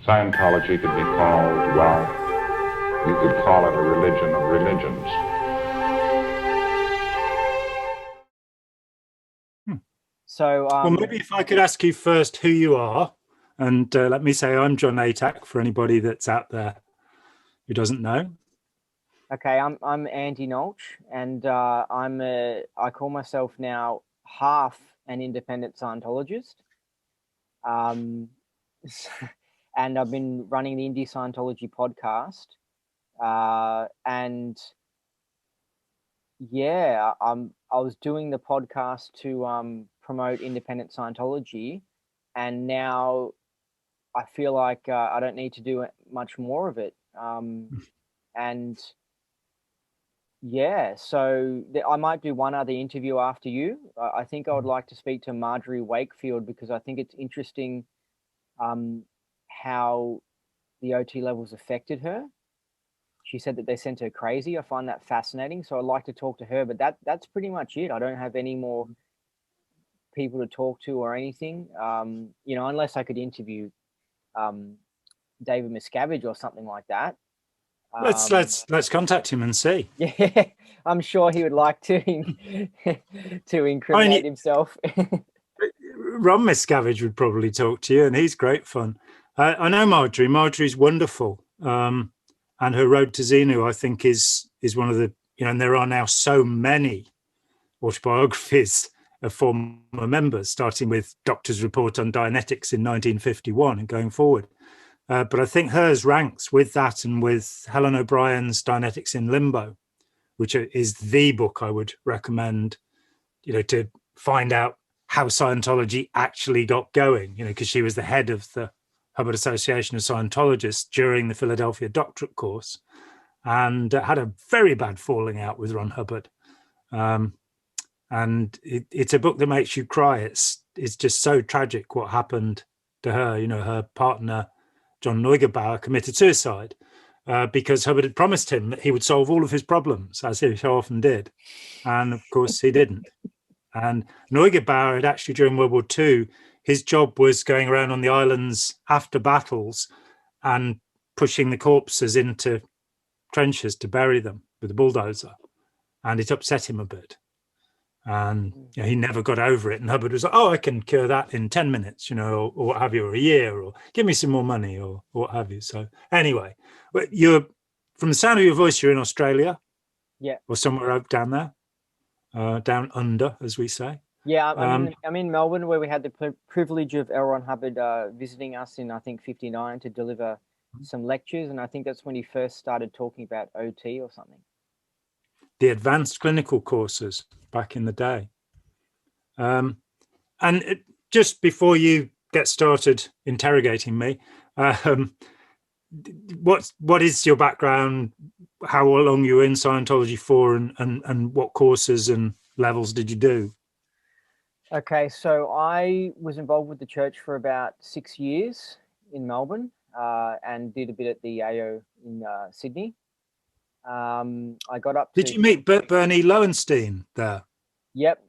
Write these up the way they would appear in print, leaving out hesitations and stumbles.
Scientology could be called, well, you could call it a religion of religions. So, well, maybe if I could ask you first who you are, and let me say I'm Jon Atack for anybody that's out there who doesn't know. Okay, I'm Andy Nolch, and I call myself now half an independent Scientologist. And I've been running the Indie Scientology podcast. And yeah, I was doing the podcast to promote independent Scientology, and now I feel like I don't need to do much more of it. And yeah, so I might do one other interview after you. I think I would like to speak to Marjorie Wakefield, because I think it's interesting how the OT levels affected her. She said that they sent her crazy. I find that fascinating. So I'd like to talk to her, but that's pretty much it. I don't have any more people to talk to or anything, you know, unless I could interview David Miscavige or something like that. Let's contact him and see. Yeah, I'm sure he would like to incriminate himself. Ron Miscavige would probably talk to you, and he's great fun. I know Marjorie. Marjorie's wonderful, and her Road to Xenu, I think, is one of the, you know, and there are now so many autobiographies of former members, starting with Doctor's Report on Dianetics in 1951 and going forward. But I think hers ranks with that and with Helen O'Brien's Dianetics in Limbo, which is the book I would recommend, you know, to find out how Scientology actually got going, you know, because she was the head of the Hubbard Association of Scientologists during the Philadelphia doctorate course, and had a very bad falling out with Ron Hubbard. And it's a book that makes you cry. It's just so tragic what happened to her. You know, her partner, John Neugebauer, committed suicide because Hubbard had promised him that he would solve all of his problems, as he so often did. And of course he didn't. And Neugebauer had actually, during World War II, his job was going around on the islands after battles and pushing the corpses into trenches to bury them with a bulldozer. And it upset him a bit. And you know, he never got over it. And Hubbard was like, oh, I can cure that in 10 minutes, you know, or what have you, or a year, or give me some more money, or what have you. So anyway, you're, from the sound of your voice, you're in Australia. Yeah. Or somewhere up down there, down under, as we say. Yeah, I'm in Melbourne, where we had the privilege of L. Ron Hubbard visiting us in, I think, 59 to deliver some lectures. And I think that's when he first started talking about OT or something. The advanced clinical courses back in the day. Just before you get started interrogating me, what is your background? How long you were in Scientology for, and what courses and levels did you do? Okay, so I was involved with the church for about 6 years in Melbourne, and did a bit at the AO in Sydney. I got up to... Did you meet Bernie Lowenstein there? Yep.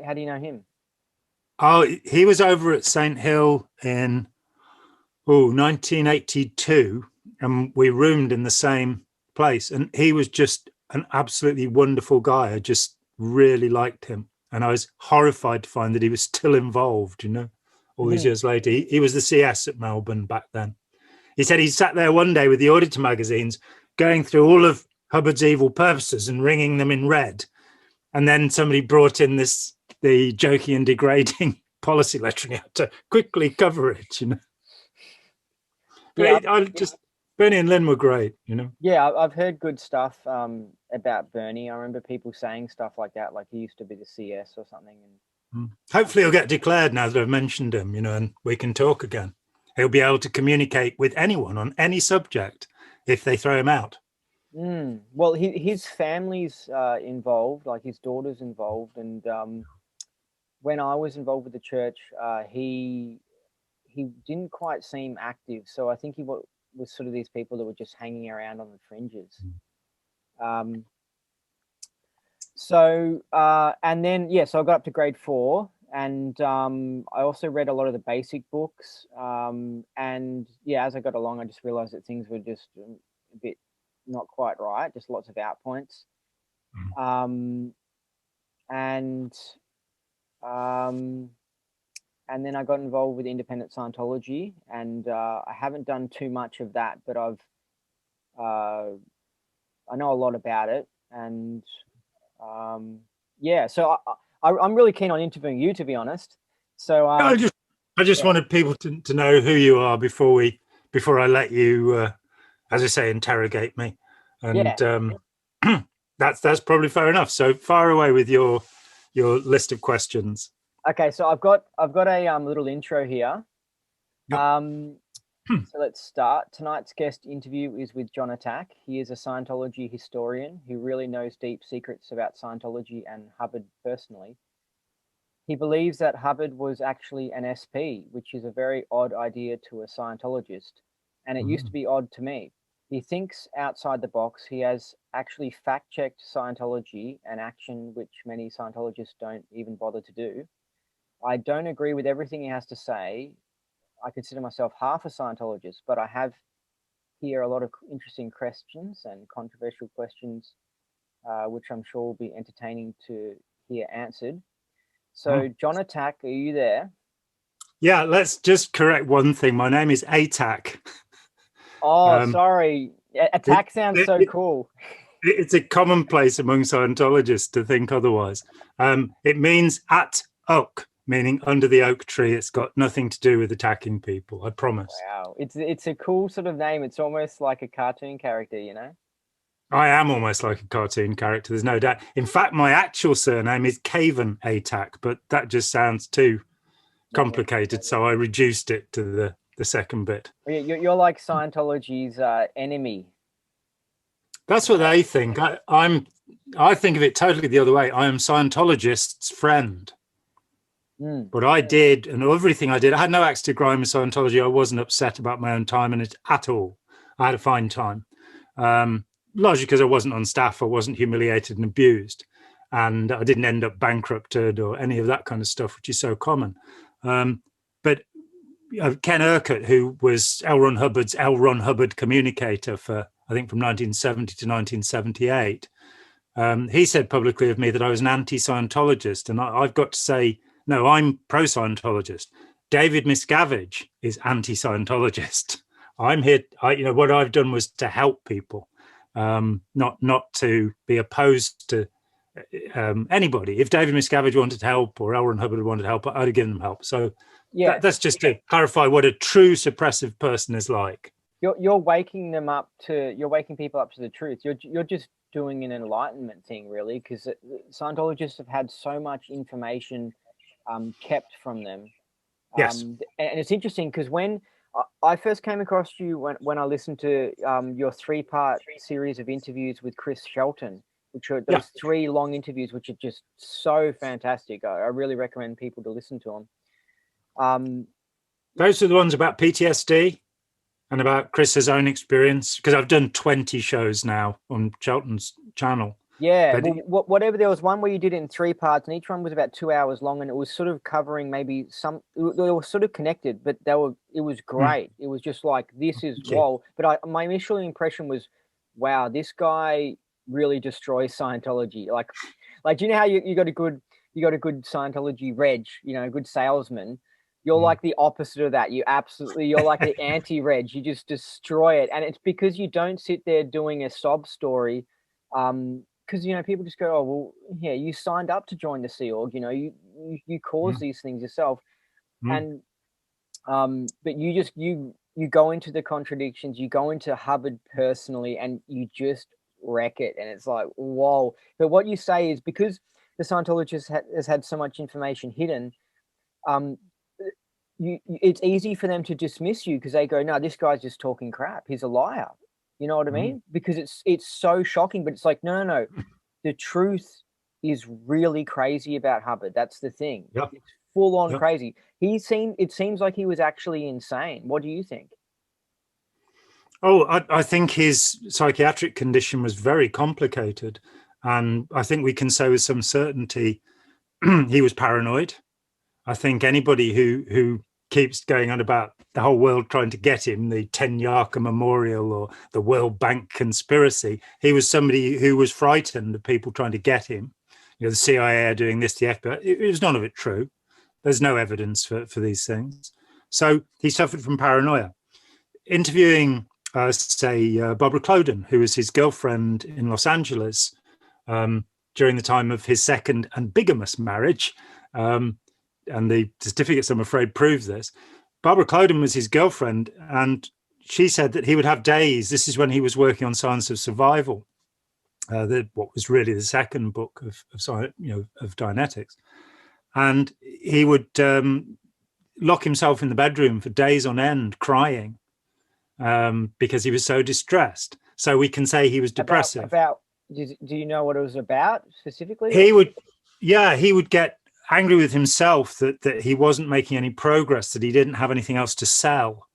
How do you know him? Oh, he was over at St. Hill in 1982, and we roomed in the same place. And he was just an absolutely wonderful guy. I just really liked him. And I was horrified to find that he was still involved, you know, all these years later. He was the CS at Melbourne back then. He said he sat there one day with the Auditor magazines, going through all of Hubbard's evil purposes and ringing them in red. And then somebody brought in the joking and degrading policy lettering. He had to quickly cover it, you know. But yeah, Bernie and Lynn were great, you know. Yeah, I've heard good stuff about Bernie. I remember people saying stuff like that, like he used to be the CS or something. And hopefully he'll get declared now that I've mentioned him, you know, and we can talk again. He'll be able to communicate with anyone on any subject if they throw him out. Well, his family's involved, like his daughter's involved. And when I was involved with the church, he didn't quite seem active. So I think he was sort of these people that were just hanging around on the fringes. And then, so I got up to grade 4, And I also read a lot of the basic books. And yeah, as I got along, I just realized that things were just a bit not quite right, just lots of outpoints. And then I got involved with independent Scientology, and I haven't done too much of that, but I know a lot about it. And yeah, so I'm really keen on interviewing you, to be honest. So I just wanted people to know who you are before I let you, as I say, interrogate me. And that's probably fair enough. So fire away with your list of questions. Okay, so I've got a little intro here. Yep. So let's start. Tonight's guest interview is with Jon Atack. He is a Scientology historian who really knows deep secrets about Scientology and Hubbard personally. He believes that Hubbard was actually an SP, which is a very odd idea to a Scientologist, and it used to be odd to me. He thinks outside the box. He has actually fact-checked Scientology, an action which many Scientologists don't even bother to do. I don't agree with everything he has to say. I consider myself half a Scientologist, but I have here a lot of interesting questions and controversial questions, which I'm sure will be entertaining to hear answered. So, Jon Atack, are you there? Yeah, let's just correct one thing. My name is Atack. Oh, sorry. Attack sounds so cool. It's a commonplace among Scientologists to think otherwise. It means at oak, meaning under the oak tree. It's got nothing to do with attacking people, I promise. Wow. It's a cool sort of name. It's almost like a cartoon character, you know? I am almost like a cartoon character, there's no doubt. In fact, my actual surname is Caven Atack, but that just sounds too complicated, so I reduced it to the second bit. You're like Scientology's enemy. That's what they think. I think of it totally the other way. I am Scientologist's friend. What I did and everything I did, I had no axe to grind with Scientology. I wasn't upset about my own time in it at all. I had a fine time. Largely because I wasn't on staff, I wasn't humiliated and abused, and I didn't end up bankrupted or any of that kind of stuff, which is so common. But Ken Urquhart, who was L. Ron Hubbard communicator for, I think, from 1970 to 1978, he said publicly of me that I was an anti-Scientologist, and I've got to say, no, I'm pro-Scientologist. David Miscavige is anti-Scientologist. I'm here. What I've done was to help people. Not to be opposed to anybody. If David Miscavige wanted to help or L. Ron Hubbard wanted help, I'd have given them help. So yeah, that's just to clarify what a true suppressive person is like. You're waking people up to the truth. You're just doing an enlightenment thing, really, because Scientologists have had so much information kept from them. Yes, and it's interesting because when I first came across you when I listened to your 3-part series of interviews with Chris Shelton, which are those 3 long interviews, which are just so fantastic. I really recommend people to listen to them. Those are the ones about PTSD and about Chris's own experience, because I've done 20 shows now on Shelton's channel. Yeah, whatever. There was one where you did it in 3 parts, and each one was about 2 hours long, and it was sort of covering maybe they were sort of connected, but it was great. It was just like, this is whoa. But my initial impression was, wow, this guy really destroys Scientology. Like you know how you got a good Scientology reg, a good salesman. You're like the opposite of that. You're like the anti-reg. You just destroy it, and it's because you don't sit there doing a sob story. Because people just go, oh well, yeah, you signed up to join the Sea Org, you cause these things yourself, and but you go into the contradictions, you go into Hubbard personally, and you just wreck it, and it's like, whoa. But what you say is, because the Scientologist has had so much information hidden, it's easy for them to dismiss you because they go, no, this guy's just talking crap, he's a liar. You know what I mean? Because it's so shocking, but it's like, no. The truth is really crazy about Hubbard. That's the thing. Yep. It's full on crazy. It seems like he was actually insane. What do you think? Oh, I think his psychiatric condition was very complicated. And I think we can say with some certainty he was paranoid. I think anybody who keeps going on about the whole world trying to get him, the 10 Yarka Memorial or the World Bank conspiracy, he was somebody who was frightened of people trying to get him. You know, the CIA are doing this, the FBI. It was none of it true. There's no evidence for these things. So he suffered from paranoia. Interviewing, Barbara Cloden, who was his girlfriend in Los Angeles during the time of his second and bigamous marriage, and the certificates, I'm afraid, prove this. Barbara Cloden was his girlfriend, and she said that he would have days. This is when he was working on Science of Survival, what was really the second book of Dianetics, and he would lock himself in the bedroom for days on end, crying because he was so distressed. So we can say he was depressive. Do you know what it was about specifically? He would get angry with himself that he wasn't making any progress, that he didn't have anything else to sell,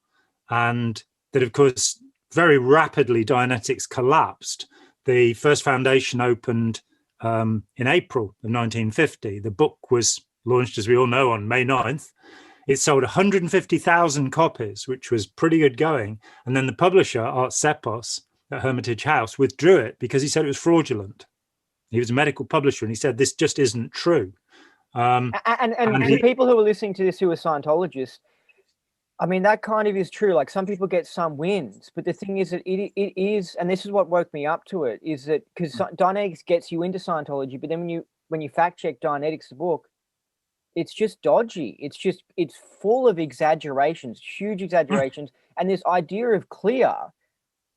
and that, of course, very rapidly Dianetics collapsed. The first foundation opened in April of 1950. The book was launched, as we all know, on May 9th. It sold 150,000 copies, which was pretty good going. And then the publisher, Art Sepos, at Hermitage House, withdrew it because he said it was fraudulent. He was a medical publisher, and he said, this just isn't true. And the people who are listening to this who are Scientologists, I mean, that kind of is true. Like, some people get some wins, but the thing is that it is, and this is what woke me up to it, is that because Dianetics gets you into Scientology, but then when you fact check Dianetics, the book, it's just dodgy. It's full of exaggerations, huge exaggerations, and this idea of clear.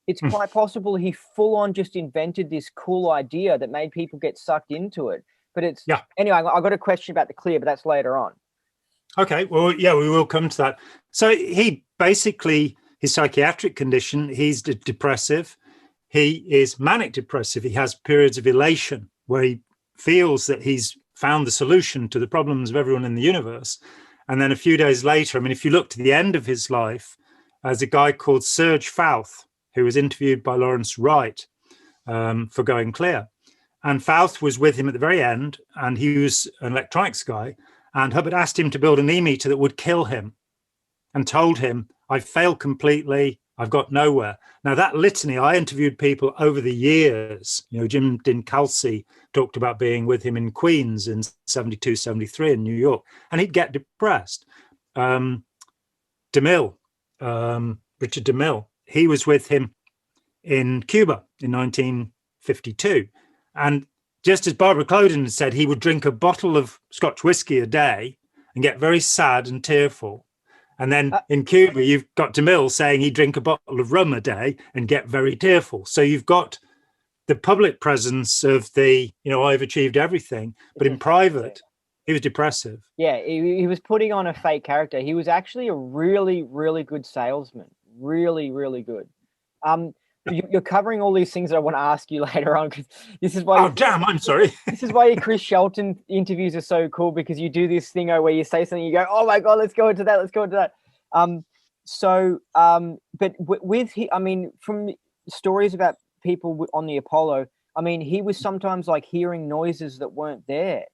It's quite possible he full on just invented this cool idea that made people get sucked into it. But anyway, I've got a question about the clear, but that's later on. Okay, well, yeah, we will come to that. So he basically, his psychiatric condition, he's depressive. He is manic depressive. He has periods of elation where he feels that he's found the solution to the problems of everyone in the universe. And then a few days later, I mean, if you look to the end of his life, there's a guy called Serge Fouth, who was interviewed by Lawrence Wright for Going Clear. And Fouth was with him at the very end, and he was an electronics guy. And Hubbard asked him to build an e-meter that would kill him, and told him, I've failed completely. I've got nowhere. Now, that litany, I interviewed people over the years. You know, Jim Dincalci talked about being with him in Queens in 72, 73 in New York, and he'd get depressed. Richard DeMille, he was with him in Cuba in 1952. And just as Barbara Cloden said, he would drink a bottle of Scotch whiskey a day and get very sad and tearful. And then in Cuba, you've got DeMille saying he'd drink a bottle of rum a day and get very tearful. So you've got the public presence of the, I've achieved everything. But in private, he was depressive. Yeah, he was putting on a fake character. He was actually a really, really good salesman. Really, really good. You're covering all these things that I want to ask you later on, because this is why. Oh, damn! I'm sorry. This is why your Chris Shelton interviews are so cool, because you do this thing where you say something, you go, "Oh my god, let's go into that. Let's go into that." But from stories about people on the Apollo, I mean, he was sometimes like hearing noises that weren't there.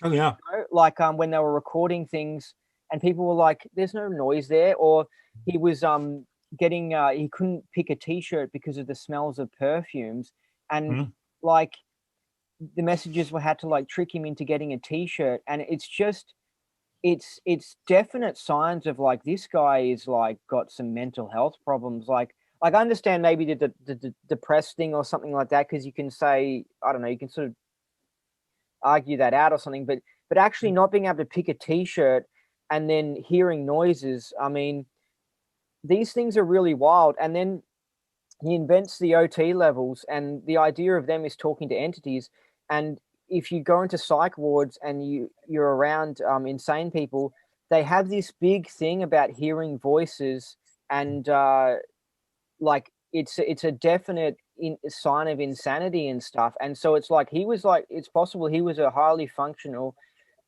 Oh yeah. Like when they were recording things, and people were like, "There's no noise there," or he was he couldn't pick a t-shirt because of the smells of perfumes, and like the messages had to like trick him into getting a t-shirt. And it's just it's definite signs of like, this guy is like got some mental health problems. Like I understand maybe the depressed thing or something like that, because you can say, I don't know, you can sort of argue that out or something, but actually not being able to pick a t-shirt and then hearing noises, I mean, these things are really wild. And then he invents the OT levels, and the idea of them is talking to entities. And if you go into psych wards and you're around insane people, they have this big thing about hearing voices, and like it's a definite sign of insanity and stuff. And so it's like it's possible he was a highly functional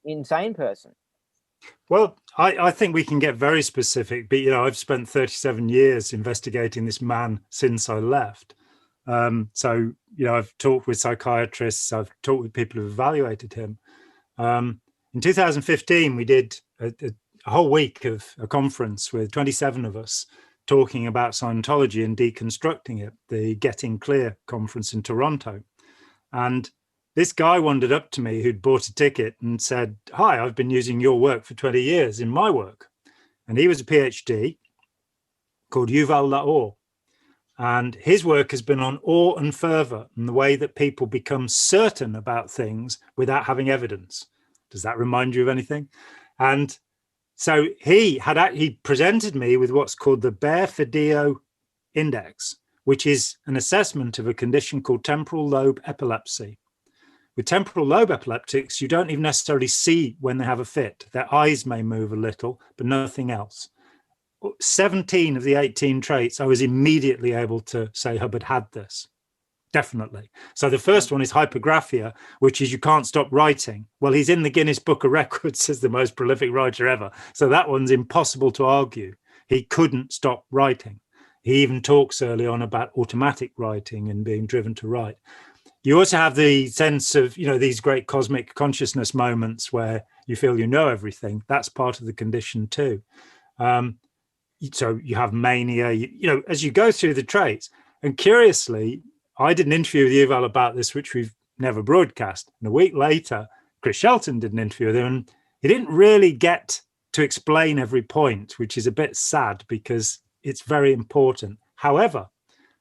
insane person. Well, I think we can get very specific, but I've spent 37 years investigating this man since I left. I've talked with psychiatrists, I've talked with people who've evaluated him. in 2015, we did a whole week of a conference with 27 of us talking about Scientology and deconstructing it, the Getting Clear conference in Toronto. And this guy wandered up to me who'd bought a ticket and said, "Hi, I've been using your work for 20 years in my work." And he was a PhD called Yuval Laor. And his work has been on awe and fervor and the way that people become certain about things without having evidence. Does that remind you of anything? And so he presented me with what's called the Bear Fideo Index, which is an assessment of a condition called temporal lobe epilepsy. With temporal lobe epileptics, you don't even necessarily see when they have a fit. Their eyes may move a little, but nothing else. 17 of the 18 traits, I was immediately able to say Hubbard had this. Definitely. So the first one is hypergraphia, which is you can't stop writing. Well, he's in the Guinness Book of Records as the most prolific writer ever. So that one's impossible to argue. He couldn't stop writing. He even talks early on about automatic writing and being driven to write. You also have the sense of, these great cosmic consciousness moments where you feel you know everything. That's part of the condition too. So you have mania, as you go through the traits. And curiously, I did an interview with Yuval about this, which we've never broadcast. And a week later, Chris Shelton did an interview with him, and he didn't really get to explain every point, which is a bit sad because it's very important. However,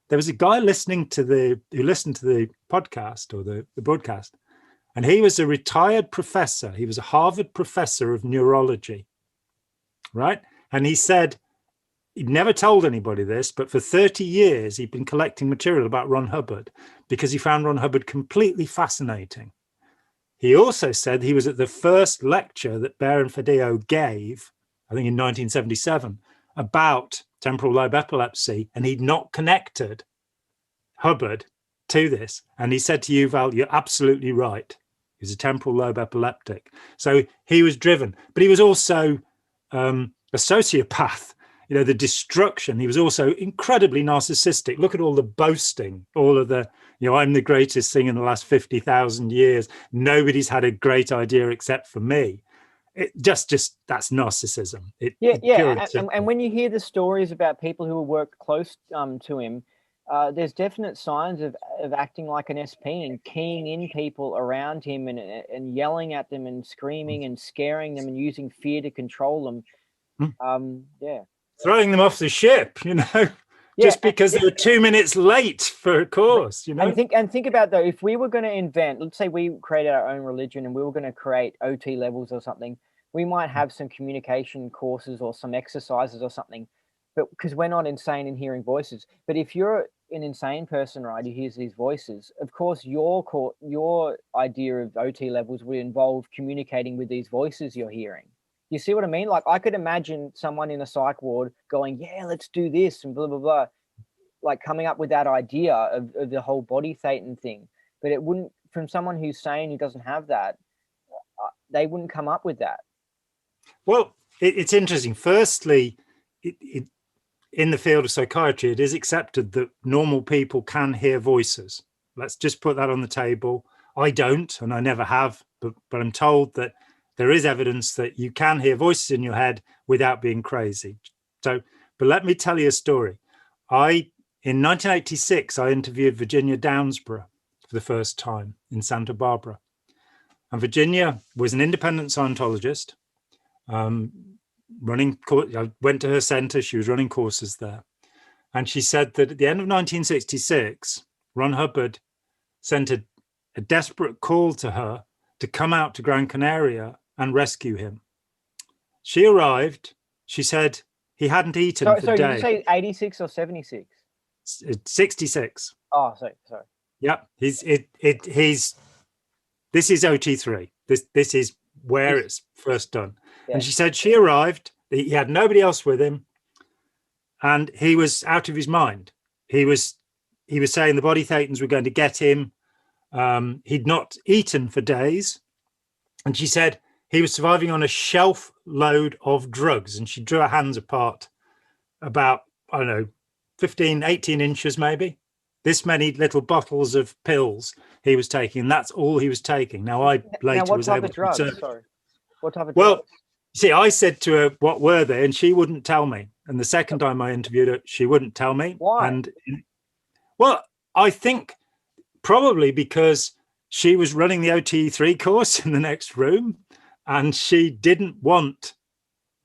there was a guy who listened to the podcast or the broadcast, and he was a retired professor. He was a Harvard professor of neurology, right? And he said, he'd never told anybody this, but for 30 years, he'd been collecting material about Ron Hubbard because he found Ron Hubbard completely fascinating. He also said he was at the first lecture that Bear and Fideo gave, I think in 1977, about temporal lobe epilepsy, and he'd not connected Hubbard to this. And he said to Yuval, "You're absolutely right. He was a temporal lobe epileptic." So he was driven, but he was also a sociopath. The destruction. He was also incredibly narcissistic. Look at all the boasting, all of the, I'm the greatest thing in the last 50,000 years. Nobody's had a great idea except for me. It just that's narcissism. And when you hear the stories about people who work close to him, there's definite signs of acting like an SP and keying in people around him and yelling at them and screaming and scaring them and using fear to control them. Throwing them off the ship, just because they were 2 minutes late for a course, And think about, though, if we were going to invent, let's say we created our own religion and we were going to create OT levels or something, we might have some communication courses or some exercises or something, but because we're not insane in hearing voices. But if you're an insane person, right, who hears these voices, of course, your idea of OT levels would involve communicating with these voices you're hearing. You see what I mean? Like, I could imagine someone in a psych ward going, "Yeah, let's do this," and blah, blah, blah, like coming up with that idea of the whole body Satan thing. But it wouldn't, from someone who's sane, who doesn't have that, they wouldn't come up with that. Well, it's interesting. Firstly, in the field of psychiatry, it is accepted that normal people can hear voices. Let's just put that on the table. I don't, and I never have, but I'm told that there is evidence that you can hear voices in your head without being crazy. So, but let me tell you a story. In 1986, I interviewed Virginia Downsborough for the first time in Santa Barbara. And Virginia was an independent Scientologist. I went to her center. She was running courses there. And she said that at the end of 1966, Ron Hubbard sent a desperate call to her to come out to Gran Canaria and rescue him. She arrived. She said he hadn't eaten for days. So did you say 86 or 76? 66. Oh, sorry. Yep. This is OT3. This is where it's first done. Yeah. And she said she arrived. He had nobody else with him, and he was out of his mind. He was saying the body thetans were going to get him. He'd not eaten for days. And she said he was surviving on a shelf load of drugs. And she drew her hands apart about, 15, 18 inches maybe. This many little bottles of pills he was taking. And that's all he was taking. Now, I later was able to observe. What type of Well, drugs? see, I said to her, what were they? And she wouldn't tell me. And the second time I interviewed her, she wouldn't tell me. Why? And well, I think probably because she was running the OTE3 course in the next room and she didn't want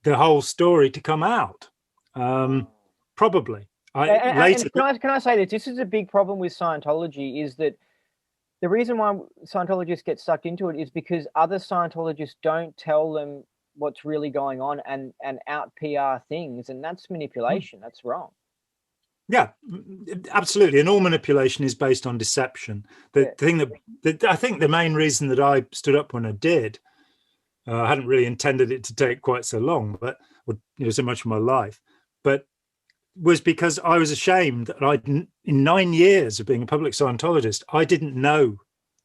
the whole story to come out. Probably. Later. Can I say this? This is a big problem with Scientology, is that the reason why Scientologists get sucked into it is because other Scientologists don't tell them what's really going on and out PR things, and that's manipulation. That's wrong. Yeah, absolutely. And all manipulation is based on deception. The thing that I think the main reason that I stood up when I did, I hadn't really intended it to take quite so long, but so much of my life, but was because I was ashamed that in 9 years of being a public Scientologist, I didn't know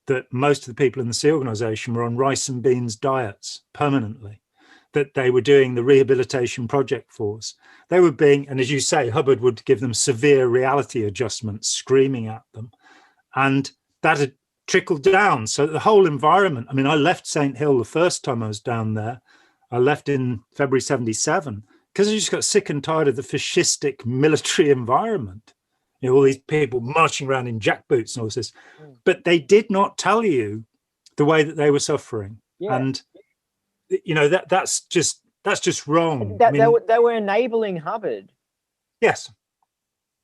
that most of the people in the Sea Organization were on rice and beans diets permanently, that they were doing the rehabilitation project for us. They were being, and as you say, Hubbard would give them severe reality adjustments, screaming at them. And that had trickled down. So the whole environment, I mean, I left St. Hill the first time I was down there. I left in February 77 because I just got sick and tired of the fascistic military environment. You know, all these people marching around in jackboots and all this. But they did not tell you the way that they were suffering. Yeah. And you know, that's just wrong. They were enabling Hubbard. Yes.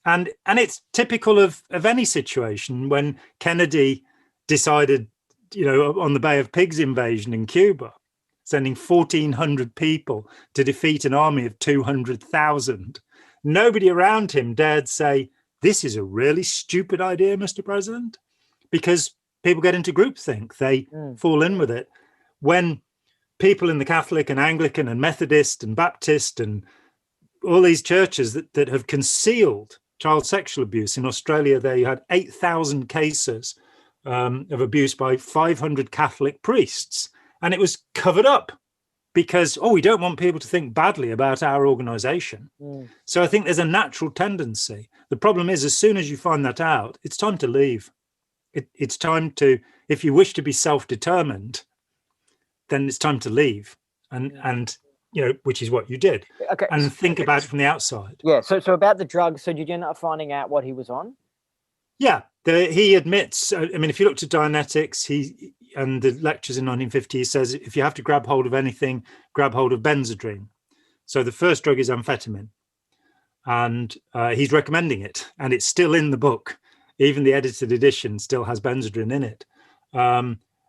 And it's typical of any situation. When Kennedy decided, you know, on the Bay of Pigs invasion in Cuba, sending 1,400 people to defeat an army of 200,000, nobody around him dared say, this is a really stupid idea, Mr. President, because people get into groupthink. They fall in with it. When people in the Catholic and Anglican and Methodist and Baptist and all these churches that have concealed child sexual abuse. In Australia, they had 8,000 cases of abuse by 500 Catholic priests. And it was covered up because, we don't want people to think badly about our organization. So I think there's a natural tendency. The problem is, as soon as you find that out, it's time to leave. It's time to, if you wish to be self-determined, then it's time to leave, and you know, which is what you did. Okay. And think about it from the outside. Yeah. So about the drugs. So did you end up finding out what he was on? Yeah. He admits. I mean, if you look at Dianetics, and the lectures in 1950, he says if you have to grab hold of anything, grab hold of Benzedrine. So the first drug is amphetamine, and he's recommending it, and it's still in the book. Even the edited edition still has Benzedrine in it.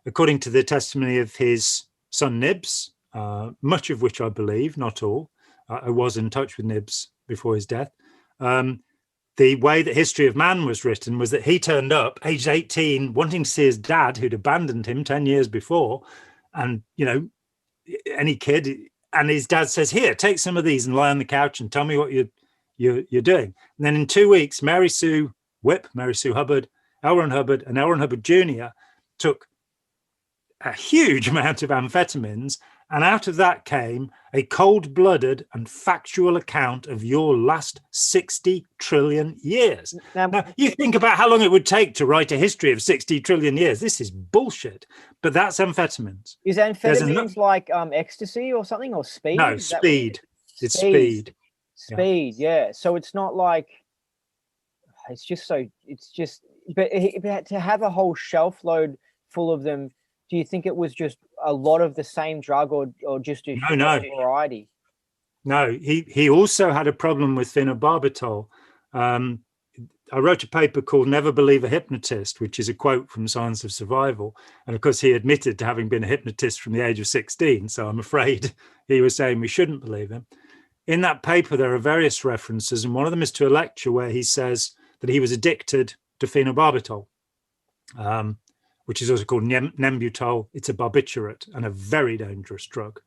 According to the testimony of his son Nibs, much of which I believe, not all. I was in touch with Nibs before his death. The way that History of Man was written was that he turned up, aged 18, wanting to see his dad, who'd abandoned him 10 years before. And, you know, any kid, and his dad says, here, take some of these and lie on the couch and tell me what you're doing. And then in 2 weeks, Mary Sue Hubbard, L. Ron Hubbard, and L. Ron Hubbard Jr. took a huge amount of amphetamines, and out of that came a cold-blooded and factual account of your last 60 trillion years. Now, you think about how long it would take to write a history of 60 trillion years. This is bullshit, but that's amphetamines. Is amphetamines like ecstasy or something, or speed? No, speed. It's speed. Speed, yeah. So it's not like, but to have a whole shelf load full of them, do you think it was just a lot of the same drug or just a variety? No, he also had a problem with phenobarbital. I wrote a paper called Never Believe a Hypnotist, which is a quote from Science of Survival. And of course, he admitted to having been a hypnotist from the age of 16. So I'm afraid he was saying we shouldn't believe him. In that paper, there are various references, and one of them is to a lecture where he says that he was addicted to phenobarbital, which is also called Nembutal. It's a barbiturate and a very dangerous drug.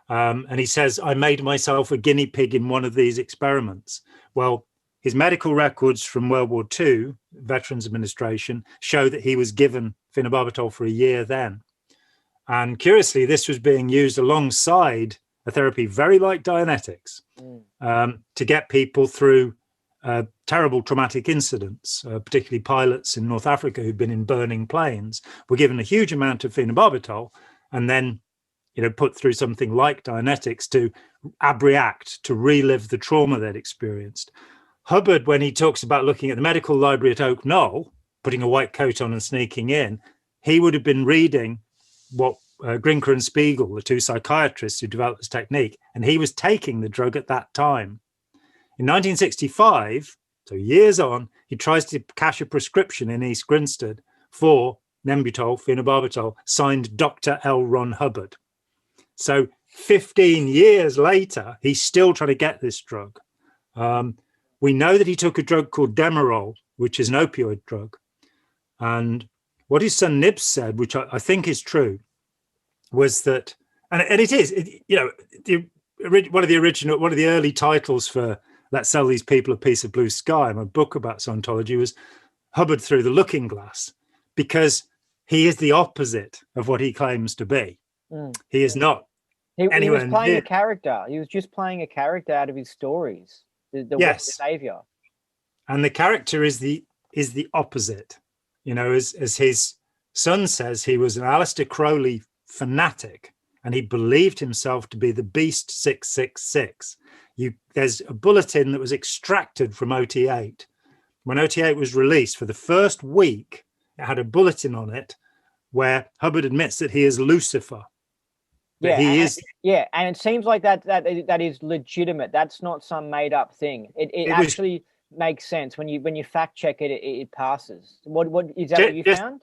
And he says, I made myself a guinea pig in one of these experiments. Well, his medical records from World War II, Veterans Administration, show that he was given phenobarbital for a year then. And curiously, this was being used alongside a therapy very like Dianetics to get people through terrible traumatic incidents, particularly pilots in North Africa who'd been in burning planes, were given a huge amount of phenobarbital, and then, put through something like Dianetics to abreact, to relive the trauma they'd experienced. Hubbard, when he talks about looking at the medical library at Oak Knoll, putting a white coat on and sneaking in, he would have been reading what Grinker and Spiegel, the two psychiatrists who developed this technique, and he was taking the drug at that time. In 1965, so years on, he tries to cash a prescription in East Grinstead for Nembutal, phenobarbital, signed Dr. L. Ron Hubbard. So 15 years later, he's still trying to get this drug. We know that he took a drug called Demerol, which is an opioid drug. And what his son Nibs said, which I think is true, was that, and it is, one of the early titles for Let's Sell These People a Piece of Blue Sky, my book about Scientology, was Hubbard Through the Looking Glass, because he is the opposite of what he claims to be. He is not. He was playing a character. He was just playing a character out of his stories. The savior. And the character is the opposite. As his son says, he was an Aleister Crowley fanatic, and he believed himself to be the Beast 666. There's a bulletin that was extracted from OT8. When OT8 was released, for the first week, it had a bulletin on it where Hubbard admits that he is Lucifer. And it seems like that is legitimate. That's not some made up thing. It actually makes sense when you fact check it. It passes. What is that? What you found?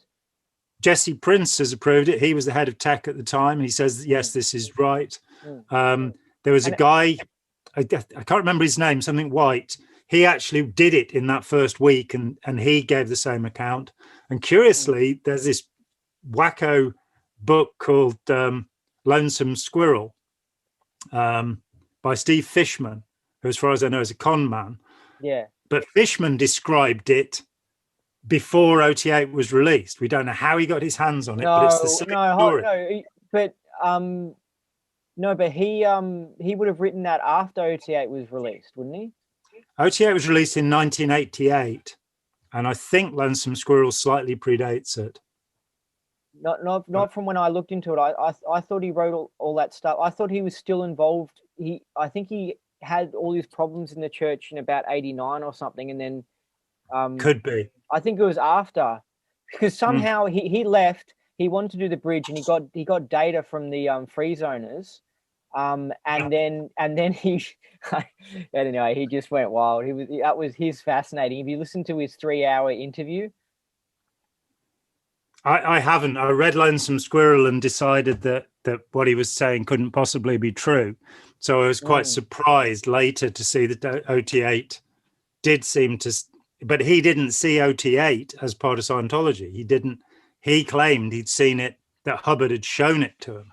Jesse Prince has approved it. He was the head of tech at the time, and he says yes, this is right. There was a guy, I can't remember his name, something White. He actually did it in that first week, and he gave the same account. And curiously, there's this wacko book called Lonesome Squirrel by Steve Fishman, who, as far as I know, is a con man. Yeah. But Fishman described it before OT8 was released. We don't know how he got his hands on it, but it's the same story. But he would have written that after OT8 was released, wouldn't he? OT8 was released in 1988, and I think Lonesome Squirrel slightly predates it. Not from when I looked into it. I thought he wrote all that stuff. I thought he was still involved. I think he had all these problems in the church in about 89 or something, and then could be. I think it was after, because somehow he left. He wanted to do the bridge, and he got data from the free zoners, and then he anyway, he just went wild. That was his fascinating. If you listen to his 3-hour interview. I haven't. I read Lonesome Squirrel and decided that what he was saying couldn't possibly be true. So I was quite surprised later to see that OT8 did seem to, but he didn't see OT8 as part of Scientology. He didn't. He claimed he'd seen it, that Hubbard had shown it to him,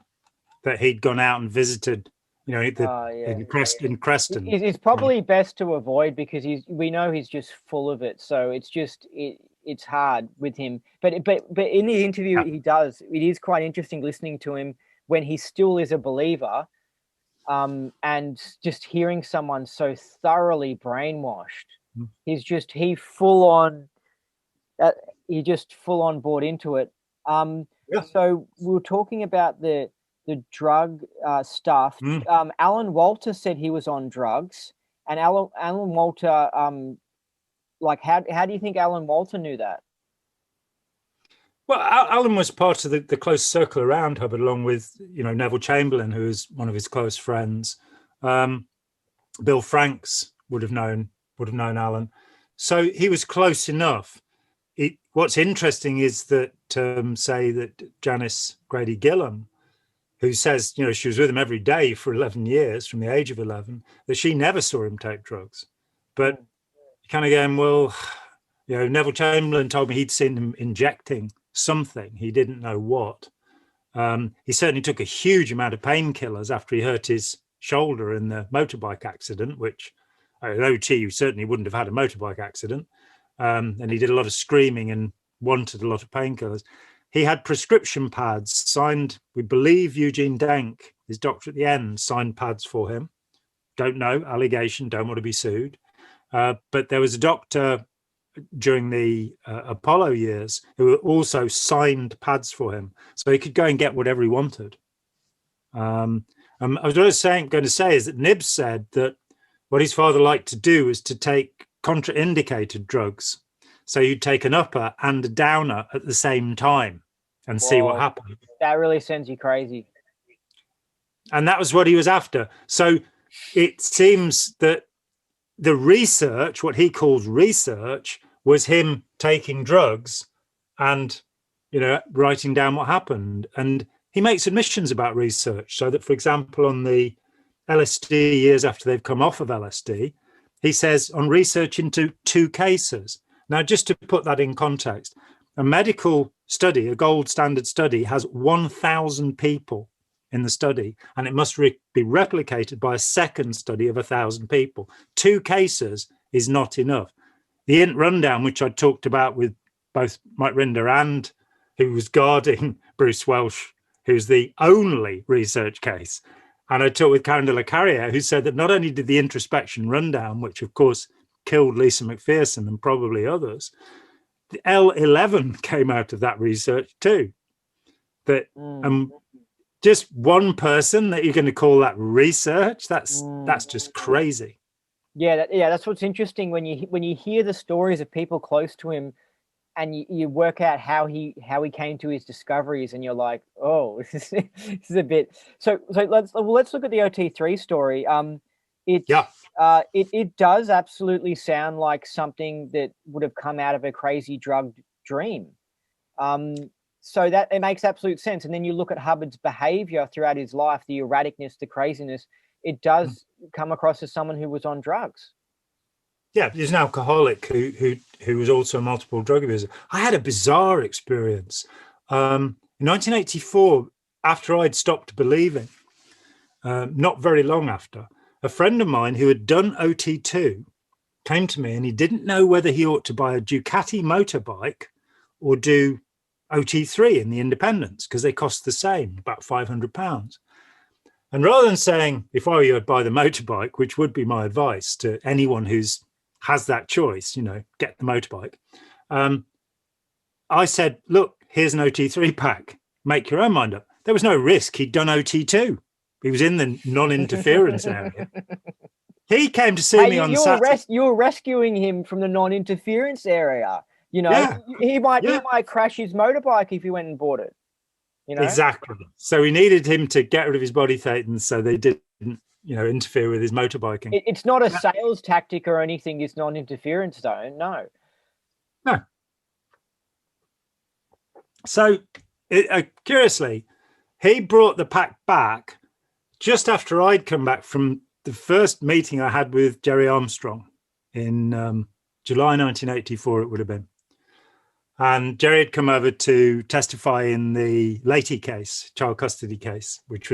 that he'd gone out and visited, in Creston. It's probably best to avoid, because we know he's just full of it. So it's hard with him. But in the interview it is quite interesting listening to him when he still is a believer, and just hearing someone so thoroughly brainwashed. He full on bought into it. So we were talking about the drug stuff. Alan Walter said he was on drugs, and Alan Walter, how do you think Alan Walter knew that? Well, Alan was part of the close circle around Hubbard, along with Neville Chamberlain, who was one of his close friends. Bill Franks would have known Alan, so he was close enough. What's interesting is that say that Janice Grady Gillam, who says she was with him every day for 11 years from the age of 11, that she never saw him take drugs, but kind of going, well, Neville Chamberlain told me he'd seen him injecting something. He didn't know what. He certainly took a huge amount of painkillers after he hurt his shoulder in the motorbike accident, which OT certainly wouldn't have had a motorbike accident. And he did a lot of screaming and wanted a lot of painkillers. He had prescription pads signed, we believe Eugene Denk, his doctor at the end, signed pads for him. Don't know, allegation, don't want to be sued. But there was a doctor during the Apollo years who also signed pads for him, so he could go and get whatever he wanted. I was going to say is that Nibs said that what his father liked to do was to take contraindicated drugs. So you'd take an upper and a downer at the same time and see what happened. That really sends you crazy. And that was what he was after. So it seems that the research, what he calls research, was him taking drugs and, writing down what happened. And he makes admissions about research, so that, for example, on the LSD years after they've come off of LSD, he says on research into 2 cases. Now, just to put that in context, a medical study, a gold standard study, has 1,000 people in the study, and it must be replicated by a second study of 1,000 people. 2 cases is not enough. The INT rundown, which I talked about with both Mike Rinder and who was guarding Bruce Welsh, who's the only research case. And I talked with Karen de la Carriere, who said that not only did the introspection rundown, which of course killed Lisa McPherson and probably others, the L11 came out of that research too. That just one person that you're going to call that research, that's just crazy. Yeah, that's what's interesting when you hear the stories of people close to him, and you work out how he came to his discoveries, and you're like, oh, this is a bit. So let's look at the OT3 story. It does absolutely sound like something that would have come out of a crazy drug dream. So that it makes absolute sense. And then you look at Hubbard's behavior throughout his life, the erraticness, the craziness. It does come across as someone who was on drugs. Yeah, he's an alcoholic who was also a multiple drug abuser. I had a bizarre experience. In 1984, after I'd stopped believing, not very long after, a friend of mine who had done OT2 came to me, and he didn't know whether he ought to buy a Ducati motorbike or do OT3 in the independents, because they cost the same, about £500. And rather than saying, if I were you, I'd buy the motorbike, which would be my advice to anyone who's has that choice, get the motorbike. I said, look, here's an OT3 pack. Make your own mind up. There was no risk. He'd done OT2. He was in the non-interference area. He came to see me on Saturday. You were rescuing him from the non-interference area. He might crash his motorbike if he went and bought it. Exactly. So we needed him to get rid of his body thetans, so they didn't interfere with his motorbiking. It's not a sales tactic or anything. It's non-interference zone. No. So curiously, he brought the pack back just after I'd come back from the first meeting I had with Jerry Armstrong in July 1984, it would have been. And Jerry had come over to testify in the Leahy case, child custody case, which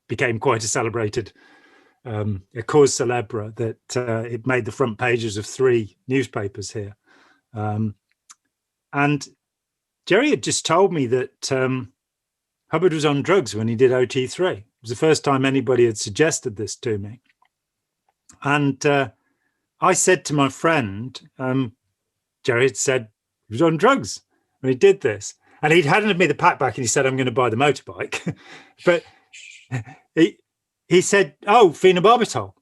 became quite a celebrated a cause célèbre that it made the front pages of 3 newspapers here. And Jerry had just told me that Hubbard was on drugs when he did OT3. It was the first time anybody had suggested this to me. And I said to my friend, Jerry had said he was on drugs when he did this. And he'd handed me the pack back and he said, I'm going to buy the motorbike. But he said, oh, phenobarbital.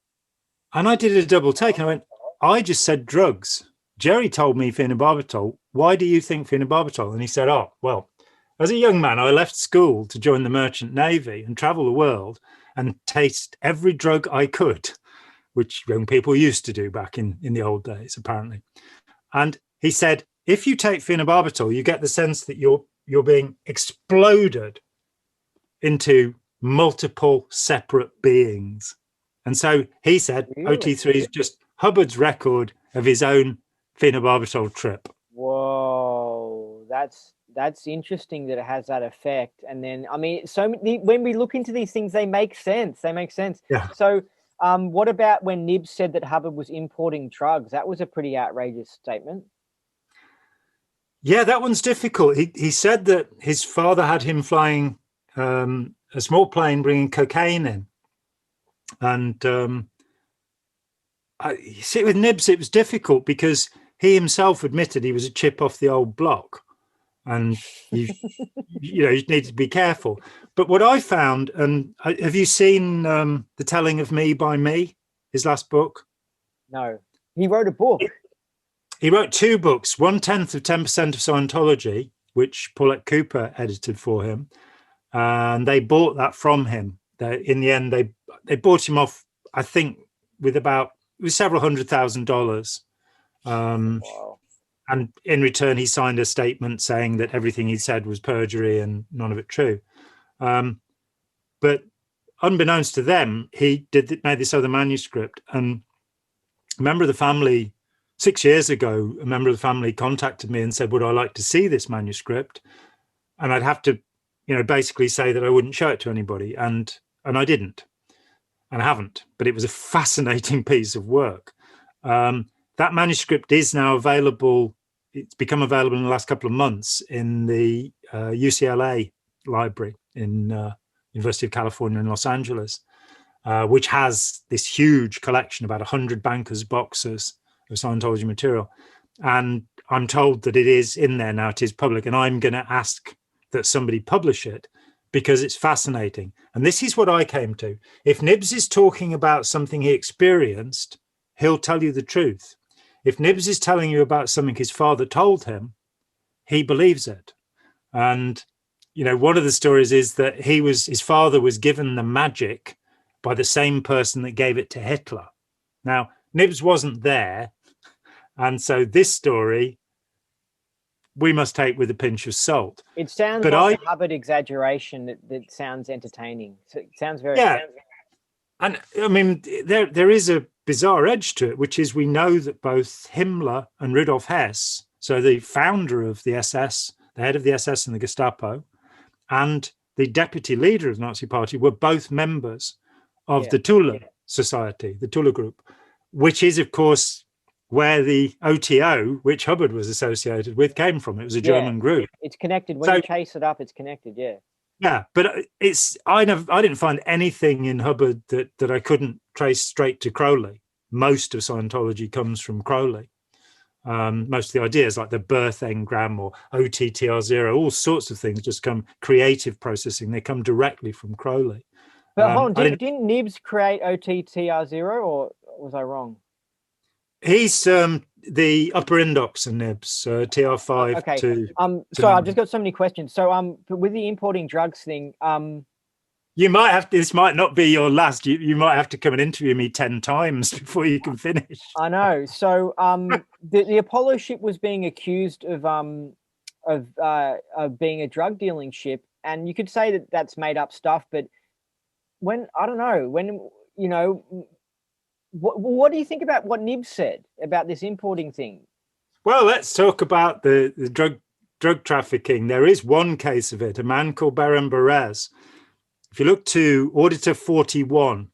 And I did a double take and I went, I just said drugs. Jerry told me phenobarbital. Why do you think phenobarbital? And he said, oh, well, as a young man, I left school to join the Merchant Navy and travel the world and taste every drug I could, which young people used to do back in the old days, apparently. And he said, if you take phenobarbital, you get the sense that you're being exploded into multiple separate beings. And so he said, really? OT3 is just Hubbard's record of his own phenobarbital trip. Whoa, that's interesting that it has that effect. And then, I mean, when we look into these things, they make sense. Yeah. So what about when Nibs said that Hubbard was importing drugs? That was a pretty outrageous statement. Yeah, that one's difficult. He said that his father had him flying a small plane bringing cocaine in. And you see, with Nibs, it was difficult because he himself admitted he was a chip off the old block. and you need to be careful. But what I found, and have you seen The Telling of Me by Me, his last book? No, he wrote a book. He wrote 2 books, 1/10 of 10% of Scientology, which Paulette Cooper edited for him, and they bought that from him. In the end, they bought him off, I think, with several $100,000. Wow. And in return, he signed a statement saying that everything he said was perjury and none of it true. But unbeknownst to them, he made this other manuscript. And a member of the family, 6 years ago, a member of the family contacted me and said, would I like to see this manuscript? And I'd have to, basically say that I wouldn't show it to anybody. And I didn't. And I haven't. But it was a fascinating piece of work. That manuscript is now available. It's become available in the last couple of months in the UCLA library in University of California in Los Angeles, which has this huge collection, about 100 bankers' boxes of Scientology material. And I'm told that it is in there now, it is public, and I'm going to ask that somebody publish it because it's fascinating. And this is what I came to. If Nibs is talking about something he experienced, he'll tell you the truth. If Nibs is telling you about something his father told him, he believes it. And, one of the stories is that his father was given the magic by the same person that gave it to Hitler. Now, Nibs wasn't there. And so this story, we must take with a pinch of salt. It sounds like a Hubbard exaggeration that sounds entertaining. So it sounds very... Yeah. And I mean, there is a bizarre edge to it, which is we know that both Himmler and Rudolf Hess, so the founder of the SS, the head of the SS and the Gestapo, and the deputy leader of the Nazi Party were both members of the Tula Society, the Tula Group, which is, of course, where the OTO, which Hubbard was associated with, came from. It was a German group. It's connected. When you chase it up, it's connected, Yeah, but I didn't find anything in Hubbard that I couldn't trace straight to Crowley. Most of Scientology comes from Crowley. Most of the ideas like the birth engram or OTTR0, all sorts of things just come creative processing. They come directly from Crowley. But hold on, didn't Nibs create OTTR0 or was I wrong? He's the upper index in Nibs, TR5 okay. to... So I've just got so many questions. So with the importing drugs thing... You might have to, this might not be your last. You might have to come and interview me 10 times before you can finish. I know. So the Apollo ship was being accused of being a drug dealing ship, and you could say that that's made up stuff. But what do you think about what Nibs said about this importing thing? Well, let's talk about the drug trafficking. There is one case of it. A man called Baron Berez. If you look to Auditor 41,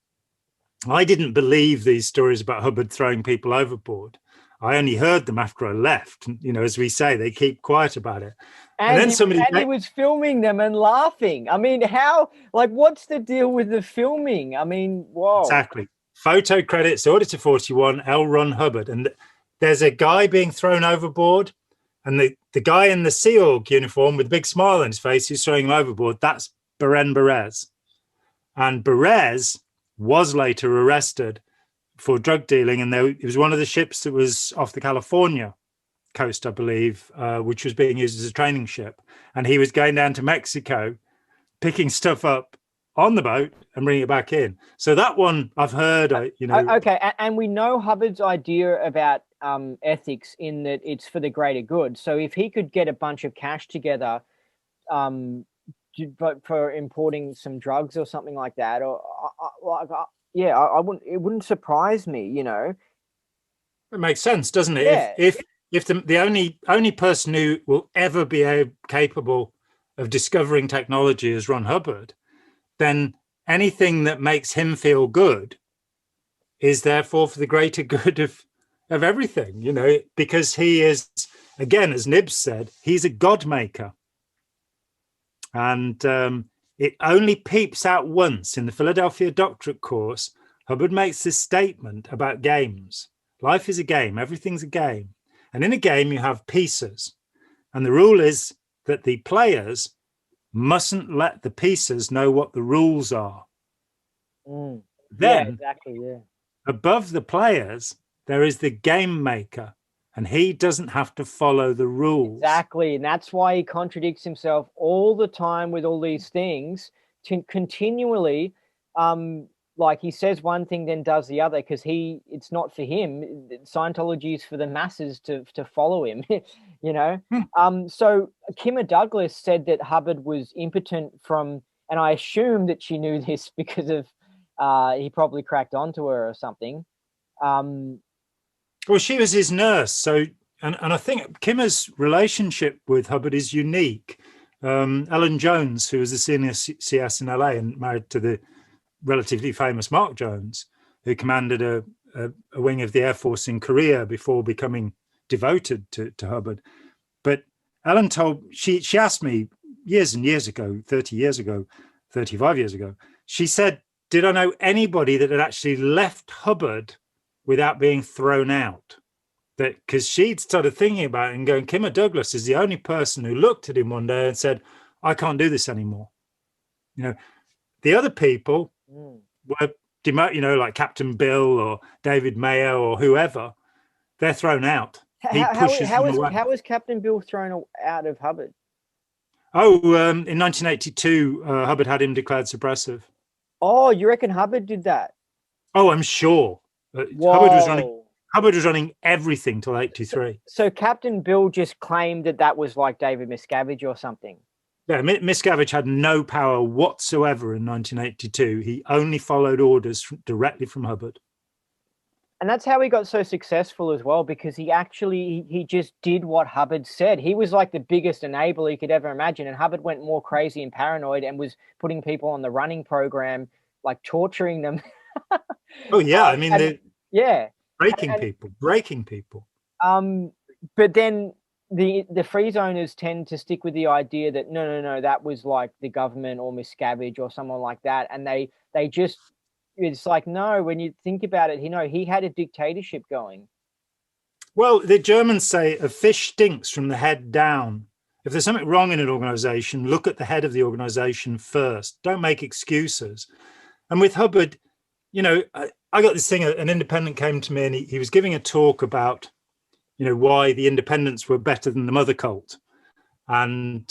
I didn't believe these stories about Hubbard throwing people overboard. I only heard them after I left. As we say, they keep quiet about it. And then he was filming them and laughing. I mean, what's the deal with the filming? I mean, whoa. Exactly. Photo credits, Auditor 41, L. Ron Hubbard. And there's a guy being thrown overboard. And the guy in the Sea Org uniform with a big smile on his face who's throwing him overboard, that's Baron Berez. And Berez was later arrested for drug dealing. And it was one of the ships that was off the California coast, I believe, which was being used as a training ship. And he was going down to Mexico, picking stuff up on the boat and bringing it back in. So that one I've heard, Okay, and we know Hubbard's idea about ethics in that it's for the greater good. So if he could get a bunch of cash together, but for importing some drugs or something like that, or I wouldn't. It wouldn't surprise me, It makes sense, doesn't it? Yeah. If the only person who will ever be capable of discovering technology is Ron Hubbard, then anything that makes him feel good is therefore for the greater good of everything, because he is, again, as Nibs said, he's a God maker. And it only peeps out once in the Philadelphia Doctorate course. Hubbard makes this statement about games. Life is a game. Everything's a game. And in a game, you have pieces. And the rule is that the players mustn't let the pieces know what the rules are. Mm. Then, yeah, exactly. Yeah. above the players, there is the game maker, and he doesn't have to follow the rules. Exactly. And that's why he contradicts himself all the time with all these things, continually. Like he says one thing, then does the other, because it's not for him. Scientology is for the masses to follow him, you know? So Kimmer Douglas said that Hubbard was impotent from, and I assume that she knew this because of, he probably cracked onto her or something. Well, she was his nurse. So, and I think Kimmer's relationship with Hubbard is unique. Ellen Jones, who was a senior CS in LA and married to the relatively famous Mark Jones, who commanded a wing of the Air Force in Korea before becoming devoted to Hubbard. But Ellen she asked me years and years ago, 30 years ago, 35 years ago, she said, did I know anybody that had actually left Hubbard without being thrown out? That because she'd started thinking about it and going, Kimmer Douglas is the only person who looked at him one day and said, I can't do this anymore. You know, the other people were demoted, you know, like Captain Bill or David Mayo or whoever, they're thrown out. How was Captain Bill thrown out of Hubbard? Oh, in 1982, Hubbard had him declared suppressive. Oh, you reckon Hubbard did that? Oh, I'm sure. Hubbard was running everything till 83. So Captain Bill just claimed that was like David Miscavige or something. Yeah, Miscavige had no power whatsoever in 1982. He only followed orders directly from Hubbard. And that's how he got so successful as well, because he just did what Hubbard said. He was like the biggest enabler you could ever imagine. And Hubbard went more crazy and paranoid and was putting people on the running program, like torturing them. Oh, yeah. I mean, breaking people. But then the free zoners tend to stick with the idea that no, that was like the government or Miscavige or someone like that. And they just, it's like, no, when you think about it, he had a dictatorship going. Well, the Germans say a fish stinks from the head down. If there's something wrong in an organization, look at the head of the organization first. Don't make excuses. And with Hubbard, you know, I got this thing, an independent came to me and he was giving a talk about, you know, why the independents were better than the mother cult. And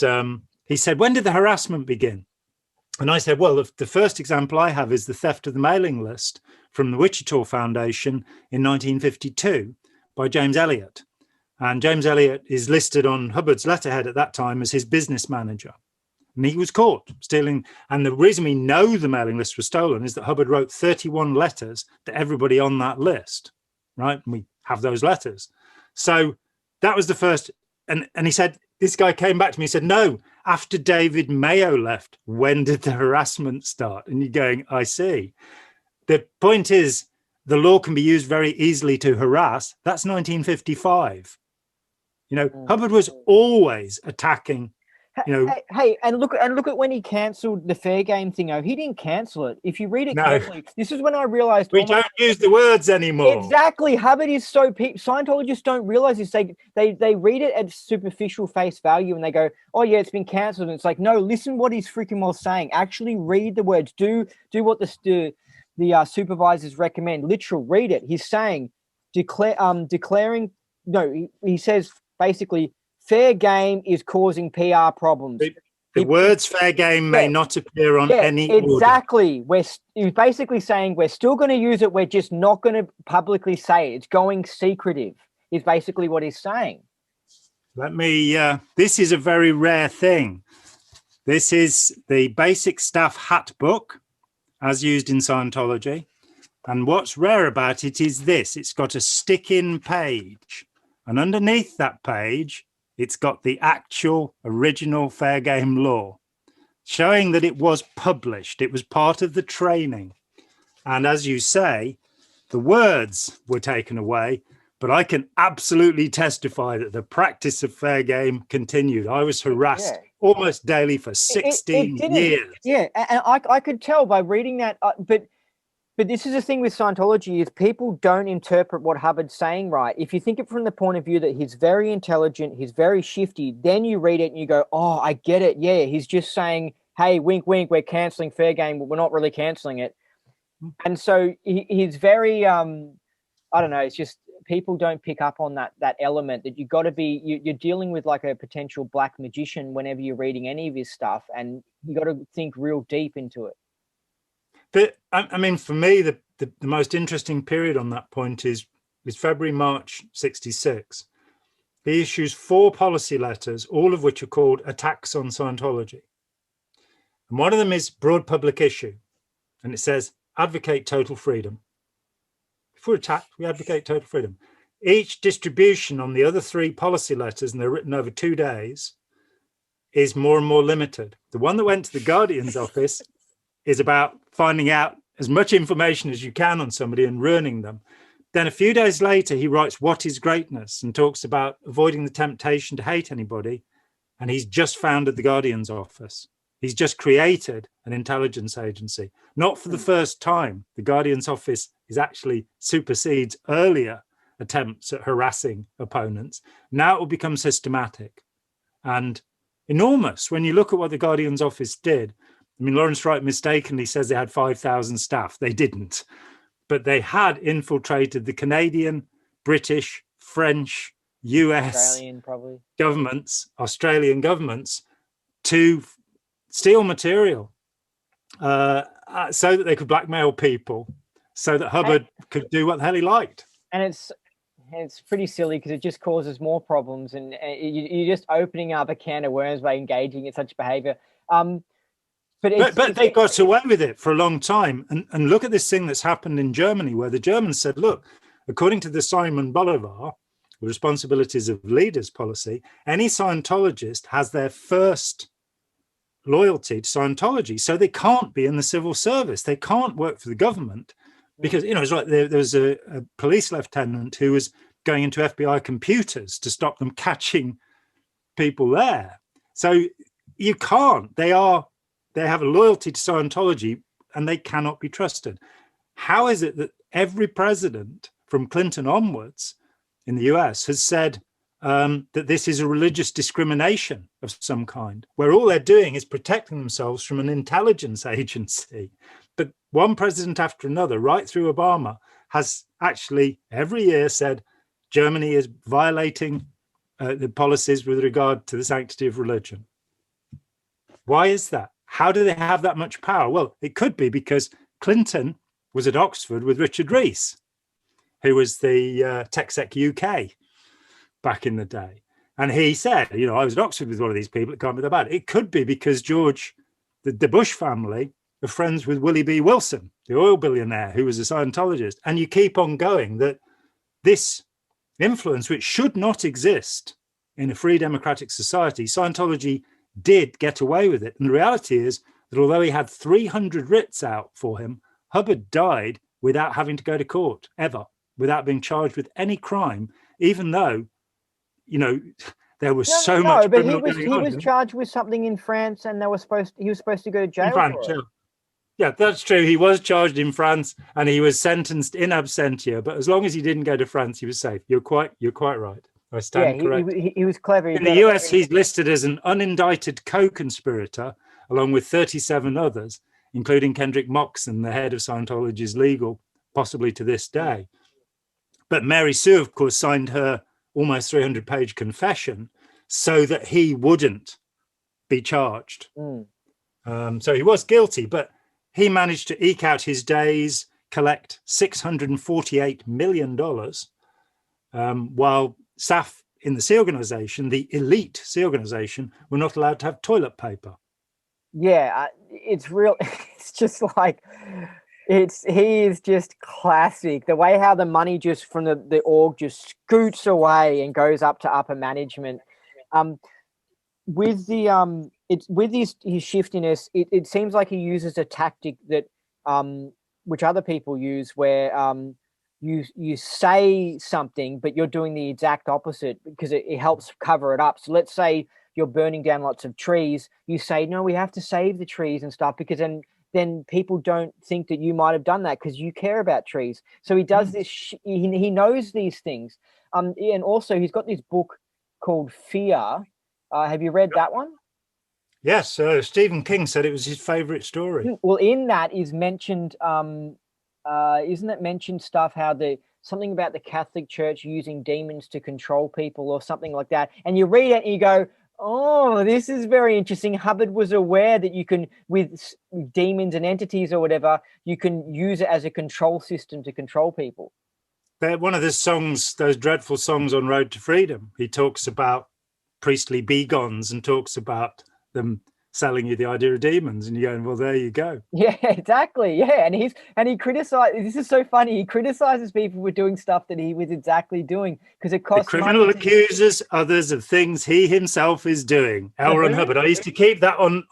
he said, when did the harassment begin? And I said, well, the first example I have is the theft of the mailing list from the Wichita Foundation in 1952 by James Elliott. And James Elliott is listed on Hubbard's letterhead at that time as his business manager. And he was caught stealing. And the reason we know the mailing list was stolen is that Hubbard wrote 31 letters to everybody on that list, right? And we have those letters. So that was the first. And he said, this guy came back to me and said, no, after David Mayo left, when did the harassment start? And you're going, I see. The point is, the law can be used very easily to harass. That's 1955. You know, Hubbard was always attacking. You know, hey, and look at when he cancelled the fair game thing. He didn't cancel it. If you read it carefully, this is when I realized we don't use the words anymore. Exactly. Hubbard is so Scientologists don't realize this. They read it at superficial face value and they go, oh yeah, it's been cancelled. And it's like, no, listen what he's freaking well saying. Actually read the words. Do what the supervisors recommend. Literal, read it. He's saying declaring. No, he says basically, fair game is causing PR problems. The words fair game may not appear on any exactly. Order. He's basically saying we're still going to use it. We're just not going to publicly say it. It's going secretive is basically what he's saying. Let me, this is a very rare thing. This is the basic staff hat book as used in Scientology. And what's rare about it is this. It's got a stick-in page. And underneath that page, it's got the actual original fair game law, showing that it was published. It was part of the training. And as you say, the words were taken away, but I can absolutely testify that the practice of fair game continued. I was harassed almost daily for 16 years. Yeah, and I could tell by reading that, but But this is the thing with Scientology is people don't interpret what Hubbard's saying right. If you think it from the point of view that he's very intelligent, he's very shifty, then you read it and you go, oh, I get it. Yeah, he's just saying, hey, wink, wink, we're cancelling fair game, but we're not really cancelling it. And so he's very, I don't know, it's just people don't pick up on that element that you got to be, you're dealing with like a potential black magician whenever you're reading any of his stuff, and you got to think real deep into it. But I mean, for me, the most interesting period on that point is February, March 66. He issues 4 policy letters, all of which are called attacks on Scientology. And one of them is broad public issue. And it says, advocate total freedom. If we're attacked, we advocate total freedom. Each distribution on the other 3 policy letters, and they're written over 2 days, is more and more limited. The one that went to the Guardian's office is about finding out as much information as you can on somebody and ruining them. Then a few days later, he writes What is Greatness and talks about avoiding the temptation to hate anybody. And he's just founded the Guardian's office. He's just created an intelligence agency. Not for the first time. The Guardian's office is actually supersedes earlier attempts at harassing opponents. Now it will become systematic and enormous. When you look at what the Guardian's office did, I mean, Lawrence Wright mistakenly says they had 5,000 staff. They didn't. But they had infiltrated the Canadian, British, French, US Australian, probably. governments, Australian governments, to steal material so that they could blackmail people, so that Hubbard could do what the hell he liked. And it's pretty silly because it just causes more problems, and you're just opening up a can of worms by engaging in such behavior. But they got away with it for a long time. And look at this thing that's happened in Germany, where the Germans said, look, according to the Simon Bolivar, the responsibilities of leaders policy, any Scientologist has their first loyalty to Scientology. So they can't be in the civil service. They can't work for the government because, you know, it's like there was a police lieutenant who was going into FBI computers to stop them catching people there. So you can't. They have a loyalty to Scientology and they cannot be trusted. How is it that every president from Clinton onwards in the US has said that this is a religious discrimination of some kind, where all they're doing is protecting themselves from an intelligence agency? But one president after another, right through Obama, has actually every year said Germany is violating the policies with regard to the sanctity of religion. Why is that? How do they have that much power? Well, it could be because Clinton was at Oxford with Richard Rees, who was the TechSec UK back in the day. And he said, you know, I was at Oxford with one of these people. It can't be that bad. It could be because George, the Bush family, are friends with Willie B. Wilson, the oil billionaire who was a Scientologist. And you keep on going that this influence, which should not exist in a free democratic society, Scientology did get away with it. And the reality is that although he had 300 writs out for him, Hubbard died without having to go to court ever, without being charged with any crime, even though, you know, there was so much. But he was charged with something in France, and he was supposed to go to jail. In France, for it. Yeah, that's true. He was charged in France, and he was sentenced in absentia. But as long as he didn't go to France, he was safe. You're quite right. I stand correct. He was clever. In the US, he's listed as an unindicted co-conspirator, along with 37 others, including Kendrick Moxon, the head of Scientology's legal, possibly to this day. But Mary Sue, of course, signed her almost 300-page confession so that he wouldn't be charged. So he was guilty, but he managed to eke out his days, collect $648 million, while staff in the Sea Organization, the elite Sea Organization, were not allowed to have toilet paper. Yeah, it's real. It's just like, he is just classic. The way how the money just from the org just scoots away and goes up to upper management. With his shiftiness, it seems like he uses a tactic that which other people use, where you say something, but you're doing the exact opposite because it helps cover it up. So let's say you're burning down lots of trees. You say, no, we have to save the trees and stuff, because then then people don't think that you might have done that because you care about trees. So he does this. He knows these things. And also he's got this book called Fear. Have you read that one? Yes, Stephen King said it was his favorite story. Well, in that is mentioned, isn't it mentioned stuff how something about the Catholic Church using demons to control people or something like that. And you read it and you go, oh, this is very interesting. Hubbard was aware that you can, with demons and entities or whatever, you can use it as a control system to control people. One of the songs, those dreadful songs on Road to Freedom, he talks about priestly begons and talks about them selling you the idea of demons, and you're going, well, there you go. Yeah, exactly. Yeah, and he criticizes. This is so funny. He criticizes people for doing stuff that he was exactly doing because it costs. The criminal accuses others of things he himself is doing. L. Ron Hubbard. I used to keep that on.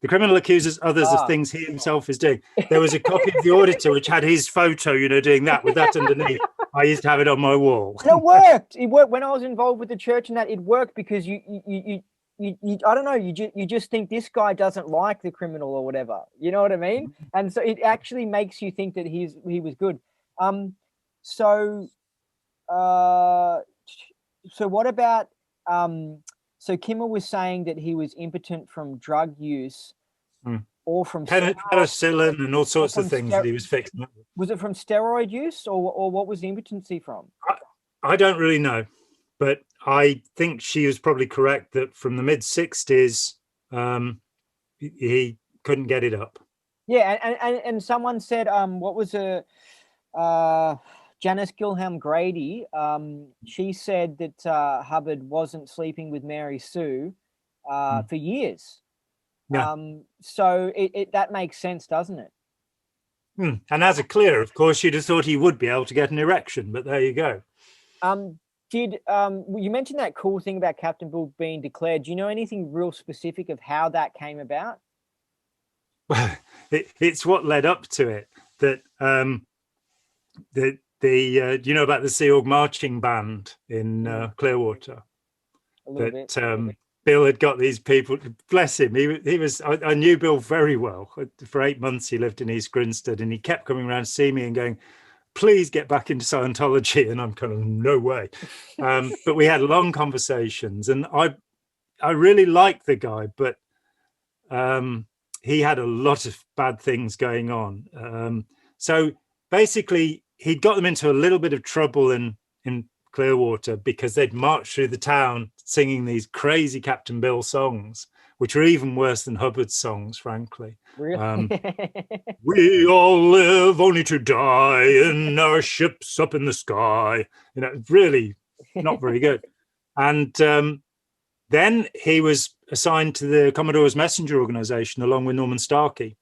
The criminal accuses others of things he himself is doing. There was a copy of The Auditor which had his photo, doing that with that underneath. I used to have it on my wall. And it worked. It worked when I was involved with the church, and that it worked because you I don't know, you just think this guy doesn't like the criminal or whatever, you know what I mean? And so it actually makes you think that he was good. So what about so Kimmel was saying that he was impotent from drug use or from penicillin and all sorts of things that he was fixing. Was it from steroid use or what was the impotency from? I don't really know. But I think she was probably correct that from the mid-60s, he couldn't get it up. Yeah, and someone said, what was Janice Gilham Grady? She said that Hubbard wasn't sleeping with Mary Sue for years. Yeah. So that makes sense, doesn't it? And as a clear, of course, you'd have thought he would be able to get an erection, but there you go. You mentioned that cool thing about Captain Bill being declared? Do you know anything real specific of how that came about? Well, it's what led up to it. That do you know about the Sea Org marching band in Clearwater? A little bit. Bill had got these people. Bless him. He was. I knew Bill very well. For 8 months, he lived in East Grinstead, and he kept coming around to see me and going, please get back into Scientology. And I'm kind of, no way. But we had long conversations, and I really liked the guy, but he had a lot of bad things going on. So basically, he'd got them into a little bit of trouble in Clearwater because they'd marched through the town singing these crazy Captain Bill songs, which are even worse than Hubbard's songs, frankly. Really? We all live only to die in our ships up in the sky. Really not very good. And then he was assigned to the Commodore's Messenger Organization along with Norman Starkey.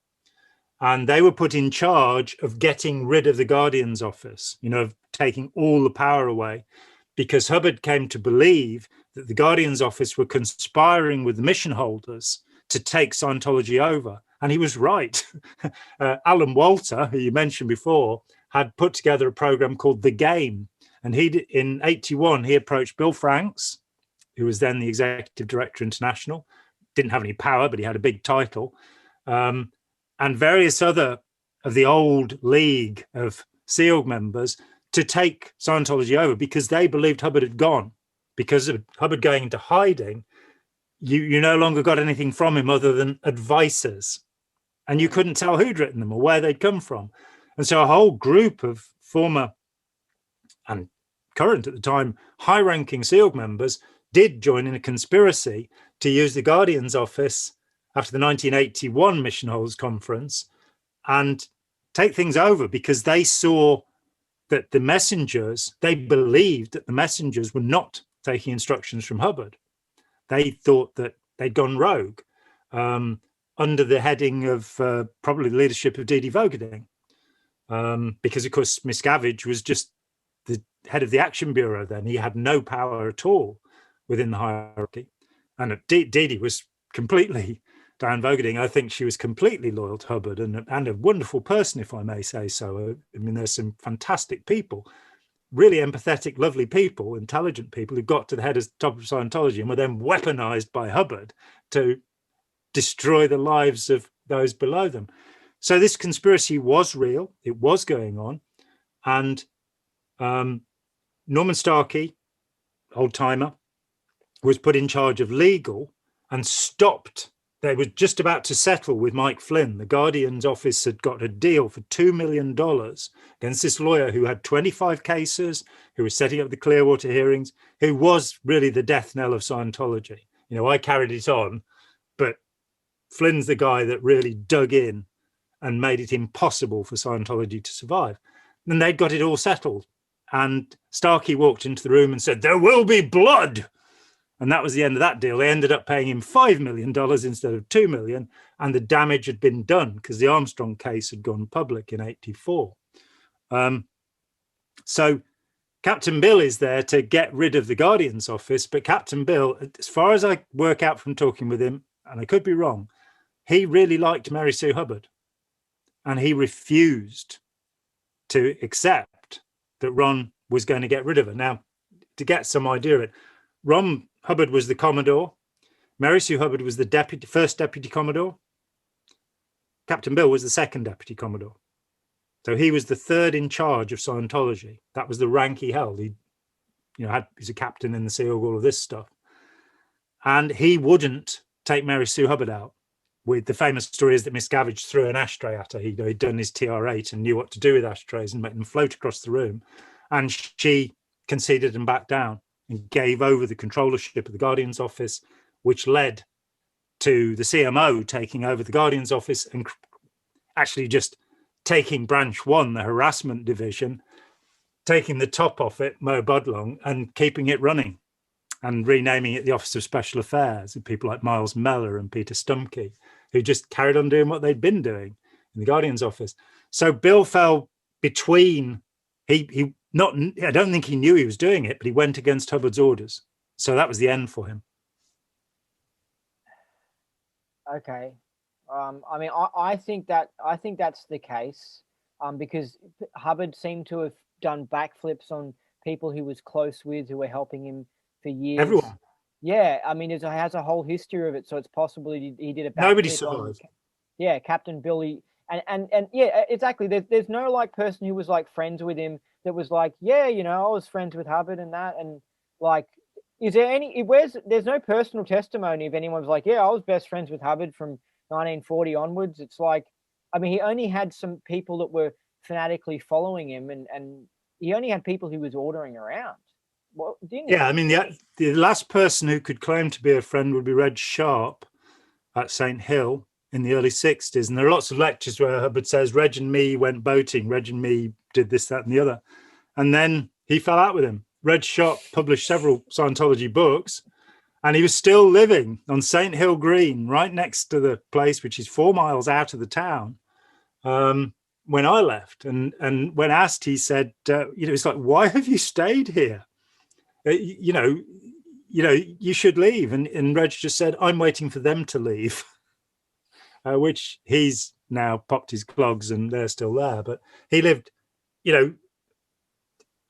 And they were put in charge of getting rid of the Guardian's office, of taking all the power away, because Hubbard came to believe that the Guardian's office were conspiring with the mission holders to take Scientology over. And he was right. Alan Walter, who you mentioned before, had put together a program called The Game. And in 81, he approached Bill Franks, who was then the executive director international, didn't have any power, but he had a big title, and various other of the old league of Sea Org members to take Scientology over because they believed Hubbard had gone. Because of Hubbard going into hiding, you no longer got anything from him other than advices. And you couldn't tell who'd written them or where they'd come from. And so a whole group of former and current at the time high-ranking Sea Org members did join in a conspiracy to use the Guardian's office after the 1981 Mission Holders Conference and take things over because they saw that the messengers, they believed that the messengers were not taking instructions from Hubbard. They thought that they'd gone rogue under the heading of probably the leadership of D.D. Vogading, because, of course, Miscavige was just the head of the Action Bureau then. He had no power at all within the hierarchy. And Dee was completely, Diane Vogading, I think she was completely loyal to Hubbard and a wonderful person, if I may say so. I mean, there's some fantastic people, really empathetic, lovely people, intelligent people who got to the head of top of Scientology and were then weaponized by Hubbard to destroy the lives of those below them. So this conspiracy was real. It was going on. And Norman Starkey, old timer, was put in charge of legal and stopped. They were just about to settle with Mike Flynn. The Guardian's office had got a deal for $2 million against this lawyer who had 25 cases, who was setting up the Clearwater hearings, who was really the death knell of Scientology. You know, I carried it on, but Flynn's the guy that really dug in and made it impossible for Scientology to survive. And they'd got it all settled. And Starkey walked into the room and said, "There will be blood." And that was the end of that deal. They ended up paying him $5 million instead of $2 million. And the damage had been done because the Armstrong case had gone public in '84. So Captain Bill is there to get rid of the Guardian's office. But Captain Bill, as far as I work out from talking with him, and I could be wrong, he really liked Mary Sue Hubbard. And he refused to accept that Ron was going to get rid of her. Now, to get some idea of it, Ron Hubbard was the Commodore. Mary Sue Hubbard was the first Deputy Commodore. Captain Bill was the second Deputy Commodore. So he was the third in charge of Scientology. That was the rank he held. He, he's a captain in the Sea Org, all of this stuff. And he wouldn't take Mary Sue Hubbard out. With the famous story is that Miscavige threw an ashtray at her. He'd done his TR8 and knew what to do with ashtrays and make them float across the room. And she conceded and backed down and gave over the controllership of the Guardian's office, which led to the CMO taking over the Guardian's office and actually just taking Branch 1, the harassment division, taking the top off it, Mo Budlong, and keeping it running and renaming it the Office of Special Affairs, with people like Miles Mellor and Peter Stumkey, who just carried on doing what they'd been doing in the Guardian's office. So Bill fell between, I don't think he knew he was doing it, but he went against Hubbard's orders. So that was the end for him. Okay. I think that's the case, because Hubbard seemed to have done backflips on people he was close with, who were helping him for years. Everyone. Yeah, I mean, it has a whole history of it, so it's possible he did a backflip. Nobody survived. Yeah, Captain Billy, and yeah, exactly. There's no like person who was like friends with him that was like, yeah, I was friends with Hubbard and that, and like, is there any? There's no personal testimony if anyone's like, yeah, I was best friends with Hubbard from 1940 onwards. It's like, I mean, he only had some people that were fanatically following him, and he only had people he was ordering around. Well, didn't he? Yeah, I mean, the last person who could claim to be a friend would be Reg Sharp at St. Hill in the early 60s. And there are lots of lectures where Hubbard says, Reg and me went boating, Reg and me did this, that, and the other. And then he fell out with him. Reg Sharp published several Scientology books, and he was still living on St. Hill Green, right next to the place, which is 4 miles out of the town, when I left. And when asked, he said, it's like, why have you stayed here? You should leave. And Reg just said, I'm waiting for them to leave, which he's now popped his clogs and they're still there. But he lived,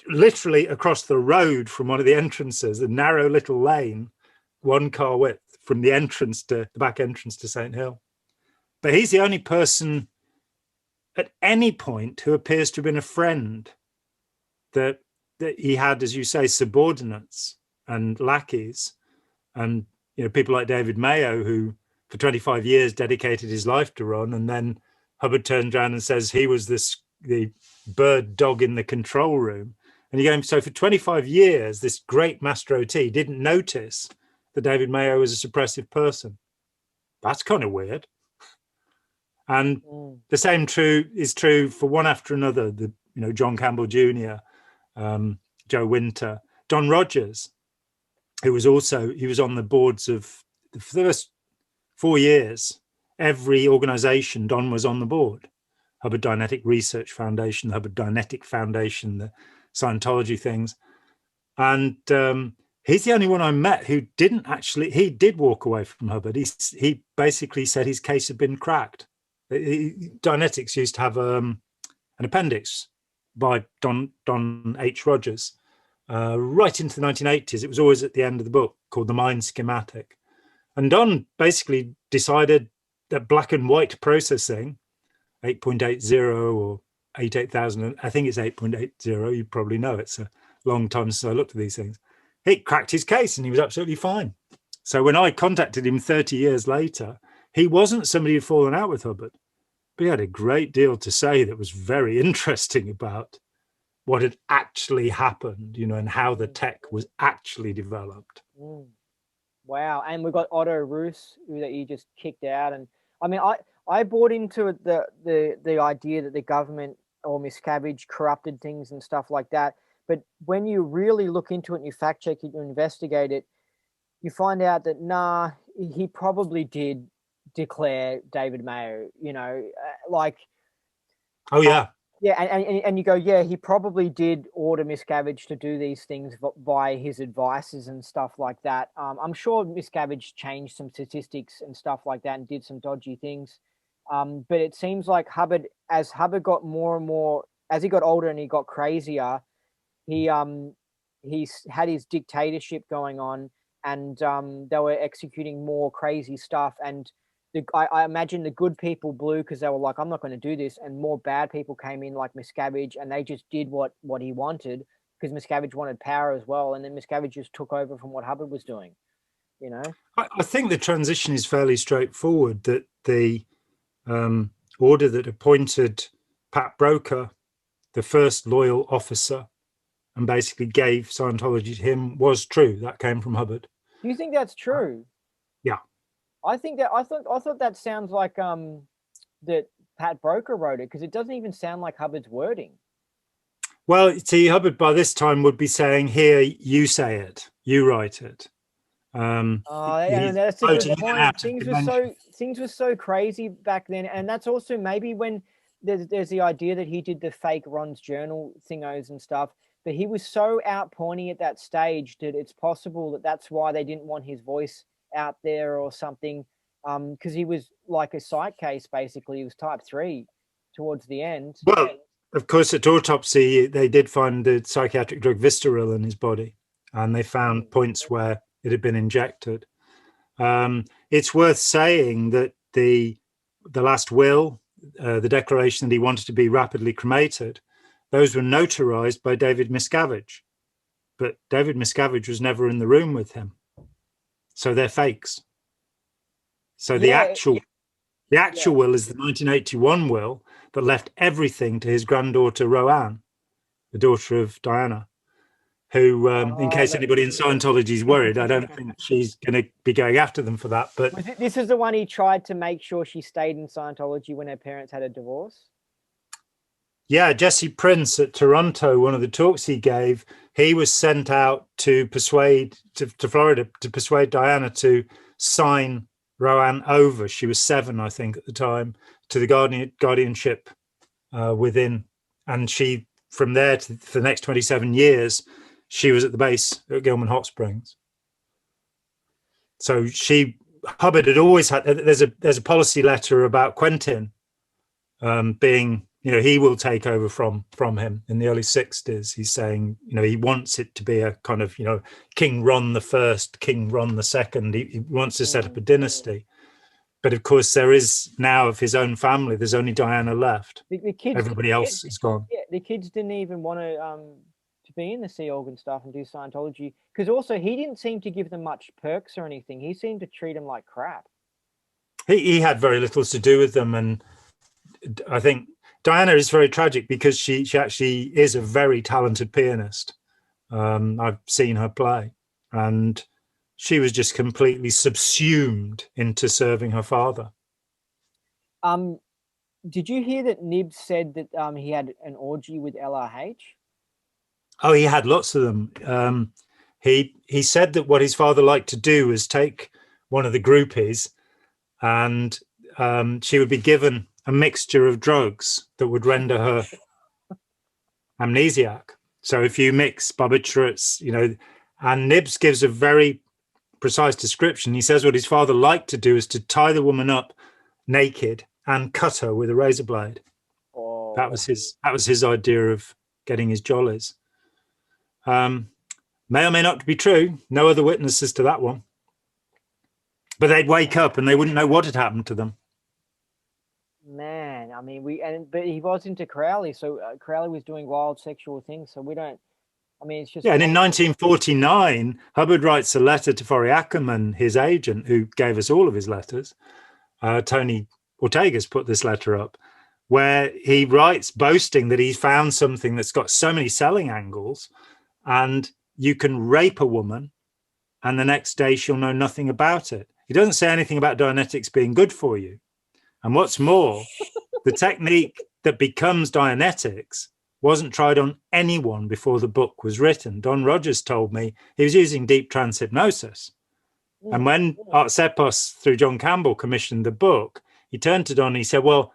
literally across the road from one of the entrances, a narrow little lane, 1 car width from the entrance to the back entrance to St. Hill. But he's the only person at any point who appears to have been a friend that he had, as you say, subordinates and lackeys, and people like David Mayo, who for 25 years dedicated his life to Ron, and then Hubbard turns around and says he was the bird dog in the control room. And you're going, so for 25 years, this great Master OT didn't notice that David Mayo was a suppressive person. That's kind of weird. And the same is true for one after another. John Campbell Jr., Joe Winter, Don Rogers, who was on the boards of the first 4 years. Every organization, Don was on the board. Hubbard Dianetic Research Foundation, the Hubbard Dianetic Foundation, the Scientology things. And he's the only one I met who he did walk away from Hubbard. He basically said his case had been cracked. Dianetics used to have an appendix by Don H. Rogers right into the 1980s. It was always at the end of the book, called The Mind Schematic. And Don basically decided that black and white processing 8.80 or 88,000. I think it's 8.80. You probably know. It's a long time since I looked at these things. He cracked his case and he was absolutely fine. So when I contacted him 30 years later, he wasn't somebody who'd fallen out with Hubbard, but he had a great deal to say that was very interesting about what had actually happened, you know, and how the tech was actually developed. Wow. And we've got Otto Roos, that you just kicked out. And I mean, I bought into the idea that the government or Miscavige corrupted things and stuff like that. But when you really look into it and you fact check it, you investigate it, you find out that, nah, he probably did declare David Mayo, you know, like. Oh, yeah. Yeah, and you go, yeah, he probably did order Miscavige to do these things by his advices and stuff like that. I'm sure Miscavige changed some statistics and stuff like that and did some dodgy things. But it seems like as Hubbard got more and more, as he got older and he got crazier, he's had his dictatorship going on, and they were executing more crazy stuff. And I imagine the good people blew because they were like, I'm not going to do this. And more bad people came in like Miscavige, and they just did what he wanted because Miscavige wanted power as well. And then Miscavige just took over from what Hubbard was doing, you know? I think the transition is fairly straightforward, that the order that appointed Pat Broker, the first loyal officer, and basically gave Scientology to him was true. That came from Hubbard. Do you think that's true? Yeah. I thought that sounds like that Pat Broker wrote it, because it doesn't even sound like Hubbard's wording. Well, see, Hubbard by this time would be saying, "Here, you say it, you write it." And that's a good point. Things were so crazy back then, and that's also maybe when there's the idea that he did the fake Ron's Journal thingos and stuff. But he was so out pointy at that stage that it's possible that that's why they didn't want his voice out there or something, because he was like a psych case, basically. He was type 3 towards the end. Well, of course, at autopsy, they did find the psychiatric drug Vistaril in his body, and they found points where it had been injected. It's worth saying that the last will, the declaration that he wanted to be rapidly cremated, those were notarized by David Miscavige, but David Miscavige was never in the room with him. So they're fakes. So the actual will is the 1981 will that left everything to his granddaughter Roanne, the daughter of Diana, who, in case anybody in Scientology is worried, I don't think she's going to be going after them for that. But this is the one he tried to make sure she stayed in Scientology when her parents had a divorce. Yeah, Jesse Prince at Toronto, one of the talks he gave, he was sent out to persuade to Florida to persuade Diana to sign Roanne over. She was 7, I think, at the time, to the guardianship within. And she, from there for the next 27 years, she was at the base at Gilman Hot Springs. So Hubbard had always had. There's a policy letter about Quentin being. You know, he will take over from him in the early 60s. He's saying, you know, he wants it to be a kind of, you know, King Ron the First, King Ron the Second. He wants to set up a dynasty. But of course, there is now of his own family. There's only Diana left. The kids, everybody else is gone. Yeah, the kids didn't even want to be in the Sea Organ stuff and do Scientology, because also he didn't seem to give them much perks or anything. He seemed to treat them like crap. He had very little to do with them, and I think Diana is very tragic because she actually is a very talented pianist. I've seen her play, and she was just completely subsumed into serving her father. Did you hear that Nibs said that he had an orgy with LRH? Oh, he had lots of them. He said that what his father liked to do was take one of the groupies, and she would be given a mixture of drugs that would render her amnesiac. So if you mix barbiturates, you know, and Nibs gives a very precise description. He says what his father liked to do is to tie the woman up naked and cut her with a razor blade. Oh. That was his idea of getting his jollies. May or may not be true. No other witnesses to that one. But they'd wake up and they wouldn't know what had happened to them. Man, I mean, but he was into Crowley, so Crowley was doing wild sexual things. So we don't. I mean, it's just. Yeah, and in 1949, Hubbard writes a letter to Forry Ackerman, his agent, who gave us all of his letters. Tony Ortega's put this letter up, where he writes boasting that he's found something that's got so many selling angles, and you can rape a woman, and the next day she'll know nothing about it. He doesn't say anything about Dianetics being good for you. And what's more, the technique that becomes Dianetics wasn't tried on anyone before the book was written. Don Rogers told me he was using deep trance hypnosis. And when Art Sepos, through John Campbell, commissioned the book, he turned to Don and he said, well,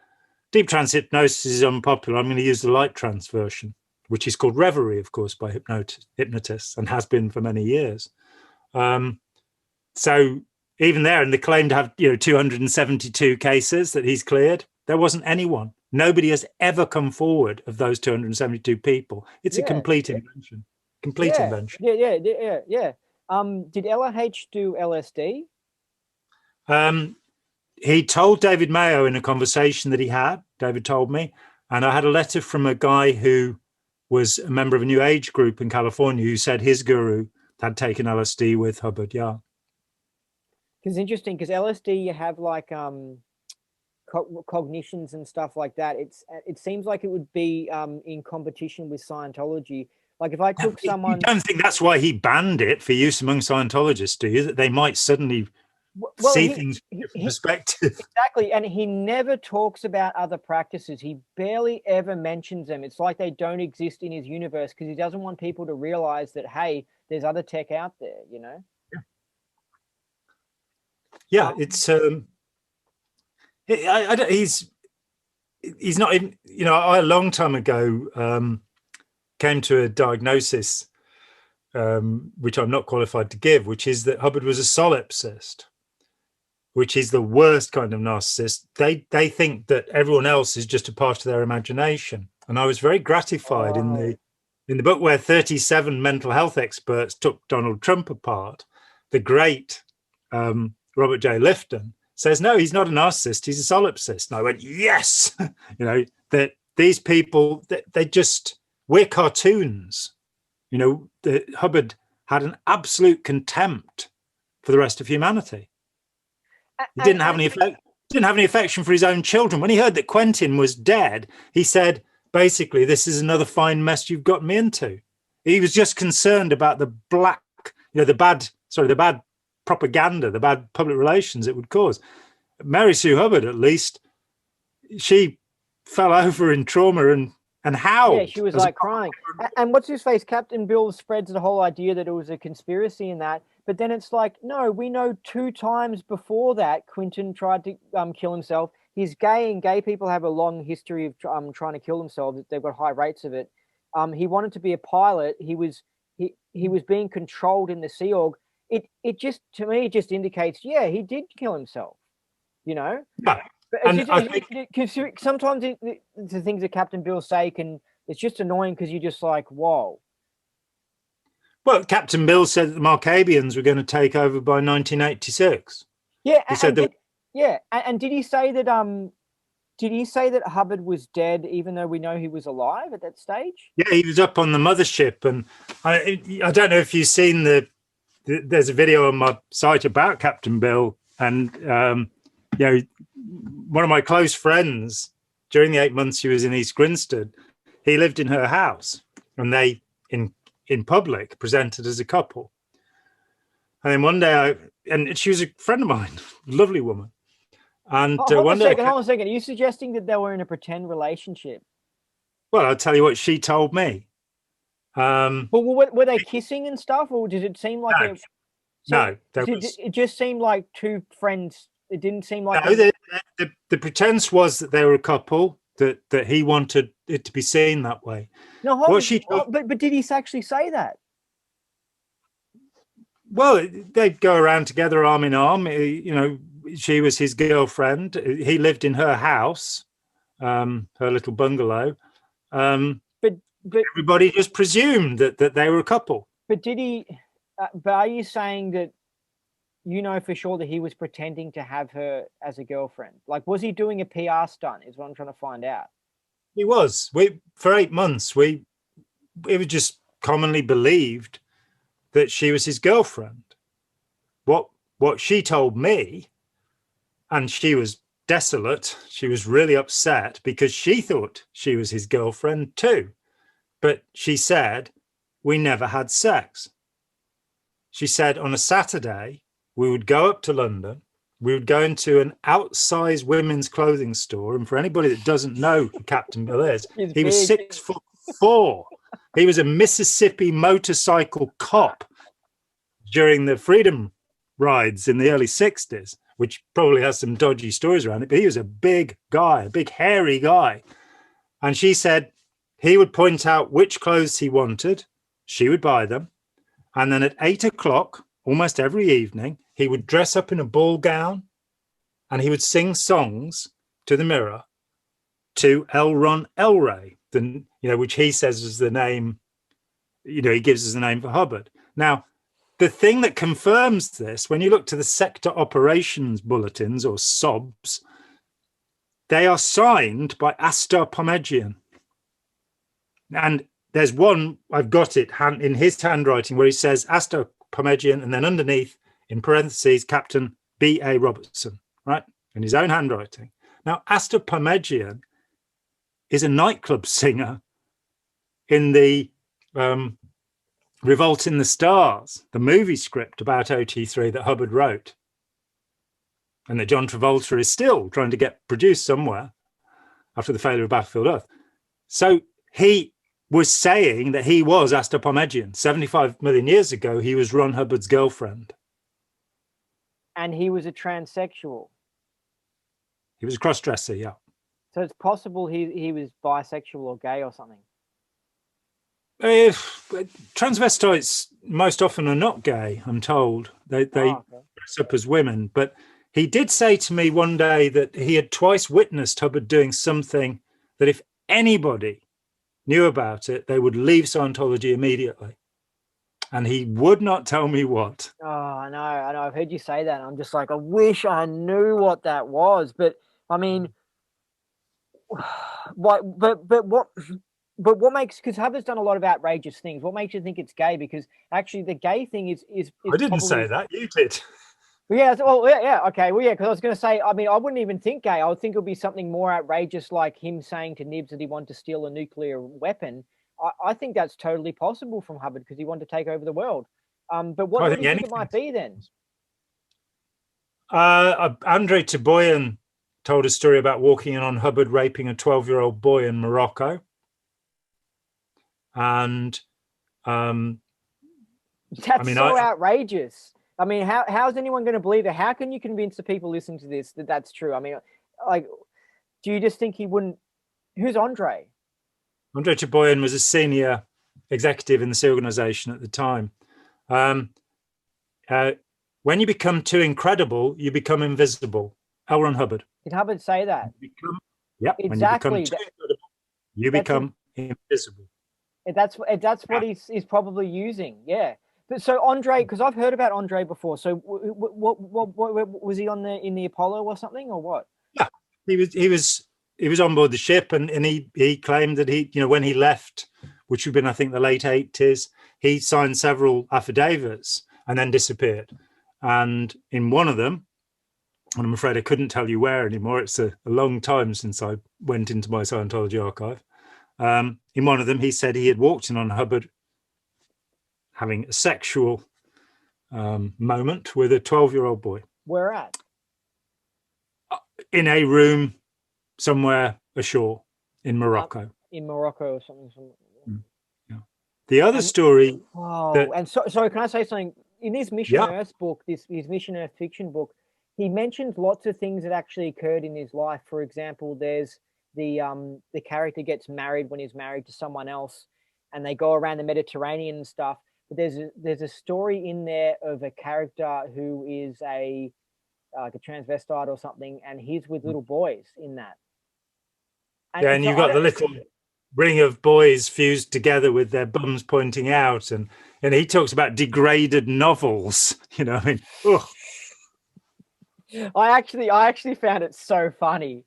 deep trance hypnosis is unpopular. I'm going to use the light trance version, which is called Reverie, of course, by hypnotists, and has been for many years. So even there, and they claim to have 272 cases that he's cleared. There wasn't anyone. Nobody has ever come forward of those 272 people. It's a complete invention. Complete invention. Yeah. Did Ella H do LSD? He told David Mayo in a conversation that he had, David told me, and I had a letter from a guy who was a member of a New Age group in California who said his guru had taken LSD with Hubbard, yeah. Because it's interesting, because LSD, you have like cognitions and stuff like that. It seems like it would be in competition with Scientology. Like if I took someone... You don't think that's why he banned it for use among Scientologists, do you? That they might suddenly see things from a perspective. Exactly. And he never talks about other practices. He barely ever mentions them. It's like they don't exist in his universe because he doesn't want people to realize that, hey, there's other tech out there, you know? Yeah, it's he's not even, I a long time ago came to a diagnosis which I'm not qualified to give, which is that Hubbard was a solipsist, which is the worst kind of narcissist. They think that everyone else is just a part of their imagination. And I was very gratified in the book where 37 mental health experts took Donald Trump apart. The great Robert J. Lifton says, no, he's not a narcissist, he's a solipsist. And I went, yes, that these people, we're cartoons. Hubbard had an absolute contempt for the rest of humanity. He didn't have any affection for his own children. When he heard that Quentin was dead, he said, basically, this is another fine mess you've got me into. He was just concerned about the bad propaganda, the bad public relations it would cause. Mary Sue Hubbard, at least, she fell over in trauma and howled. Yeah, she was like crying. And what's his face? Captain Bill spreads the whole idea that it was a conspiracy and that. But then it's like, no, we know 2 times before that Quentin tried to kill himself. He's gay, and gay people have a long history of trying to kill themselves. They've got high rates of it. He wanted to be a pilot. He was being controlled in the Sea Org. It just, to me, it just indicates, yeah, he did kill himself, Yeah. Because sometimes the things that Captain Bill say it's just annoying because you're just like, whoa. Well, Captain Bill said that the Markabians were going to take over by 1986. Yeah, he said and did he say that Hubbard was dead, even though we know he was alive at that stage? Yeah, he was up on the mothership, and I don't know if you've seen there's a video on my site about Captain Bill, and one of my close friends, during the 8 months he was in East Grinstead, he lived in her house, and they in public presented as a couple. And then one day, and she was a friend of mine, lovely woman. And hold on a second. Are you suggesting that they were in a pretend relationship? Well, I'll tell you what she told me. Well, were they kissing and stuff, or did it seem like it just seemed like 2 friends? It didn't seem like the pretense was that they were a couple, that he wanted it to be seen that way. No, but did he actually say that? Well, they'd go around together arm in arm. She was his girlfriend. He lived in her house, her little bungalow. But everybody just presumed that they were a couple. But did he? But are you saying that you know for sure that he was pretending to have her as a girlfriend? Like, was he doing a PR stunt? Is what I'm trying to find out. He was. For 8 months, it was just commonly believed that she was his girlfriend. What she told me, and she was desolate, she was really upset because she thought she was his girlfriend too. But she said, we never had sex. She said on a Saturday, we would go up to London, we would go into an outsized women's clothing store. And for anybody that doesn't know who Captain Bill is, he was 6'4". He was a Mississippi motorcycle cop during the freedom rides in the early 60s, which probably has some dodgy stories around it. But he was a big guy, a big hairy guy. And she said he would point out which clothes he wanted. She would buy them. And then at 8 o'clock, almost every evening, he would dress up in a ball gown and he would sing songs to the mirror to L. Ron Elray, which he says is the name, he gives as the name for Hubbard. Now, the thing that confirms this, when you look to the sector operations bulletins or SOBs, they are signed by Astor Pomegian. And there's one, I've got it in his handwriting, where he says Astor Pomegian, and then underneath, in parentheses, Captain B.A. Robertson, right? In his own handwriting. Now, Astor Pomegian is a nightclub singer in the Revolt in the Stars, the movie script about OT3 that Hubbard wrote, and that John Travolta is still trying to get produced somewhere after the failure of Battlefield Earth. So he was saying that he was Astor Pomegian. 75 million years ago, he was Ron Hubbard's girlfriend. And he was a transsexual. He was a cross-dresser, yeah. So it's possible he was bisexual or gay or something. Transvestites most often are not gay, I'm told. They dress up as women. But he did say to me one day that he had twice witnessed Hubbard doing something that if anybody knew about it, they would leave Scientology immediately. And he would not tell me what. Oh, I know. I've heard you say that. And I'm just like, I wish I knew what that was. But I mean, what makes, because Hubbard's done a lot of outrageous things. What makes you think it's gay? Because actually the gay thing is I didn't say that. You did. Yeah. Well, yeah. Okay. Well, yeah. Because I was going to say, I mean, I wouldn't even think gay. I would think it would be something more outrageous, like him saying to Nibs that he wanted to steal a nuclear weapon. I think that's totally possible from Hubbard because he wanted to take over the world. But what do you think it might be then? Andre Teboyan told a story about walking in on Hubbard raping a 12-year-old boy in Morocco. And that's outrageous. I mean, how is anyone going to believe that? How can you convince the people listening to this that that's true? I mean, like, do you just think he wouldn't? Who's Andre? Andre Teboyan was a senior executive in this organization at the time. When you become too incredible, you become invisible. L. Ron Hubbard. Did Hubbard say that? Exactly. When you become too incredible, you become invisible. That's what he's probably using. Yeah. But so Andre, because I've heard about Andre before. So what was he in the Apollo or something or what? Yeah, he was on board the ship, and he claimed that when he left, which would have been I think the late 80s, he signed several affidavits and then disappeared. And in one of them, and I'm afraid I couldn't tell you where anymore. It's a long time since I went into my Scientology archive. In one of them, he said he had walked in on Hubbard having a sexual moment with a 12-year-old boy. Where at? In a room somewhere ashore in Morocco. In Morocco or something. Yeah. The other story. Oh, and sorry, can I say something? In his Mission Earth book, his Mission Earth fiction book, he mentions lots of things that actually occurred in his life. For example, there's the character gets married when he's married to someone else, and they go around the Mediterranean and stuff. But there's a story in there of a character who is like a transvestite or something, and he's with little boys in that. And you've got the little ring of boys fused together with their bums pointing out, and he talks about degraded novels. I mean, I actually found it so funny,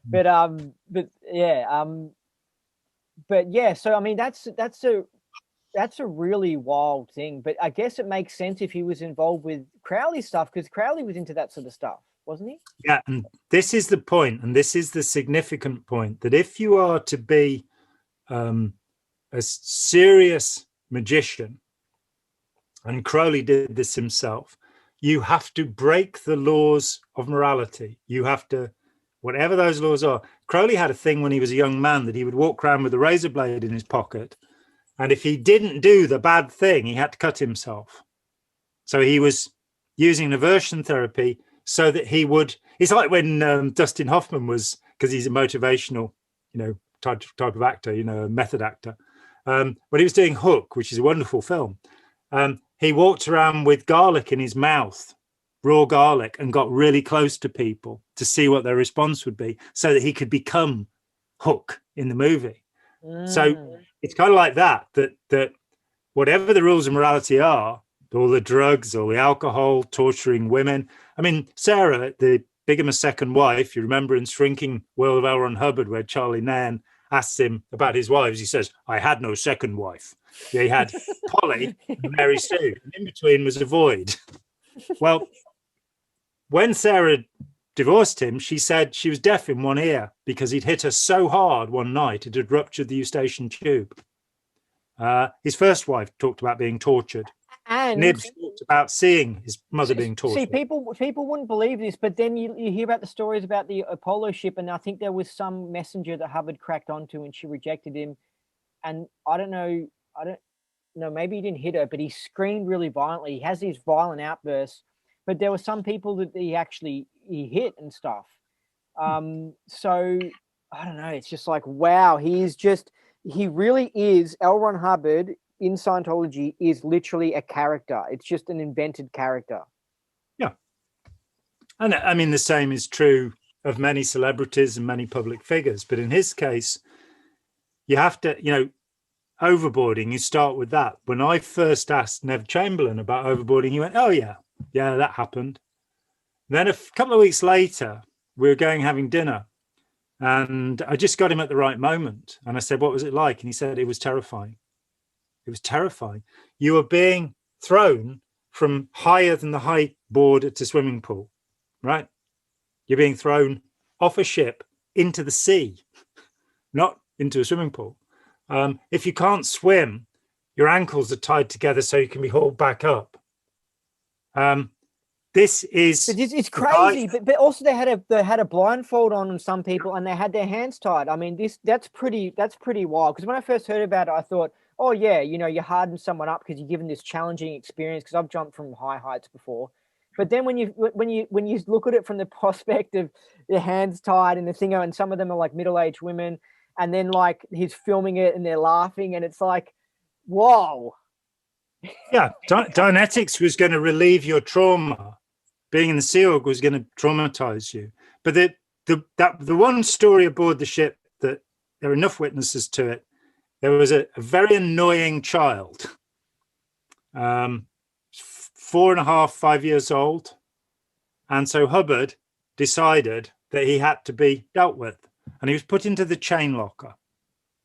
but yeah. So I mean, that's a really wild thing. But I guess it makes sense if he was involved with Crowley stuff, because Crowley was into that sort of stuff, wasn't he? Yeah, and this is the point, and this is the significant point, that if you are to be a serious magician, and Crowley did this himself, you have to break the laws of morality. You have to, whatever those laws are. Crowley had a thing when he was a young man that he would walk around with a razor blade in his pocket, and if he didn't do the bad thing, he had to cut himself. So he was using aversion therapy so that he would. It's like when Dustin Hoffman was, because he's a motivational, type of actor, a method actor. When he was doing Hook, which is a wonderful film, he walked around with garlic in his mouth, raw garlic, and got really close to people to see what their response would be, so that he could become Hook in the movie. So it's kind of like that whatever the rules of morality are, all the drugs, all the alcohol, torturing women. I mean, Sarah, the bigamous second wife, you remember in Shrinking World of L. Ron Hubbard, where Charlie Nairn asks him about his wives, he says, "I had no second wife." They had Polly and Mary Sue, and in between was a void. Well, when Sarah divorced him, she said she was deaf in one ear because he'd hit her so hard one night it had ruptured the eustachian tube. His first wife talked about being tortured. And Nibs talked about seeing his mother being tortured. See, people wouldn't believe this, but then you hear about the stories about the Apollo ship, and I think there was some messenger that Hubbard cracked onto, and she rejected him. And I don't know, maybe he didn't hit her, but he screamed really violently. He has these violent outbursts, but there were some people that he hit and stuff. So I don't know. It's just like, wow, he really is. L. Ron Hubbard in Scientology is literally a character. It's just an invented character. Yeah. And I mean, the same is true of many celebrities and many public figures. But in his case, you have to, overboarding, you start with that. When I first asked Nev Chamberlain about overboarding, he went, "Oh, yeah, that happened." Then a couple of weeks later, we were having dinner, and I just got him at the right moment. And I said, "What was it like?" And he said, "It was terrifying. It was terrifying. You were being thrown from higher than the height board at a swimming pool, right? You're being thrown off a ship into the sea, not into a swimming pool. If you can't swim, your ankles are tied together so you can be hauled back up. This is it's crazy. But also they had a blindfold on some people, and they had their hands tied. I mean, that's pretty wild. Because when I first heard about it, I thought, oh yeah, you harden someone up because you're given this challenging experience. Because I've jumped from high heights before, but then when you look at it from the prospect of their hands tied and the thing, and some of them are like middle-aged women, and then like he's filming it and they're laughing, and it's like, whoa. Yeah, Dianetics was going to relieve your trauma. Being in the Sea Org was going to traumatize you. But the one story aboard the ship that there are enough witnesses to it. There was a very annoying child, 4.5, 5 years old. And so Hubbard decided that he had to be dealt with. And he was put into the chain locker.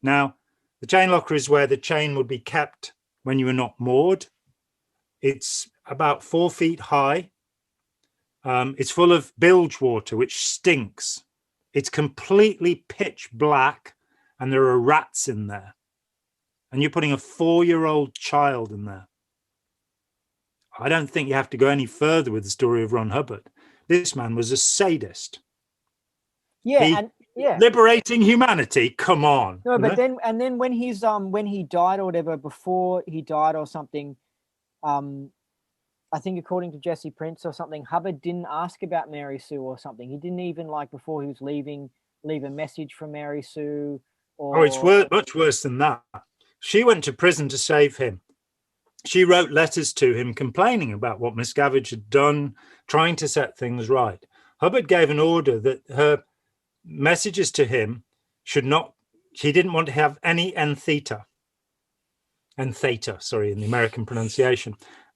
Now, the chain locker is where the chain would be kept when you were not moored. It's about 4 feet high. It's full of bilge water, which stinks. It's completely pitch black, and there are rats in there. And you're putting a 4-year-old child in there. I don't think you have to go any further with the story of Ron Hubbard. This man was a sadist. Yeah, liberating humanity. Come on. No, but then when he died or whatever, before he died or something, I think according to Jesse Prince or something, Hubbard didn't ask about Mary Sue or something. He didn't even, like, before he was leaving, leave a message for Mary Sue. Oh, it's much worse than that. She went to prison to save him. She wrote letters to him complaining about what Miscavige had done, trying to set things right. Hubbard gave an order that her messages to him she didn't want to have any en theta, sorry, in the American pronunciation.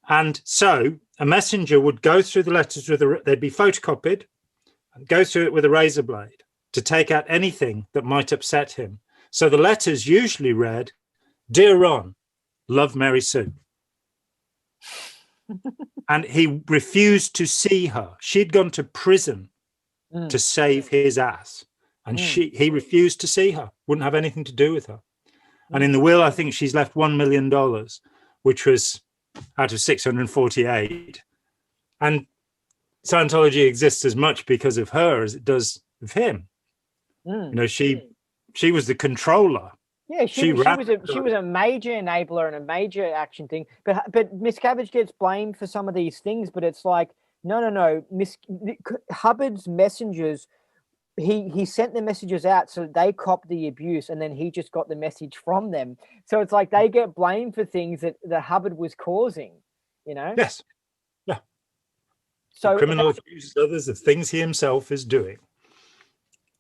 And so a messenger would go through the letters they'd be photocopied and go through it with a razor blade to take out anything that might upset him. So the letters usually read, "Dear Ron, love Mary Sue." And he refused to see her. She'd gone to prison to save his ass. And he refused to see her, wouldn't have anything to do with her. And in the will, I think she's left $1 million, which was out of 648. And Scientology exists as much because of her as it does of him. You know, she was the controller. Yeah, she was a major enabler and a major action thing. But Miss Cabbage gets blamed for some of these things, but it's like, no. Hubbard's messengers, he sent the messages out so they copped the abuse, and then he just got the message from them. So it's like they get blamed for things that Hubbard was causing, you know? Yes. Yeah. So the criminal accuses others of things he himself is doing.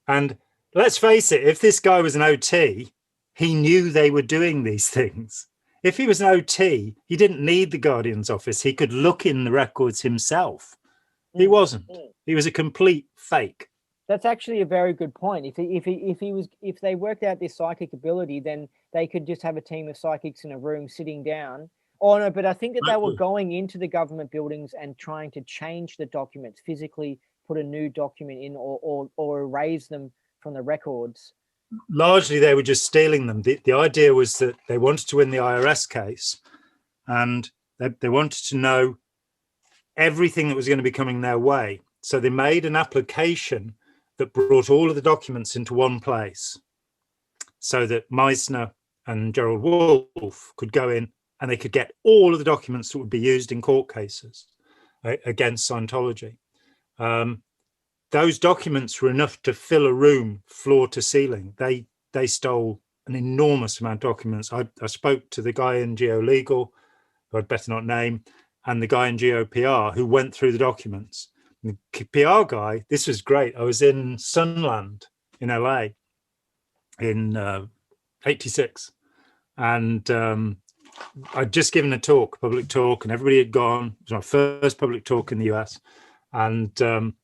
And let's face it, if this guy was an OT, he knew they were doing these things. If he was an OT, he didn't need the Guardian's office. He could look in the records himself. He wasn't. He was a complete fake. That's actually a very good point. If they worked out this psychic ability, then they could just have a team of psychics in a room sitting down. Oh no, but I think that they were going into the government buildings and trying to change the documents, physically put a new document in, or erase them from the records. Largely, they were just stealing them. The idea was that they wanted to win the IRS case, and they wanted to know everything that was going to be coming their way. So they made an application that brought all of the documents into one place, so that Meissner and Gerald Wolfe could go in and they could get all of the documents that would be used in court cases against Scientology. Those documents were enough to fill a room floor to ceiling. They stole an enormous amount of documents. I spoke to the guy in GeoLegal, who I'd better not name, and the guy in GeoPR who went through the documents. The PR guy, this was great. I was in Sunland in LA in 86. And I'd just given a public talk, and everybody had gone. It was my first public talk in the US. And I'm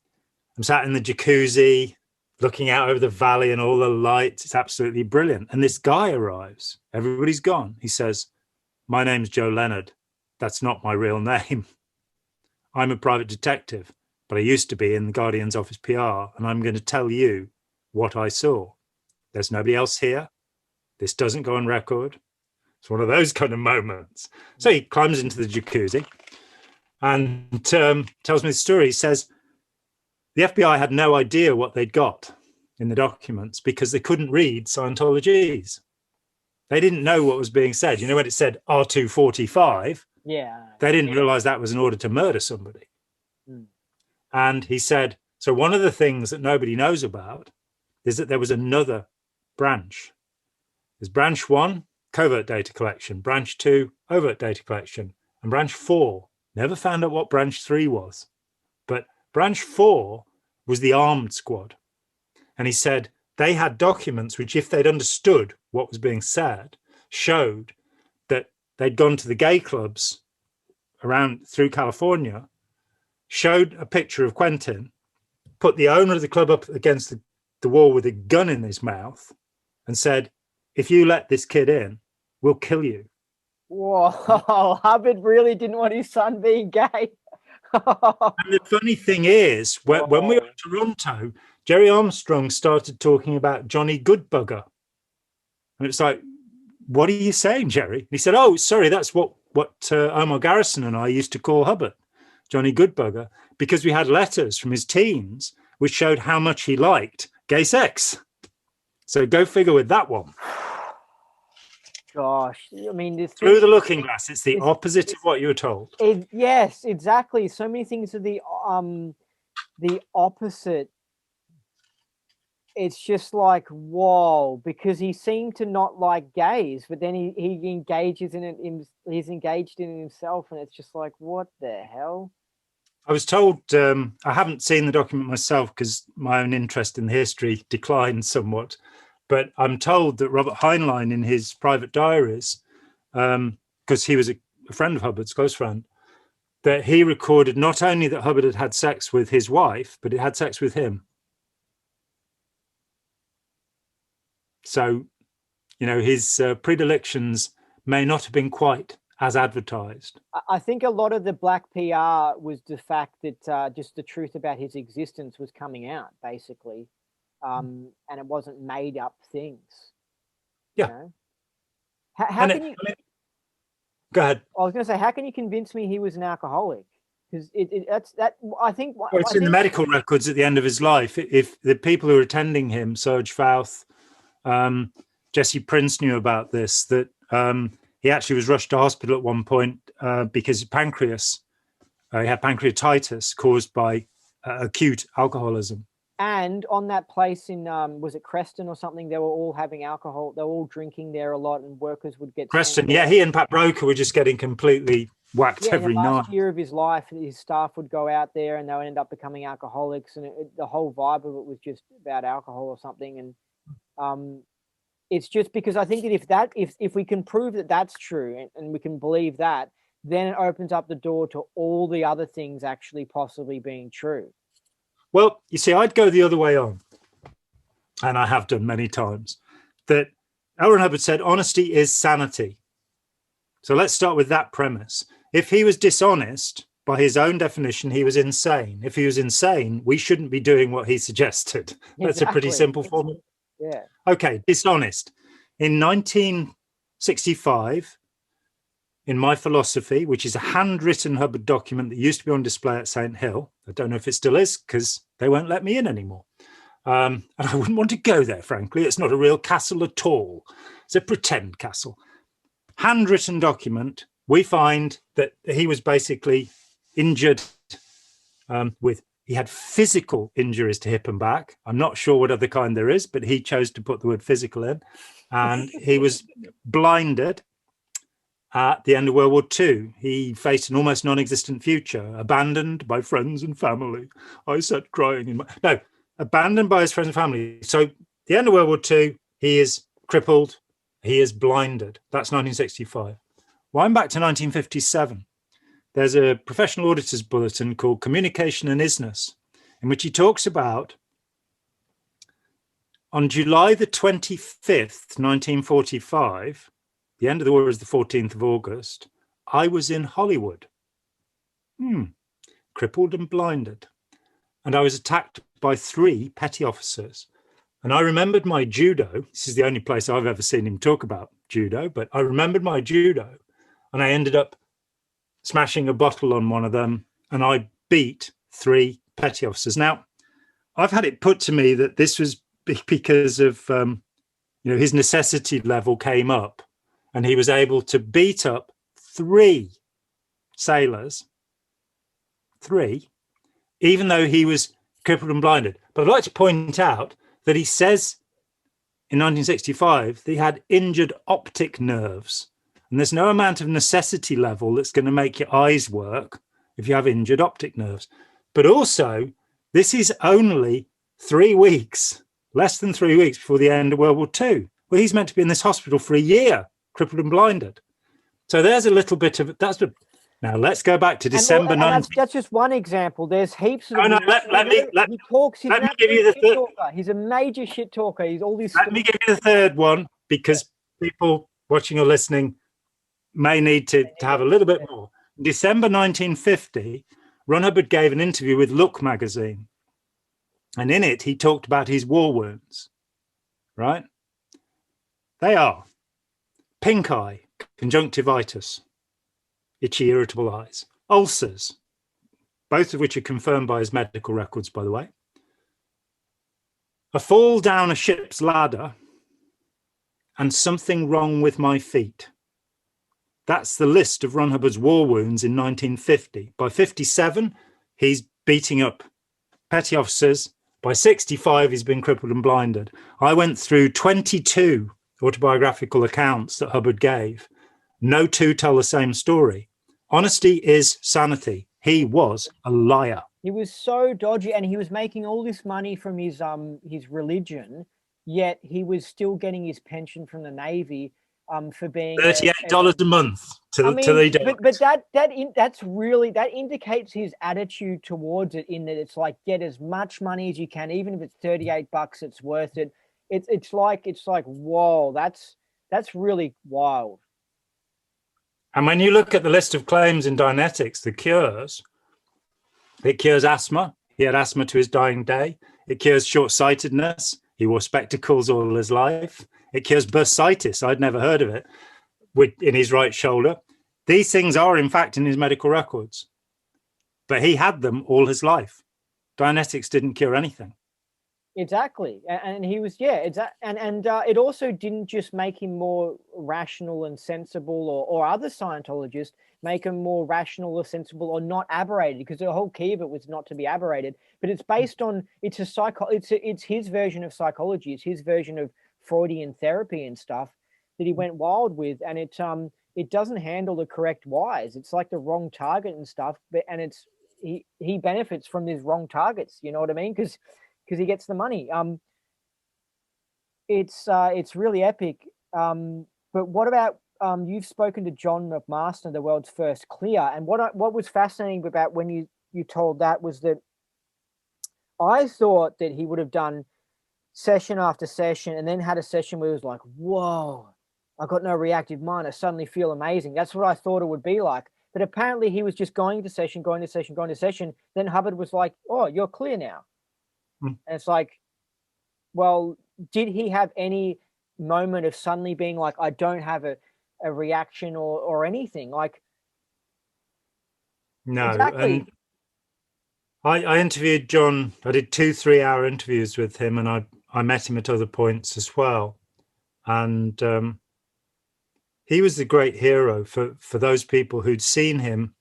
sat in the jacuzzi, looking out over the valley and all the lights. It's absolutely brilliant. And this guy arrives. Everybody's gone. He says, "My name's Joe Leonard. That's not my real name. I'm a private detective, but I used to be in the Guardian's office PR, and I'm going to tell you what I saw. There's nobody else here. This doesn't go on record." It's one of those kind of moments. So he climbs into the jacuzzi and tells me the story. He says, the FBI had no idea what they'd got in the documents because they couldn't read Scientologese. They didn't know what was being said. You know, when it said R245, they didn't realize that was an order to murder somebody. And he said, so one of the things that nobody knows about is that there was another branch. There's branch 1, covert data collection, branch 2, overt data collection, and branch 4. Never found out what branch 3 was. But branch 4 was the armed squad. And he said they had documents which, if they'd understood what was being said, showed that they'd gone to the gay clubs around through California, showed a picture of Quentin, put the owner of the club up against the wall with a gun in his mouth, and said, "If you let this kid in, we'll kill you." Whoa, Hubbard really didn't want his son being gay. And the funny thing is, when we were in Toronto, Jerry Armstrong started talking about Johnny Goodbugger. And it's like, what are you saying, Jerry? And he said, oh, sorry, that's what Omar Garrison and I used to call Hubbard, Johnny Goodbugger, because we had letters from his teens which showed how much he liked gay sex. So go figure with that one. Gosh, I mean, through the looking glass, it's the opposite of what you were told. Yes, exactly. So many things are the opposite. It's just like, whoa, because he seemed to not like gays, but then he engages in it. He's engaged in it himself, and it's just like, what the hell? I was told, I haven't seen the document myself because my own interest in the history declined somewhat. But I'm told that Robert Heinlein, in his private diaries, because he was a friend of Hubbard's, close friend, that he recorded not only that Hubbard had had sex with his wife, but he had sex with him. So, you know, his predilections may not have been quite as advertised. I think a lot of the black PR was the fact that just the truth about his existence was coming out, basically, and it wasn't made up things. Yeah. You know? How can you? Go ahead. I was going to say, how can you convince me he was an alcoholic? Because I think it's in the medical records at the end of his life. If the people who were attending him, Serge Fouth, Jesse Prince knew about this, that he actually was rushed to hospital at one point because of pancreas. He had pancreatitis caused by acute alcoholism. And on that place in, was it Creston or something, they were all having alcohol. They were all drinking there a lot, and workers would get... Creston, yeah, he and Pat Broker were just getting completely whacked every night. Last year of his life, his staff would go out there and they would end up becoming alcoholics, and the whole vibe of it was just about alcohol or something. And it's just because I think that if we can prove that that's true and we can believe that, then it opens up the door to all the other things actually possibly being true. Well, you see, I'd go the other way on, and I have done many times, that L. Ron Hubbard said honesty is sanity. So let's start with that premise. If he was dishonest, by his own definition, he was insane. If he was insane, we shouldn't be doing what he suggested. That's a pretty simple formula. Yeah. Okay, dishonest. In 1965, in My Philosophy, which is a handwritten Hubbard document that used to be on display at St. Hill. I don't know if it still is because they won't let me in anymore. And I wouldn't want to go there, frankly. It's not a real castle at all. It's a pretend castle. Handwritten document, we find that he was basically injured he had physical injuries to hip and back. I'm not sure what other kind there is, but he chose to put the word physical in. And he was blinded. At the end of World War II, he faced an almost non-existent future, abandoned by friends and family. I sat crying abandoned by his friends and family. So the end of World War II, he is crippled, he is blinded. That's 1965. Well, I'm back to 1957. There's a professional auditor's bulletin called Communication and Isness, in which he talks about on July the 25th, 1945, the end of the war is the 14th of August. I was in Hollywood, crippled and blinded. And I was attacked by 3 petty officers. And I remembered my judo. This is the only place I've ever seen him talk about judo, but I remembered my judo. And I ended up smashing a bottle on one of them. And I beat 3 petty officers. Now, I've had it put to me that this was because of, his necessity level came up. And he was able to beat up 3 sailors, 3, even though he was crippled and blinded. But I'd like to point out that he says in 1965 that he had injured optic nerves. And there's no amount of necessity level that's going to make your eyes work if you have injured optic nerves. But also, this is only 3 weeks, less than 3 weeks before the end of World War II. Well, he's meant to be in this hospital for a year, crippled and blinded. So there's a little bit of now let's go back to December 19th. That's just one example. There's heaps of let me give you the third. He's a major shit talker. He's all these. Let me give you the third one, because people watching or listening may need to have a little bit more. In December 1950, Ron Hubbard gave an interview with Look magazine. And in it, he talked about his war wounds, right? They are pink eye, conjunctivitis, itchy, irritable eyes, ulcers, both of which are confirmed by his medical records, by the way, a fall down a ship's ladder, and something wrong with my feet. That's the list of Ron Hubbard's war wounds in 1950. By 57, he's beating up petty officers. By 65, he's been crippled and blinded. I went through 22 autobiographical accounts that Hubbard gave. No 2 tell the same story. Honesty is sanity. He was a liar. He was so dodgy, and he was making all this money from his religion, yet he was still getting his pension from the Navy. for being $38 a month to I mean, the dogs. but that indicates his attitude towards it, in that it's like, get as much money as you can, even if it's $38, it's worth it. It's like whoa, that's really wild. And when you look at the list of claims in Dianetics, the cures, it cures asthma. He had asthma to his dying day. It cures short-sightedness. He wore spectacles all his life. It cures bursitis. I'd never heard of it, in his right shoulder. These things are, in fact, in his medical records. But he had them all his life. Dianetics didn't cure anything. Exactly. And he was, and it also didn't just make him more rational and sensible, or other Scientologists make him more rational or sensible or not aberrated, because the whole key of it was not to be aberrated. But it's based on, it's his version of psychology. It's his version of Freudian therapy and stuff that he went wild with. And it doesn't handle the correct whys. It's like the wrong target and stuff. And he benefits from these wrong targets. You know what I mean? Because he gets the money. It's really epic. But what about, you've spoken to Jon McMaster, the world's first clear, and what was fascinating about when you told that was that I thought that he would have done session after session and then had a session where it was like, whoa, I got no reactive mind, I suddenly feel amazing. That's what I thought it would be like. But apparently he was just going to session. Then Hubbard was like, oh, you're clear now. And it's like, well, did he have any moment of suddenly being like, I don't have a reaction or anything? Like, no. Exactly. And I interviewed Jon. I did 2 3-hour interviews with him, and I met him at other points as well. And he was the great hero for those people who'd seen him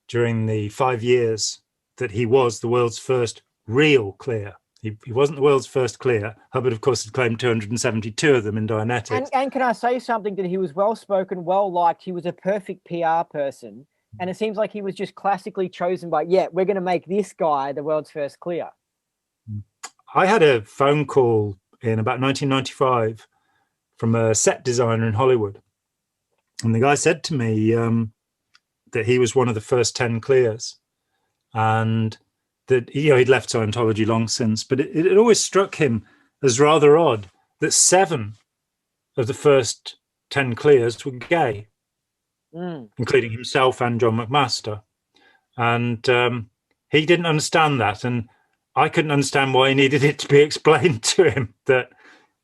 during the 5 years that he was the world's first real clear. He wasn't the world's first clear. Hubbard, of course, had claimed 272 of them in Dianetics. And can I say something, that he was well-spoken, well-liked. He was a perfect PR person. And it seems like he was just classically chosen by, we're going to make this guy the world's first clear. I had a phone call in about 1995 from a set designer in Hollywood. And the guy said to me that he was one of the first 10 clears. And that he'd left Scientology long since, but it always struck him as rather odd that 7 of the first 10 clears were gay, including himself and Jon McMaster. And he didn't understand that, and I couldn't understand why he needed it to be explained to him that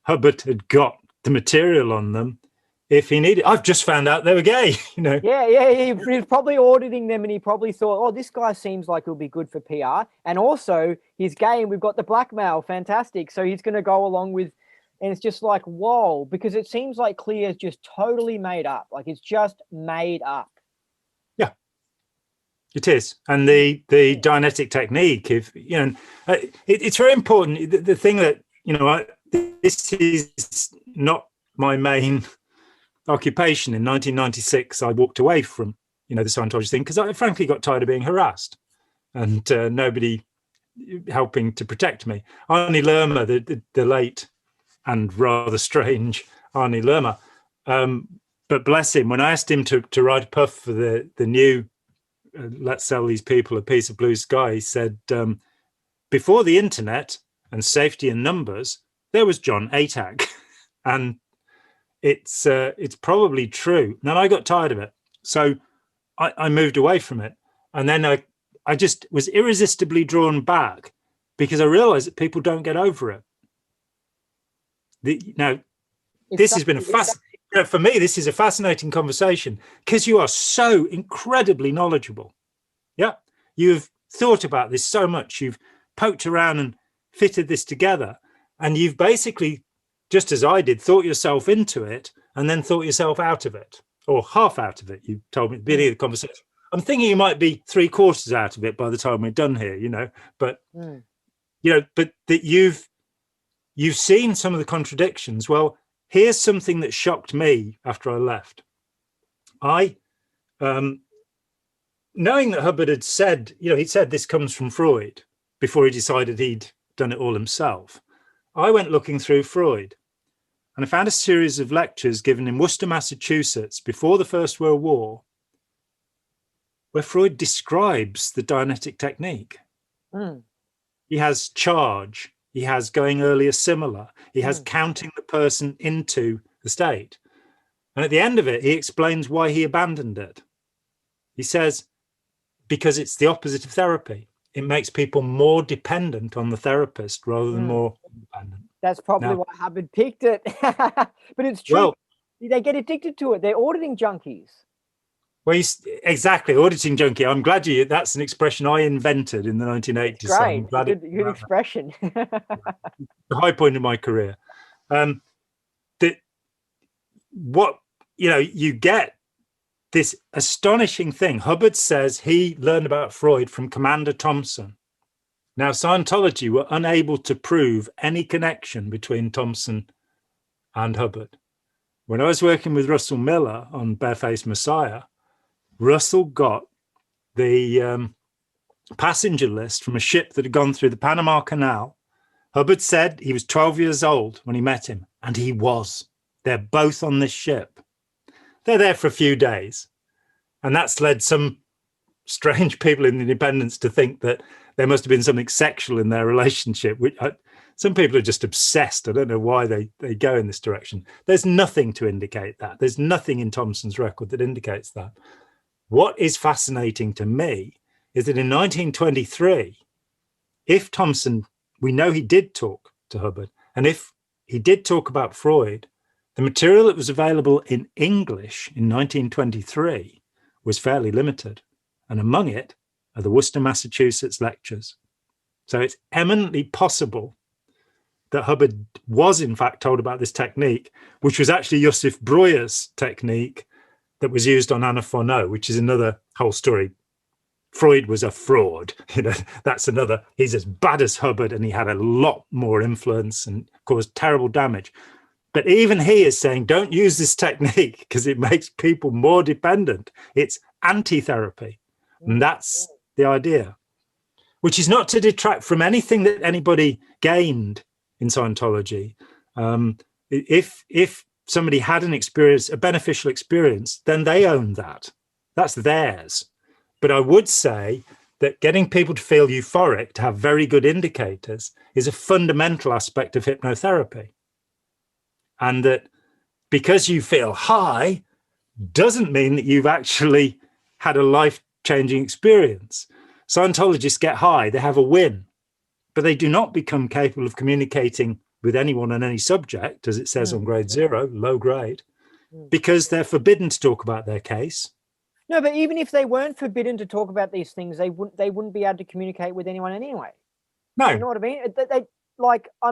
Hubbard had got the material on them if he needed. I've just found out they were gay, He was probably auditing them, and he probably thought, oh, this guy seems like he'll be good for PR. And also, he's gay, and we've got the blackmail. Fantastic. So he's going to go along with, and it's just like, whoa, because it seems like clear is just totally made up. Like, it's just made up. Yeah. It is. And the Dianetic technique, it's very important. The thing that, this is not my main occupation. In 1996, I walked away from, the Scientology thing, because I frankly got tired of being harassed and nobody helping to protect me. Arnie Lerma, the late and rather strange Arnie Lerma, but bless him, when I asked him to write a puff for the new Let's Sell These People a Piece of Blue Sky, he said, before the internet and safety in numbers, there was Jon Atack. And it's probably true. And I got tired of it. So I moved away from it. And then I just was irresistibly drawn back because I realized that people don't get over it. This has been for me, this is a fascinating conversation because you are so incredibly knowledgeable. Yeah. You've thought about this so much. You've poked around and fitted this together. And you've basically, just as I did, thought yourself into it and then thought yourself out of it, or half out of it. You told me at the beginning of the conversation. I'm thinking you might be 3/4 out of it by the time we're done here, but but that you've seen some of the contradictions. Well, here's something that shocked me after I left. Knowing that Hubbard had said, he'd said this comes from Freud before he decided he'd done it all himself. I went looking through Freud, and I found a series of lectures given in Worcester, Massachusetts before the First World War, where Freud describes the Dianetic technique. He has charge, he has going earlier similar, he has counting the person into the state. And at the end of it, he explains why he abandoned it. He says, because it's the opposite of therapy. It makes people more dependent on the therapist rather than more independent. That's probably why Hubbard picked it. But it's true. Well, they get addicted to it. They're auditing junkies. Well, exactly, auditing junkie. I'm glad that's an expression I invented in the 1980s. It's great. So I'm glad good expression. The high point of my career. You get this astonishing thing. Hubbard says he learned about Freud from Commander Thompson. Now, Scientology were unable to prove any connection between Thompson and Hubbard. When I was working with Russell Miller on Barefaced Messiah, Russell got the passenger list from a ship that had gone through the Panama Canal. Hubbard said he was 12 years old when he met him, and he was. They're both on this ship. They're there for a few days. And that's led some strange people in the independents to think that there must have been something sexual in their relationship. Some people are just obsessed. I don't know why they go in this direction. There's nothing to indicate that. There's nothing in Thompson's record that indicates that. What is fascinating to me is that in 1923, if Thompson, we know he did talk to Hubbard, and if he did talk about Freud, the material that was available in English in 1923 was fairly limited. And among it are the Worcester, Massachusetts lectures. So it's eminently possible that Hubbard was in fact told about this technique, which was actually Josef Breuer's technique that was used on Anna Fourneau, which is another whole story. Freud was a fraud. That's another. He's as bad as Hubbard, and he had a lot more influence and caused terrible damage. But even he is saying, don't use this technique because it makes people more dependent. It's anti-therapy. And that's the idea, which is not to detract from anything that anybody gained in Scientology. If somebody had an experience, a beneficial experience, then they own that. That's theirs. But I would say that getting people to feel euphoric, to have very good indicators, is a fundamental aspect of hypnotherapy. And that because you feel high doesn't mean that you've actually had a life-changing experience. Scientologists get high, they have a win, but they do not become capable of communicating with anyone on any subject, as it says on grade 0, low grade, because they're forbidden to talk about their case. No, but even if they weren't forbidden to talk about these things, they wouldn't be able to communicate with anyone anyway. No. You know what I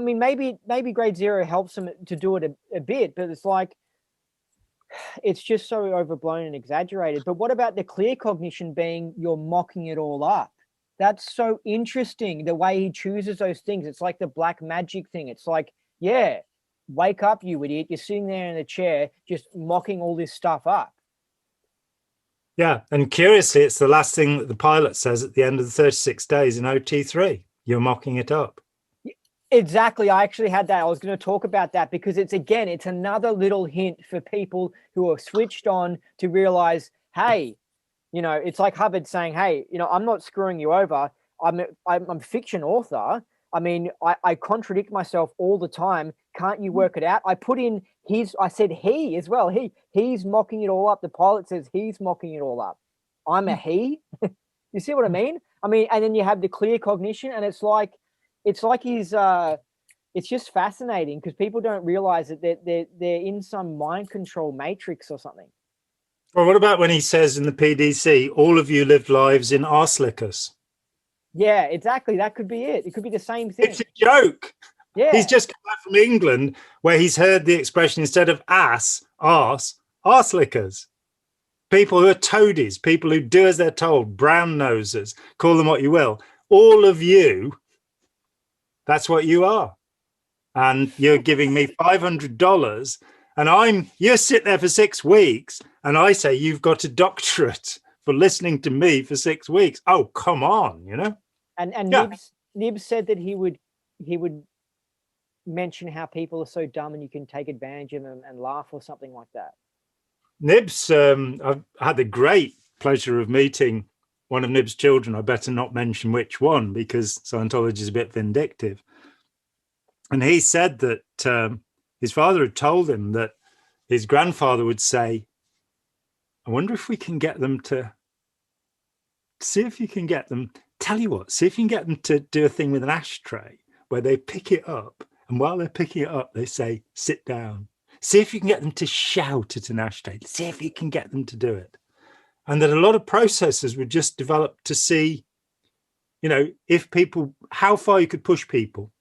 mean? Maybe grade 0 helps them to do it a bit, but it's like, it's just so overblown and exaggerated. But what about the clear cognition being you're mocking it all up? That's so interesting, the way he chooses those things. It's like the black magic thing. It's like, yeah, wake up, you idiot. You're sitting there in the chair just mocking all this stuff up. Yeah, and curiously, it's the last thing that the pilot says at the end of the 36 days in OT3. You're mocking it up. Exactly. I actually had that. I was going to talk about that because it's another little hint for people who are switched on to realize, hey, it's like Hubbard saying, hey, I'm not screwing you over. I'm a fiction author. I mean, I contradict myself all the time. Can't you work it out? I put in I said he as well. He's mocking it all up. The pilot says he's mocking it all up. I'm a he. You see what I mean? I mean, and then you have the clear cognition, and it's like he's it's just fascinating because people don't realize that they're in some mind control matrix or something. Well, what about when he says in the PDC, all of you lived lives in arse lickers? Yeah, exactly. That could be it. It could be the same thing. It's a joke. Yeah. He's just come back from England where he's heard the expression, instead of arse lickers. People who are toadies, people who do as they're told, brown nosers, call them what you will. All of you, that's what you are. And you're giving me $500 and you sit there for 6 weeks and I say, you've got a doctorate for listening to me for 6 weeks. Oh, come on, And yeah. Nibs said that he would mention how people are so dumb and you can take advantage of them and laugh or something like that? Nibs, I've had the great pleasure of meeting one of Nibs' children. I better not mention which one because Scientology is a bit vindictive. And he said that his father had told him that his grandfather would say, I wonder if we can get them to see if you can get them. Tell you what, see if you can get them to do a thing with an ashtray where they pick it up. And while they're picking it up, they say, sit down. See if you can get them to shout at an ashtray. See if you can get them to do it. And that a lot of processes were just developed to see, you know, if people, how far you could push people.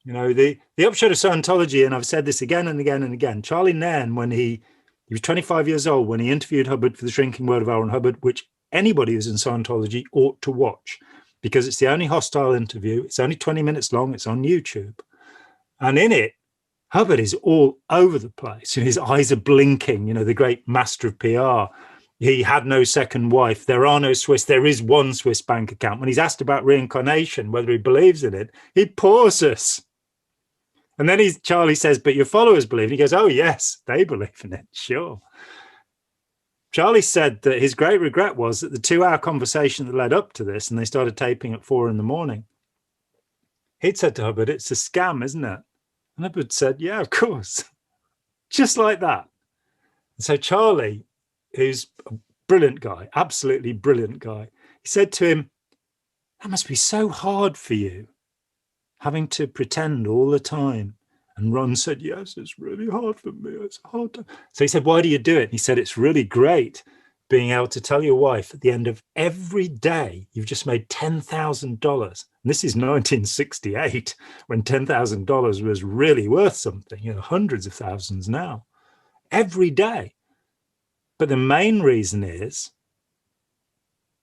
You know, the upshot of Scientology, and I've said this again and again and again, Charlie Nairn, when he was 25 years old, when he interviewed Hubbard for The Shrinking World of L. Ron Hubbard, which anybody who's in Scientology ought to watch because it's the only hostile interview. It's only 20 minutes long. It's on YouTube. And in it, Hubbard is all over the place. His eyes are blinking, you know, the great master of PR. He had no second wife. There are no Swiss. There is one Swiss bank account. When he's asked about reincarnation, whether he believes in it, he pauses. And then Charlie says, but your followers believe. And he goes, oh, yes, they believe in it. Sure. Charlie said that his great regret was that the 2-hour conversation that led up to this, and they started taping at 4 a.m, he'd said to Hubbard, it's a scam, isn't it? And Hubbard said, yeah, of course. Just like that. And so Charlie, who's a brilliant guy, absolutely brilliant guy, he said to him, that must be so hard for you, having to pretend all the time. And Ron said, yes, it's really hard for me. It's hard. So he said, why do you do it? And he said, it's really great being able to tell your wife at the end of every day, you've just made $10,000. And this is 1968, when $10,000 was really worth something, you know, hundreds of thousands now, every day. But the main reason is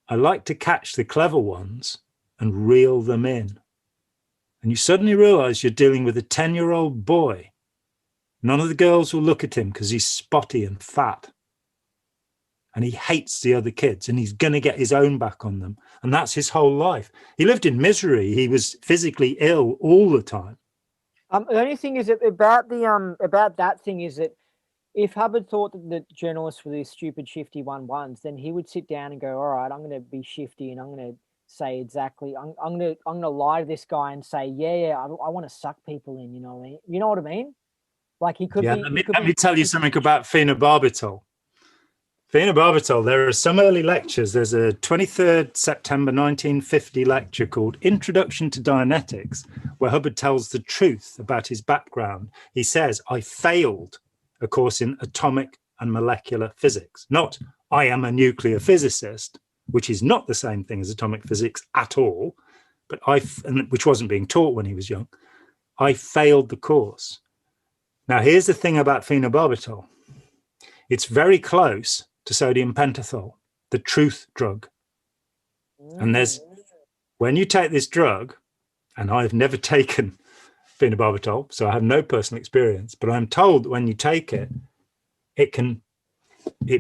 I like to catch the clever ones and reel them in. And you suddenly realize you're dealing with a 10-year-old boy. None of the girls will look at him because he's spotty and fat. And he hates the other kids and he's going to get his own back on them. And that's his whole life. He lived in misery. He was physically ill all the time. The only thing is that about that thing is that if Hubbard thought that the journalists were these stupid shifty 1-1s, then he would sit down and go, all right, I'm going to be shifty and I'm going to say exactly, I'm gonna lie to this guy and say, yeah, I want to suck people in, you know what I mean? You know what I mean? Like he could be. Let me tell you something about phenobarbital. Phenobarbital, there are some early lectures. There's a 23rd September 1950 lecture called Introduction to Dianetics, where Hubbard tells the truth about his background. He says, I failed a course in atomic and molecular physics, not I am a nuclear physicist, which is not the same thing as atomic physics at all, but which wasn't being taught when he was young. I failed the course. Now, here's the thing about phenobarbital. It's very close to sodium pentothal, the truth drug. And when you take this drug, and I've never taken phenobarbital, so I have no personal experience, but I'm told that when you take it, it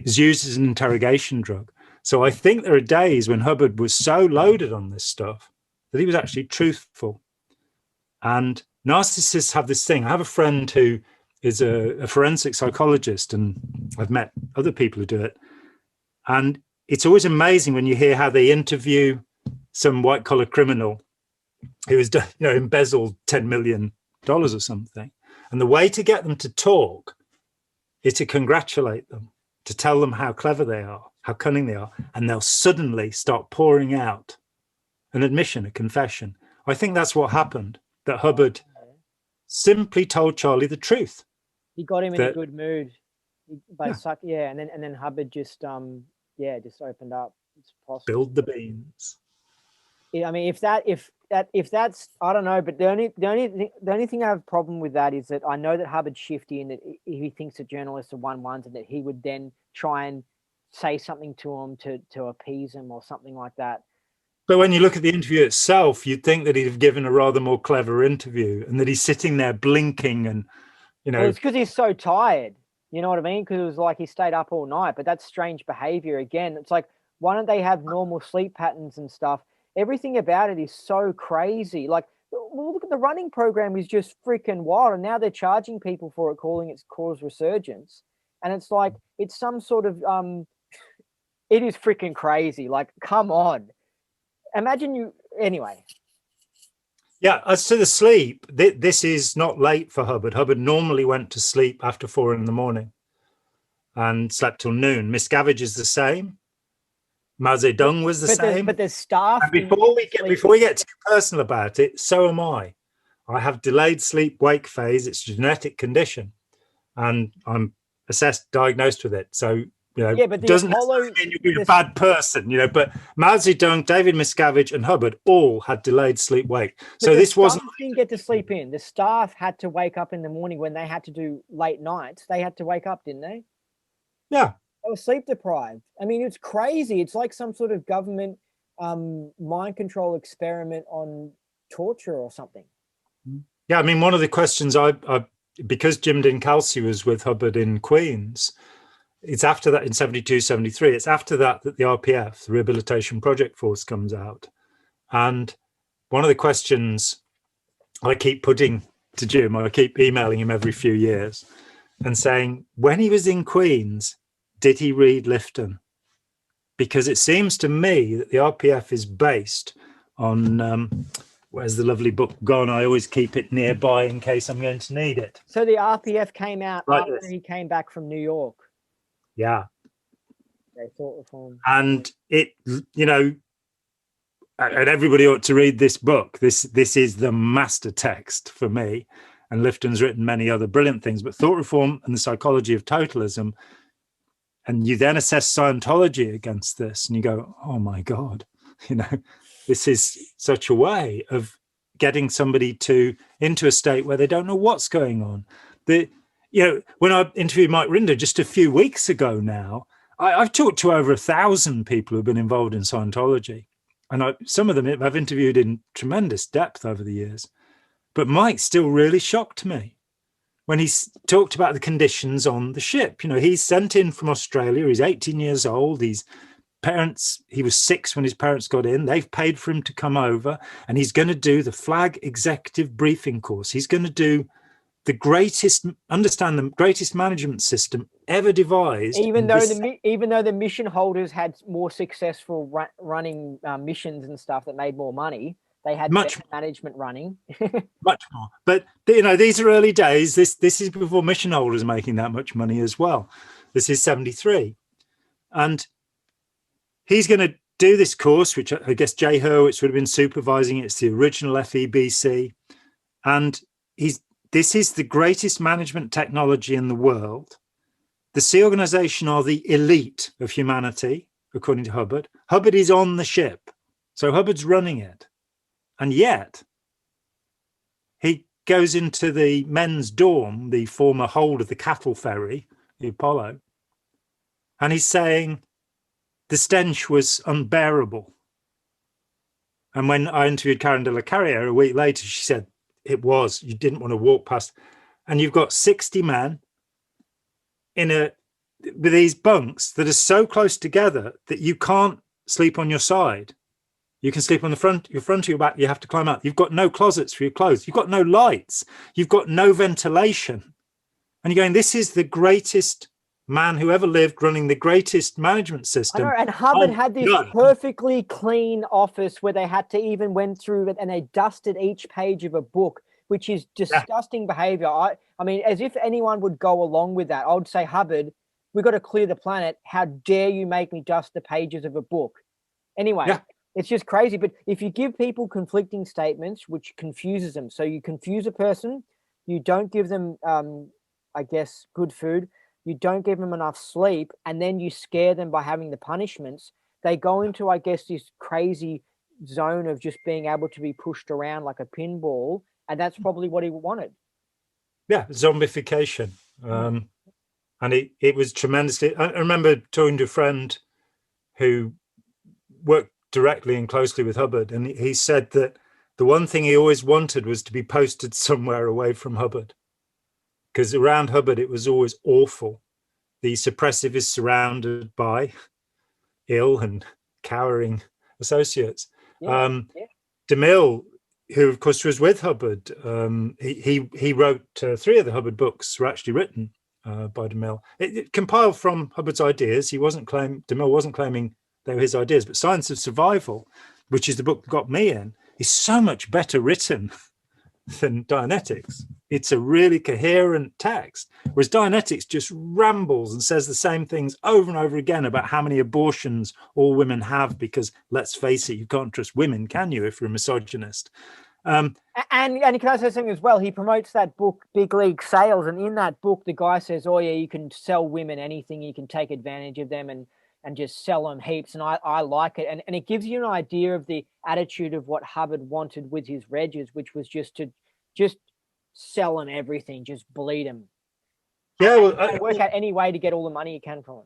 was used as an interrogation drug. So I think there are days when Hubbard was so loaded on this stuff that he was actually truthful. And narcissists have this thing. I have a friend who is a forensic psychologist, and I've met other people who do it. And it's always amazing when you hear how they interview some white-collar criminal who has done, you know, embezzled $10 million or something. And the way to get them to talk is to congratulate them, to tell them how clever they are, how cunning they are, and they'll suddenly start pouring out an admission, a confession. I think that's what happened, that Hubbard simply told Charlie the truth. He got him in a good mood. And then Hubbard just just opened up. It's possible. Build the beans. Yeah, I mean, if that's I don't know, but the only thing I have a problem with that is that I know that Hubbard's shifty and that he thinks that journalists are 1-1s and that he would then try and say something to him to appease him or something like that. But when you look at the interview itself, you'd think that he'd have given a rather more clever interview and that he's sitting there blinking and, you know. Well, it's because he's so tired. You know what I mean? Because it was like he stayed up all night. But that's strange behavior again. It's like, why don't they have normal sleep patterns and stuff? Everything about it is so crazy. Like Well, look at the running program is just freaking wild, and now they're charging people for it, calling it cause resurgence, and it's like it's some sort of it is freaking crazy. Like, come on, imagine you anyway. Yeah, as to the sleep, this is not late for Hubbard. Hubbard normally went to sleep after 4 a.m. and slept till noon. Miscavige is the same. Mao Zedong was the same. But there's staff. And before we get too personal about it, so am I. I have delayed sleep-wake phase. It's a genetic condition, and I'm diagnosed with it. So, you know, but it doesn't necessarily mean you'll be a bad person, you know. But Mao Zedong, David Miscavige, and Hubbard all had delayed sleep-wake. So this wasn't. Didn't get to sleep in. The staff had to wake up in the morning when they had to do late nights. They had to wake up, didn't they? Yeah. They were sleep deprived. I mean, it's crazy. It's like some sort of government mind control experiment on torture or something. Yeah, I mean, one of the questions I because Jim Dinkelsey was with Hubbard in Queens, it's after that in 72, 73, it's after that the RPF, the Rehabilitation Project Force, comes out. And one of the questions I keep putting to Jim, I keep emailing him every few years and saying, when he was in Queens, did he read Lifton? Because it seems to me that the RPF is based on, where's the lovely book gone? I always keep it nearby in case I'm going to need it. So the RPF came out like after he came back from New York. Yeah. They thought reform. And it, you know, and everybody ought to read this book. This is the master text for me. And Lifton's written many other brilliant things, but Thought Reform and the Psychology of Totalism. And you then assess Scientology against this and you go, oh my God, you know, this is such a way of getting somebody into a state where they don't know what's going on. You know, when I interviewed Mike Rinder just a few weeks ago now, I've talked to over 1,000 people who've been involved in Scientology. And some of them I've interviewed in tremendous depth over the years. But Mike still really shocked me when he talked about the conditions on the ship. You know, he's sent in from Australia. He's 18 years old. He was 6 when his parents got in. They've paid for him to come over, and he's going to do the Flag Executive Briefing course. He's going to do the greatest management system ever devised. Even though the mission holders had more successful running missions and stuff that made more money, they had much management running. Much more. But, you know, these are early days. This is before mission holders making that much money as well. This is 73. And he's going to do this course, which I guess Jay Hurwitz would have been supervising. It's the original FEBC. And this is the greatest management technology in the world. The Sea Organization are the elite of humanity, according to Hubbard. Hubbard is on the ship. So Hubbard's running it. And yet, he goes into the men's dorm, the former hold of the cattle ferry, the Apollo, and he's saying the stench was unbearable. And when I interviewed Karen de la Carriere a week later, she said, it was. You didn't want to walk past. And you've got 60 men with these bunks that are so close together that you can't sleep on your side. You can sleep on your front of your back. You have to climb out. You've got no closets for your clothes. You've got no lights. You've got no ventilation. And you're going, this is the greatest man who ever lived running the greatest management system. I know, and Hubbard had this perfectly clean office where they had to even went through it and they dusted each page of a book, which is disgusting behavior. I mean, as if anyone would go along with that. I would say, Hubbard, we've got to clear the planet. How dare you make me dust the pages of a book? Anyway, it's just crazy. But if you give people conflicting statements, which confuses them, so you confuse a person, you don't give them, I guess, good food, you don't give them enough sleep, and then you scare them by having the punishments, they go into, I guess, this crazy zone of just being able to be pushed around like a pinball. And that's probably what he wanted. Yeah, zombification. And it was tremendously. I remember talking to a friend who worked directly and closely with Hubbard, and he said that the one thing he always wanted was to be posted somewhere away from Hubbard, because around Hubbard it was always awful. The suppressive is surrounded by ill and cowering associates. DeMille, who of course was with Hubbard. He wrote 3 of the Hubbard books were actually written by DeMille. It compiled from Hubbard's ideas. DeMille wasn't claiming they were his ideas, but Science of Survival, which is the book that got me in, is so much better written than Dianetics. It's a really coherent text, whereas Dianetics just rambles and says the same things over and over again about how many abortions all women have, because let's face it, you can't trust women, can you, if you're a misogynist? And can I say something as well? He promotes that book, Big League Sales, and in that book, the guy says, "Oh yeah, you can sell women anything, you can take advantage of them and just sell them heaps." And I like it, and it gives you an idea of the attitude of what Hubbard wanted with his regs, which was just to sell them everything, just bleed them. Yeah, well, work out any way to get all the money you can from them.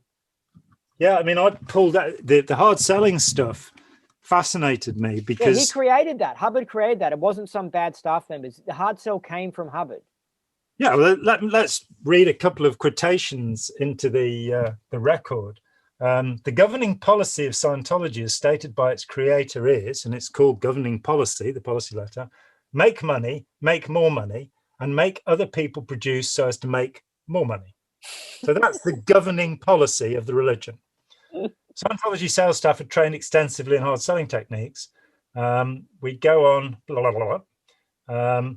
Yeah, I mean, I pulled out the hard selling stuff. Fascinated me because he created that. Hubbard created that. It wasn't some bad staff members. The hard sell came from Hubbard. Yeah, well, let's read a couple of quotations into the record. The governing policy of Scientology, as stated by its creator, is, and it's called Governing Policy, the policy letter: make money, make more money, and make other people produce so as to make more money. So that's the governing policy of the religion. Scientology sales staff are trained extensively in hard selling techniques. We go on, blah, blah, blah.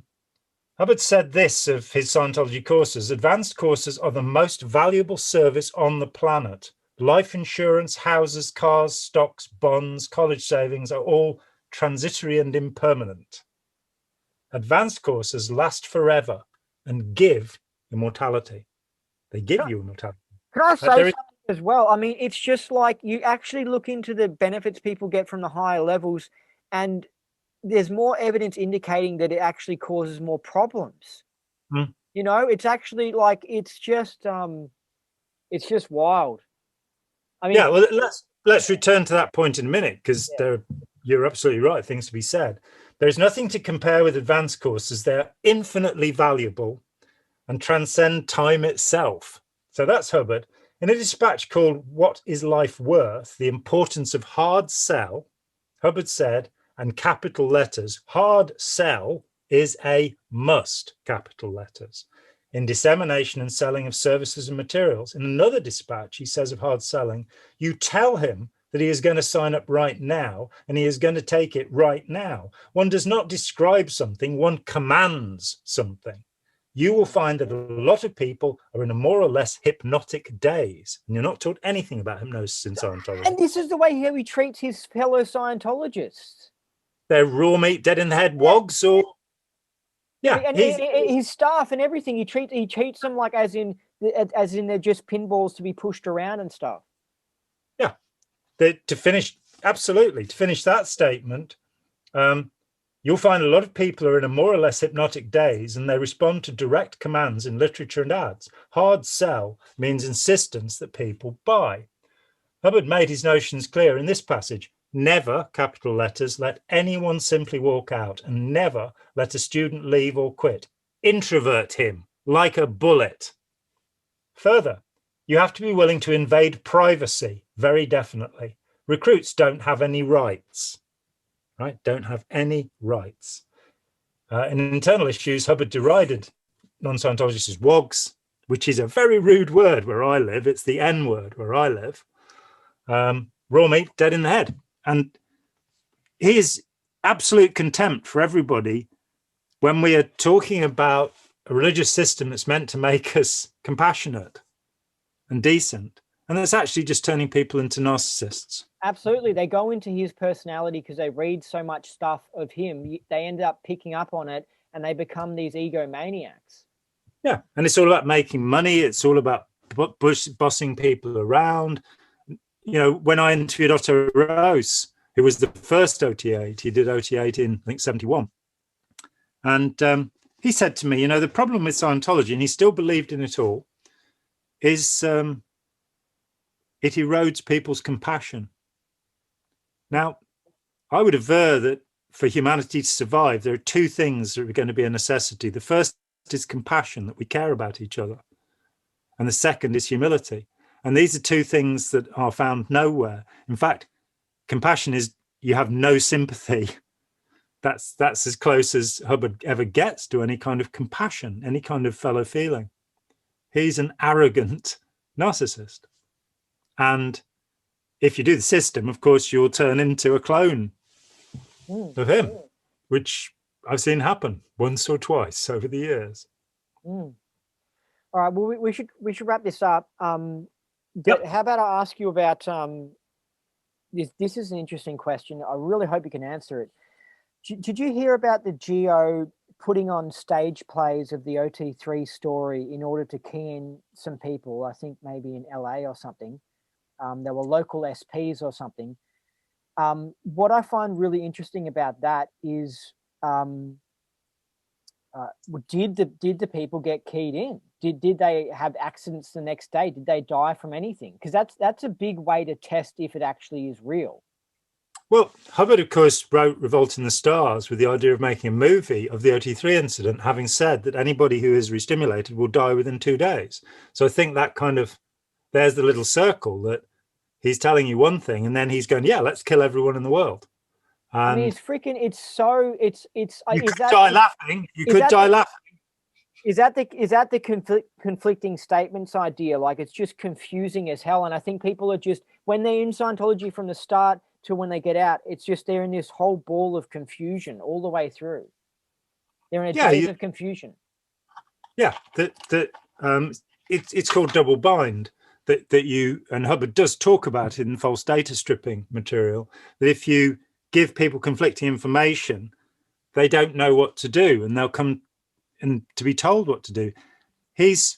Hubbard said this of his Scientology courses: advanced courses are the most valuable service on the planet. Life insurance, houses, cars, stocks, bonds, college savings are all transitory and impermanent. Advanced courses last forever and give immortality. They give you immortality. Can I say something as well? I mean, it's just like you actually look into the benefits people get from the higher levels, and there's more evidence indicating that it actually causes more problems. You know, it's actually like, it's just wild. I mean, yeah, well, let's return to that point in a minute, because you're absolutely right, things to be said. There's nothing to compare with advanced courses. They're infinitely valuable and transcend time itself. So that's Hubbard. In a dispatch called What is Life Worth? The Importance of Hard Sell, Hubbard said, and capital letters, hard sell is a must, capital letters, in dissemination and selling of services and materials. In another dispatch, he says of hard selling, you tell him that he is going to sign up right now and he is going to take it right now. One does not describe something, one commands something. You will find that a lot of people are in a more or less hypnotic daze, and you're not taught anything about hypnosis in Scientology. And this is the way he treats his fellow Scientologists. They're raw meat, dead in the head wogs, or and his staff and everything. He treats them like as in they're just pinballs to be pushed around and stuff. Yeah, to finish that statement. You'll find a lot of people are in a more or less hypnotic daze, and they respond to direct commands in literature and ads. Hard sell means insistence that people buy. Hubbard made his notions clear in this passage. Never, capital letters, let anyone simply walk out, and never let a student leave or quit. Introvert him like a bullet. Further, you have to be willing to invade privacy, very definitely. Recruits don't have any rights. Right? Don't have any rights. In internal issues, Hubbard derided non-Scientologists as wogs, which is a very rude word where I live. It's the N word where I live. Raw meat, dead in the head. And his absolute contempt for everybody when we are talking about a religious system that's meant to make us compassionate and decent, and that's actually just turning people into narcissists. Absolutely. They go into his personality because they read so much stuff of him. They end up picking up on it and they become these egomaniacs. Yeah. And it's all about making money. It's all about bossing people around. You know, when I interviewed Otto Rose, who was the first OT8, he did OT8 in, I think, 71. And he said to me, you know, the problem with Scientology, and he still believed in it all, is it erodes people's compassion. Now, I would aver that for humanity to survive, there are two things that are going to be a necessity. The first is compassion, that we care about each other. And the second is humility. And these are two things that are found nowhere. In fact, compassion is you have no sympathy that's as close as Hubbard ever gets to any kind of compassion, any kind of fellow feeling. He's an arrogant narcissist. And if you do the system, of course, you'll turn into a clone of him, which I've seen happen once or twice over the years. All right. Well, we should wrap this up. But how about I ask you about this is an interesting question. I really hope you can answer it. Did you hear about the GO putting on stage plays of the OT3 story in order to key in some people? I think maybe in LA or something. There were local SPs or something. What I find really interesting about that is, did the people get keyed in? Did they have accidents the next day? Did they die from anything? Because that's a big way to test if it actually is real. Well, Hubbard, of course, wrote Revolt in the Stars with the idea of making a movie of the OT3 incident, having said that anybody who is restimulated will die within 2 days. So I think that kind of, there's the little circle that he's telling you one thing and then he's going, yeah, let's kill everyone in the world. And I mean, it's freaking, it's so, it's. You could die laughing. You could die laughing. Is that the conflicting statements idea? Like, it's just confusing as hell. And I think people are just, when they're in Scientology from the start to when they get out, it's just they're in this whole ball of confusion all the way through. They're in a daze of confusion. Yeah, it's called double bind. That you, and Hubbard does talk about it in false data stripping material, that if you give people conflicting information, they don't know what to do and they'll come and to be told what to do. He's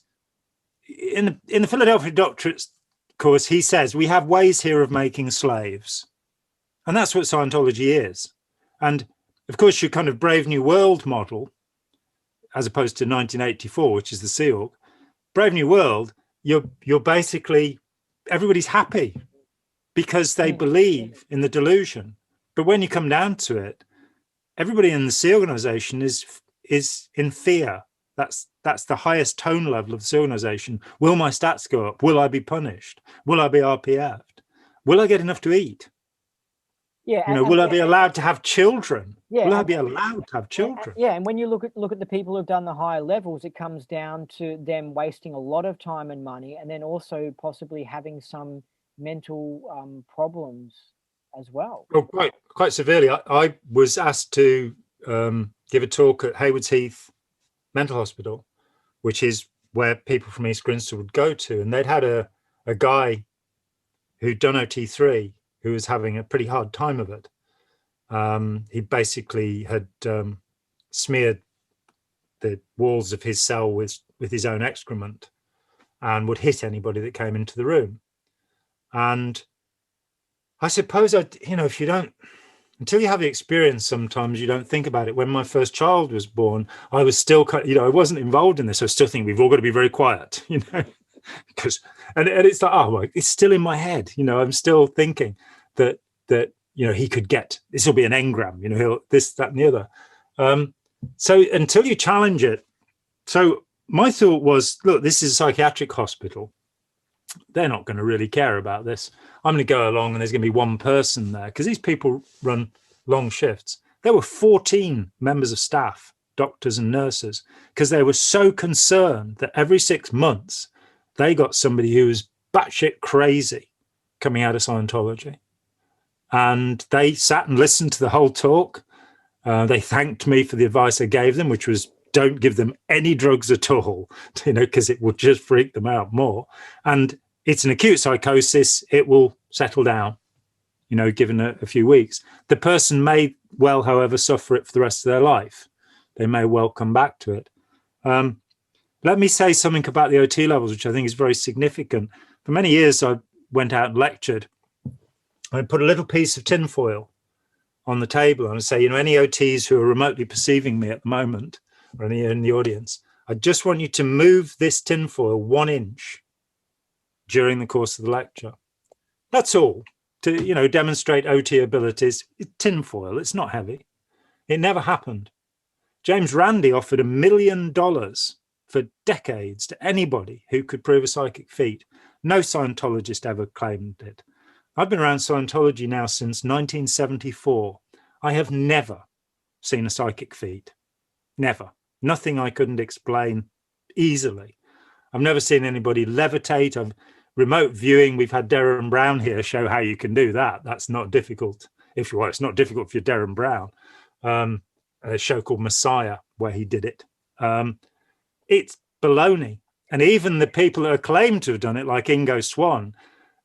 in the Philadelphia Doctorates course, he says we have ways here of making slaves, and that's what Scientology is. And of course your kind of Brave New World model, as opposed to 1984, which is the Sea Org, Brave New World, you're basically, everybody's happy because they believe in the delusion. But when you come down to it, everybody in the Sea organization is in fear. That's the highest tone level of the Sea organization. Will my stats go up? Will I be punished? Will I be RPF'd? Will I get enough to eat? Yeah. Will I be allowed to have children? Yeah, will I be allowed to have children? Yeah, and when you look at the people who've done the higher levels, it comes down to them wasting a lot of time and money, and then also possibly having some mental problems as well. Well, quite severely. I was asked to give a talk at Haywards Heath Mental Hospital, which is where people from East Grinstead would go to, and they'd had a guy who'd done OT3 who was having a pretty hard time of it. He basically had smeared the walls of his cell with his own excrement and would hit anybody that came into the room. And I suppose, if you don't, until you have the experience, sometimes you don't think about it. When my first child was born, I was still, I wasn't involved in this. I was still thinking, we've all got to be very quiet, because, and it's like, well, it's still in my head. I'm still thinking that he could get, this will be an engram, he'll this, that, and the other. So until you challenge it. So my thought was, look, this is a psychiatric hospital. They're not going to really care about this. I'm going to go along and there's going to be one person there, because these people run long shifts. There were 14 members of staff, doctors and nurses, because they were so concerned that every 6 months they got somebody who was batshit crazy coming out of Scientology. And they sat and listened to the whole talk. They thanked me for the advice I gave them, which was don't give them any drugs at all, because it will just freak them out more. And it's an acute psychosis. It will settle down, given a few weeks. The person may well, however, suffer it for the rest of their life. They may well come back to it. Let me say something about the OT levels, which I think is very significant. For many years, I went out and lectured. I put a little piece of tinfoil on the table and I say, any OTs who are remotely perceiving me at the moment, or any in the audience, I just want you to move this tinfoil 1 inch during the course of the lecture. That's all, to demonstrate OT abilities. Tinfoil, it's not heavy. It never happened. James Randi offered $1 million for decades to anybody who could prove a psychic feat. No Scientologist ever claimed it. I've been around Scientology now since 1974. I have never seen a psychic feed. Never. Nothing I couldn't explain easily. I've never seen anybody levitate. Remote viewing, we've had Darren Brown here show how you can do that. That's not difficult. It's not difficult if you're Darren Brown. A show called Messiah where he did it. It's baloney. And even the people that are claimed to have done it, like Ingo Swann,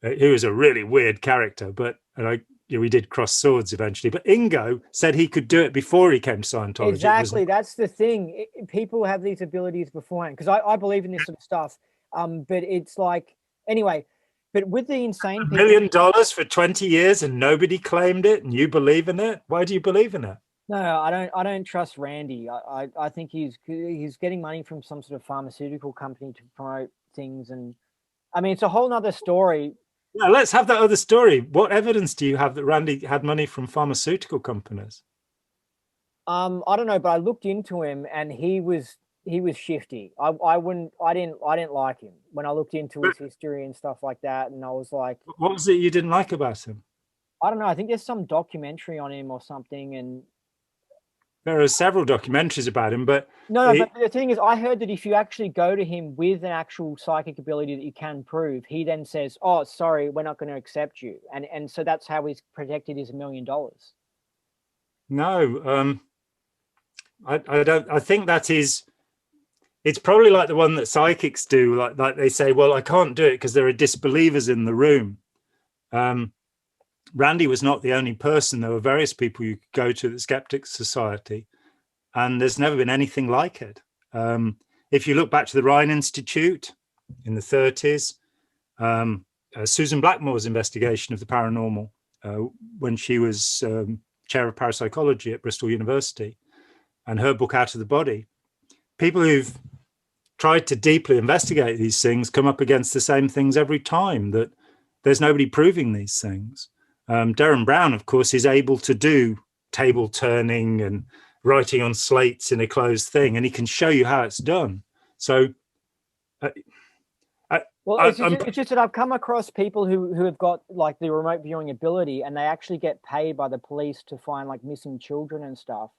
who is a really weird character, but we did cross swords eventually. But Ingo said he could do it before he came to Scientology. Exactly, that's the thing. People have these abilities beforehand, because I believe in this sort of stuff. But it's like, anyway, but with the insane $1 people, million for 20 years and nobody claimed it, and you believe in it? Why do you believe in it? No, I don't trust Randy. I think he's getting money from some sort of pharmaceutical company to promote things, and I mean, it's a whole nother story. Yeah, let's have that other story. What evidence do you have that Randy had money from pharmaceutical companies? I don't know, but I looked into him, and he was shifty. I didn't like him when I looked into his history and stuff like that, and I was like, what was it you didn't like about him? I don't know. I think there's some documentary on him or something, and there are several documentaries about him, but but the thing is, I heard that if you actually go to him with an actual psychic ability that you can prove, he then says, "Oh, sorry, we're not going to accept you," and so that's how he's protected his $1 million. No, I don't. I think that is. It's probably like the one that psychics do. Like they say, "Well, I can't do it because there are disbelievers in the room." Randy was not the only person. There were various people you could go to the Skeptics Society, and there's never been anything like it. If you look back to the Rhine Institute in the 30s, Susan Blackmore's investigation of the paranormal when she was chair of parapsychology at Bristol University, and her book Out of the Body, people who've tried to deeply investigate these things come up against the same things every time, that there's nobody proving these things. Darren Brown, of course, is able to do table turning and writing on slates in a closed thing, and he can show you how it's done. So, it's just that I've come across people who have got like the remote viewing ability, and they actually get paid by the police to find like missing children and stuff.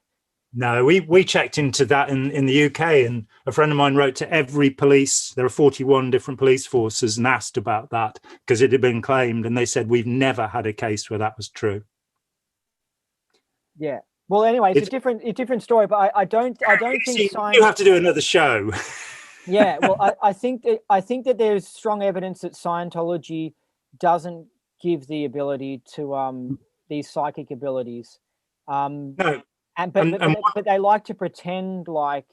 No, we checked into that in the UK, and a friend of mine wrote to every police. There are 41 different police forces, and asked about that because it had been claimed, and they said we've never had a case where that was true. Yeah. Well, anyway, it's a different story, but I don't think you have to do another show. Yeah. Well, I think that there's strong evidence that Scientology doesn't give the ability to these psychic abilities. No. But they like to pretend like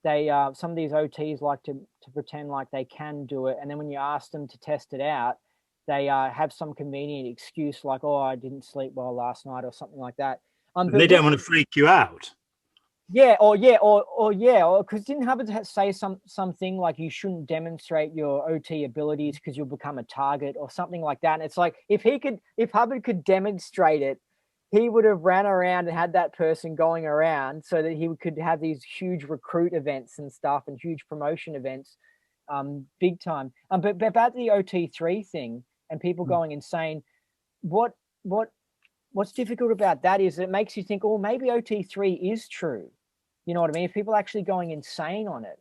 they some of these OTs like to pretend like they can do it, and then when you ask them to test it out, they have some convenient excuse like, "Oh, I didn't sleep well last night" or something like that. They don't want to freak you out. Or because didn't Hubbard say something like you shouldn't demonstrate your OT abilities because you'll become a target or something like that? And it's like if Hubbard could demonstrate it, he would have ran around and had that person going around so that he could have these huge recruit events and stuff and huge promotion events, big time. But about the OT3 thing and people going insane, what's difficult about that is it makes you think, oh, maybe OT3 is true. You know what I mean? If people are actually going insane on it,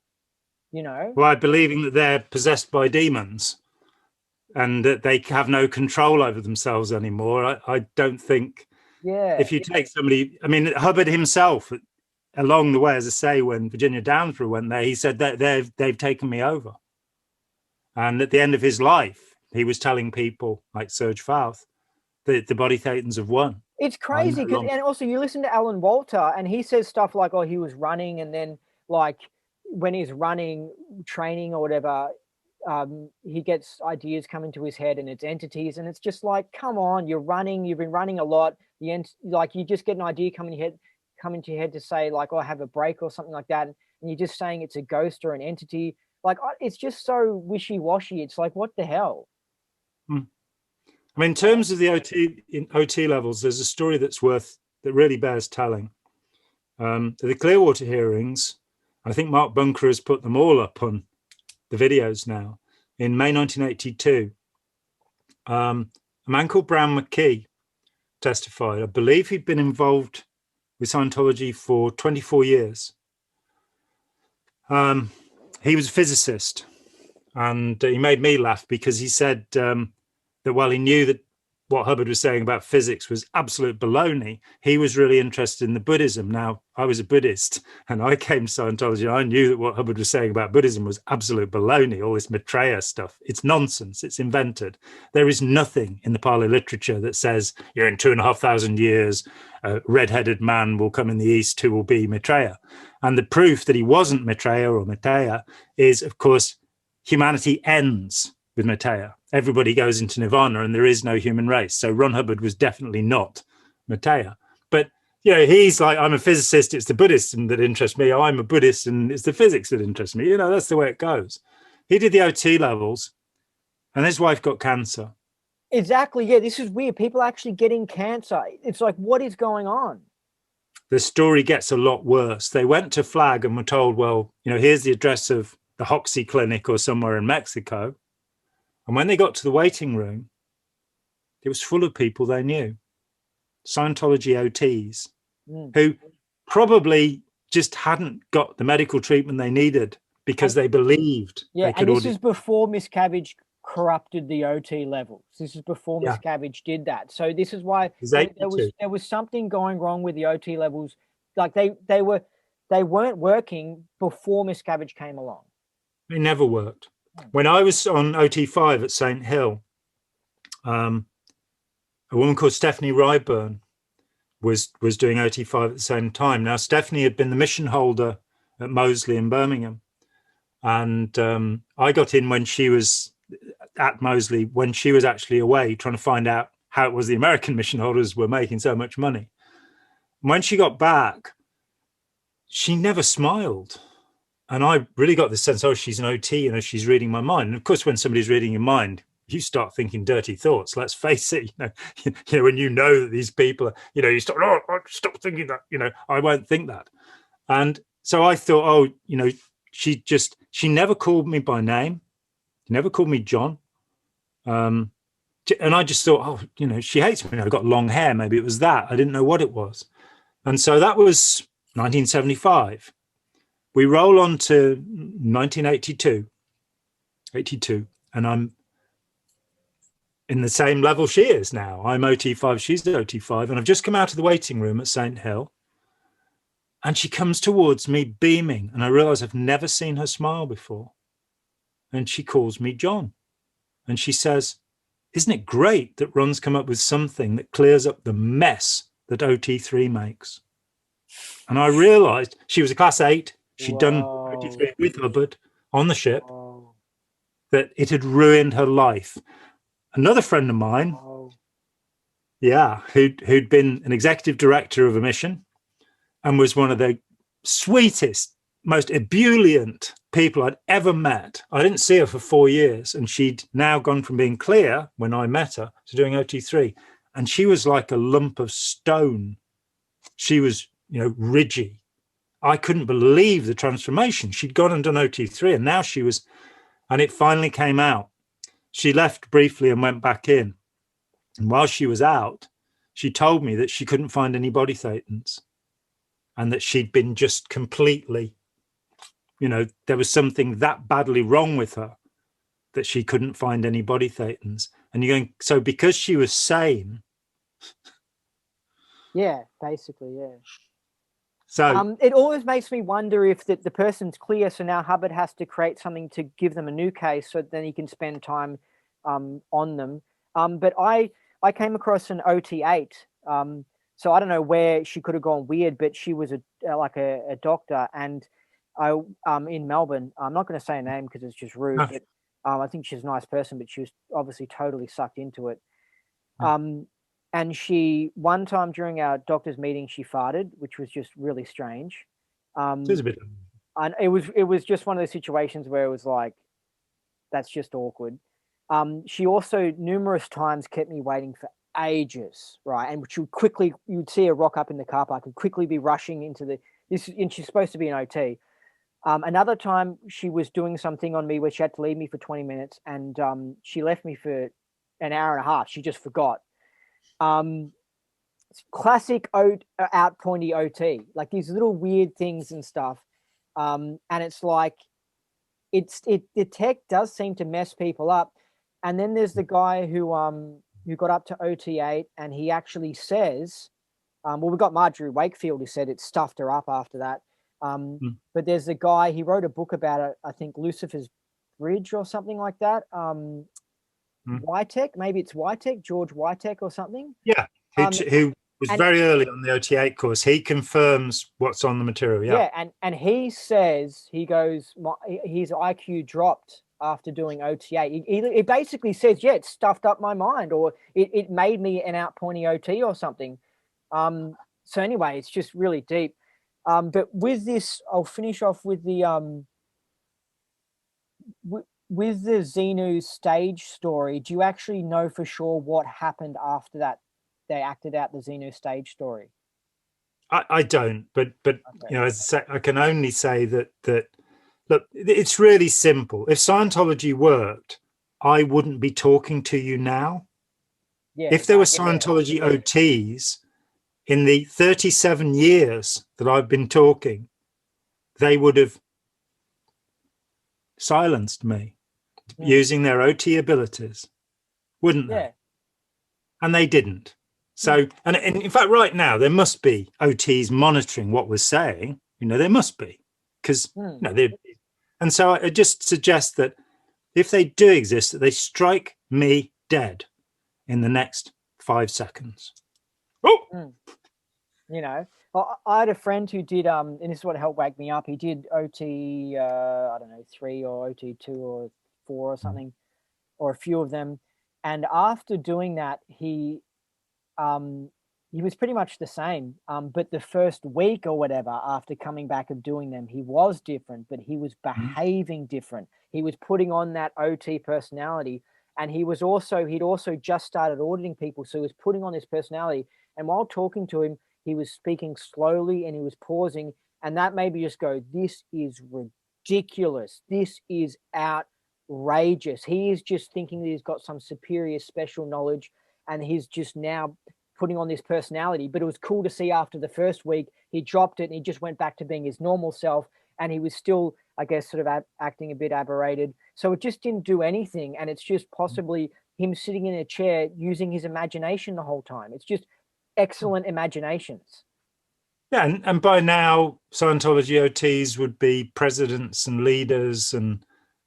you know? Well, believing that they're possessed by demons and that they have no control over themselves anymore, I don't think... Yeah. If you take somebody, I mean, Hubbard himself, along the way, as I say, when Virginia Downsborough went there, he said that they've taken me over. And at the end of his life, he was telling people like Serge Faust that the body thetans have won. It's crazy because, and also you listen to Alan Walter, and he says stuff like, "Oh, he was running, and then like when he's running, training or whatever." He gets ideas coming to his head and it's entities, and it's just like, come on, you've been running a lot. Like you just get an idea come into your head to say like, oh, have a break or something like that, and you're just saying it's a ghost or an entity. Like it's just so wishy-washy. It's like, what the hell? I mean, in terms of the OT levels, there's a story that really bears telling. The Clearwater hearings, I think Mark Bunker has put them all up on the videos now. In May 1982, a man called Brown McKee testified. I believe he'd been involved with Scientology for 24 years. He was a physicist, and he made me laugh because he said that while he knew that what Hubbard was saying about physics was absolute baloney, he was really interested in the Buddhism. Now, I was a Buddhist and I came to Scientology. And I knew that what Hubbard was saying about Buddhism was absolute baloney, all this Maitreya stuff. It's nonsense. It's invented. There is nothing in the Pali literature that says, in 2,500 years, a red-headed man will come in the East who will be Maitreya. And the proof that he wasn't Maitreya or Maitreya is, of course, humanity ends with Maitreya. Everybody goes into nirvana and there is no human race. So Ron Hubbard was definitely not Maitreya. But, he's like, I'm a physicist, it's the Buddhism that interests me. I'm a Buddhist and it's the physics that interests me. That's the way it goes. He did the OT levels and his wife got cancer. Exactly. Yeah, this is weird. People are actually getting cancer. It's like, what is going on? The story gets a lot worse. They went to Flag and were told, well, here's the address of the Hoxie Clinic or somewhere in Mexico. And when they got to the waiting room, it was full of people they knew, Scientology OTs, who probably just hadn't got the medical treatment they needed because they believed. Yeah, and this is before Miss Cabbage corrupted the OT levels. This is before Miss Cabbage did that. So this is why there was something going wrong with the OT levels. Like they weren't working before Miss Cabbage came along. They never worked. When I was on OT5 at St. Hill, a woman called Stephanie Ryburn was doing OT5 at the same time. Now, Stephanie had been the mission holder at Moseley in Birmingham. And I got in when she was at Moseley, when she was actually away, trying to find out how it was the American mission holders were making so much money. When she got back, she never smiled. And I really got the sense, she's an OT, she's reading my mind. And of course, when somebody's reading your mind, you start thinking dirty thoughts. Let's face it, when you know that these people, you start, stop thinking that, I won't think that. And so I thought, she never called me by name. She never called me John. And I just thought, she hates me. I've got long hair. Maybe it was that. I didn't know what it was. And so that was 1975. We roll on to 1982, and I'm in the same level she is now. I'm OT5, she's OT5, and I've just come out of the waiting room at St. Hill, and she comes towards me beaming, and I realize I've never seen her smile before. And she calls me John, and she says, isn't it great that Ron's come up with something that clears up the mess that OT3 makes? And I realized she was a class 8. She'd done OT3 with Hubbard on the ship, that it had ruined her life. Another friend of mine, who'd been an executive director of a mission and was one of the sweetest, most ebullient people I'd ever met. I didn't see her for 4 years, and she'd now gone from being clear when I met her to doing OT3. And she was like a lump of stone. She was, ridgy. I couldn't believe the transformation. She'd gone and done OT3, and now she was, and it finally came out. She left briefly and went back in. And while she was out, she told me that she couldn't find any body thetans, and that she'd been just completely, there was something that badly wrong with her that she couldn't find any body thetans. And you're going, so because she was sane. Yeah, basically, yeah. So it always makes me wonder if the person's clear, so now Hubbard has to create something to give them a new case so then he can spend time on them. But I came across an OT8, so I don't know where she could have gone weird, but she was a doctor, and in Melbourne. I'm not going to say her name because it's just rude, but I think she's a nice person, but she was obviously totally sucked into it. And she, one time during our doctor's meeting, she farted, which was just really strange. it was a bit. And it was just one of those situations where it was like, that's just awkward. She also numerous times kept me waiting for ages, right? And you'd see her rock up in the car park and quickly be rushing into and she's supposed to be an OT. Another time she was doing something on me where she had to leave me for 20 minutes, and she left me for an hour and a half. She just forgot. classic out pointy OT, like these little weird things and stuff. And it's like, the tech does seem to mess people up. And then there's the guy who got up to OT8, and he actually says, well, we've got Marjorie Wakefield who said it stuffed her up after that. But there's the guy, he wrote a book about it, I think Lucifer's Bridge or something like that. Witek, maybe it's Witek, George Witek or something. Yeah, who was very early on the OT8 course. He confirms what's on the material. Yeah, and he says, he goes, his IQ dropped after doing OT8. He basically says, yeah, it stuffed up my mind, or it made me an out pointy OT or something. So anyway, it's just really deep. But with this, I'll finish off with the with the Xenu stage story. Do you actually know for sure what happened after that? They acted out the Xenu stage story. I don't, but Okay. you know, as I say, I can only say that look, it's really simple. If Scientology worked, I wouldn't be talking to you now. Yeah, if there were Scientology OTs in the 37 years that I've been talking, they would have silenced me using their OT abilities, wouldn't they? And they didn't. So, and in fact, right now, there must be OTs monitoring what we're saying. You know, there must be, because, you know, and so I just suggest that if they do exist, that they strike me dead in the next 5 seconds. Oh! You know, I had a friend who did, and this is what helped wake me up. He did OT, I don't know, 3 or OT 2 or 4 or something, or a few of them. And after doing that, he was pretty much the same. But the first week or whatever, after coming back of doing them, he was different, but he was behaving different. He was putting on that OT personality. And he'd also just started auditing people. So he was putting on this personality. And while talking to him, he was speaking slowly and he was pausing. And that made me just go, this is ridiculous. This is outrageous. He is just thinking that he's got some superior special knowledge, and he's just now putting on this personality. But it was cool to see after the first week, he dropped it and he just went back to being his normal self. And he was still, I guess, sort of acting a bit aberrated. So it just didn't do anything. And it's just possibly him sitting in a chair using his imagination the whole time. It's just excellent imaginations. Yeah, and by now, Scientology OTs would be presidents and leaders, and,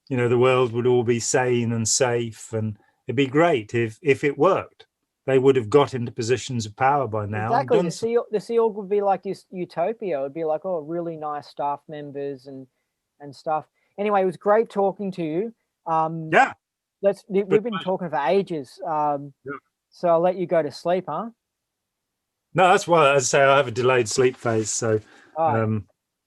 you know, the world would all be sane and safe. And it'd be great if it worked. They would have got into positions of power by now. Exactly. The Sea Org would be like this utopia. It would be like, oh, really nice staff members and stuff. Anyway, it was great talking to you. Yeah. We've been talking for ages. So I'll let you go to sleep, huh? No, that's why I say I have a delayed sleep phase. So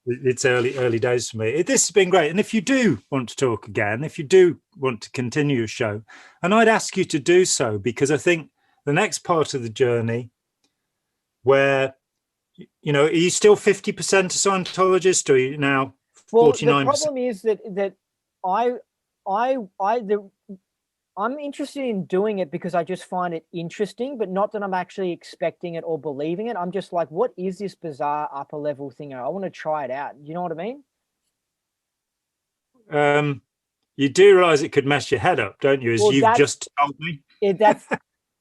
it's early days for me. This has been great. And if you do want to talk again, if you do want to continue your show, and I'd ask you to do so, because I think the next part of the journey where, you know, are you still 50% a Scientologist, or are you now 49%? The problem is that I'm interested in doing it because I just find it interesting, but not that I'm actually expecting it or believing it. I'm just like, what is this bizarre upper level thing? I want to try it out. You know what I mean? You do realize it could mess your head up, don't you? As you've just told me.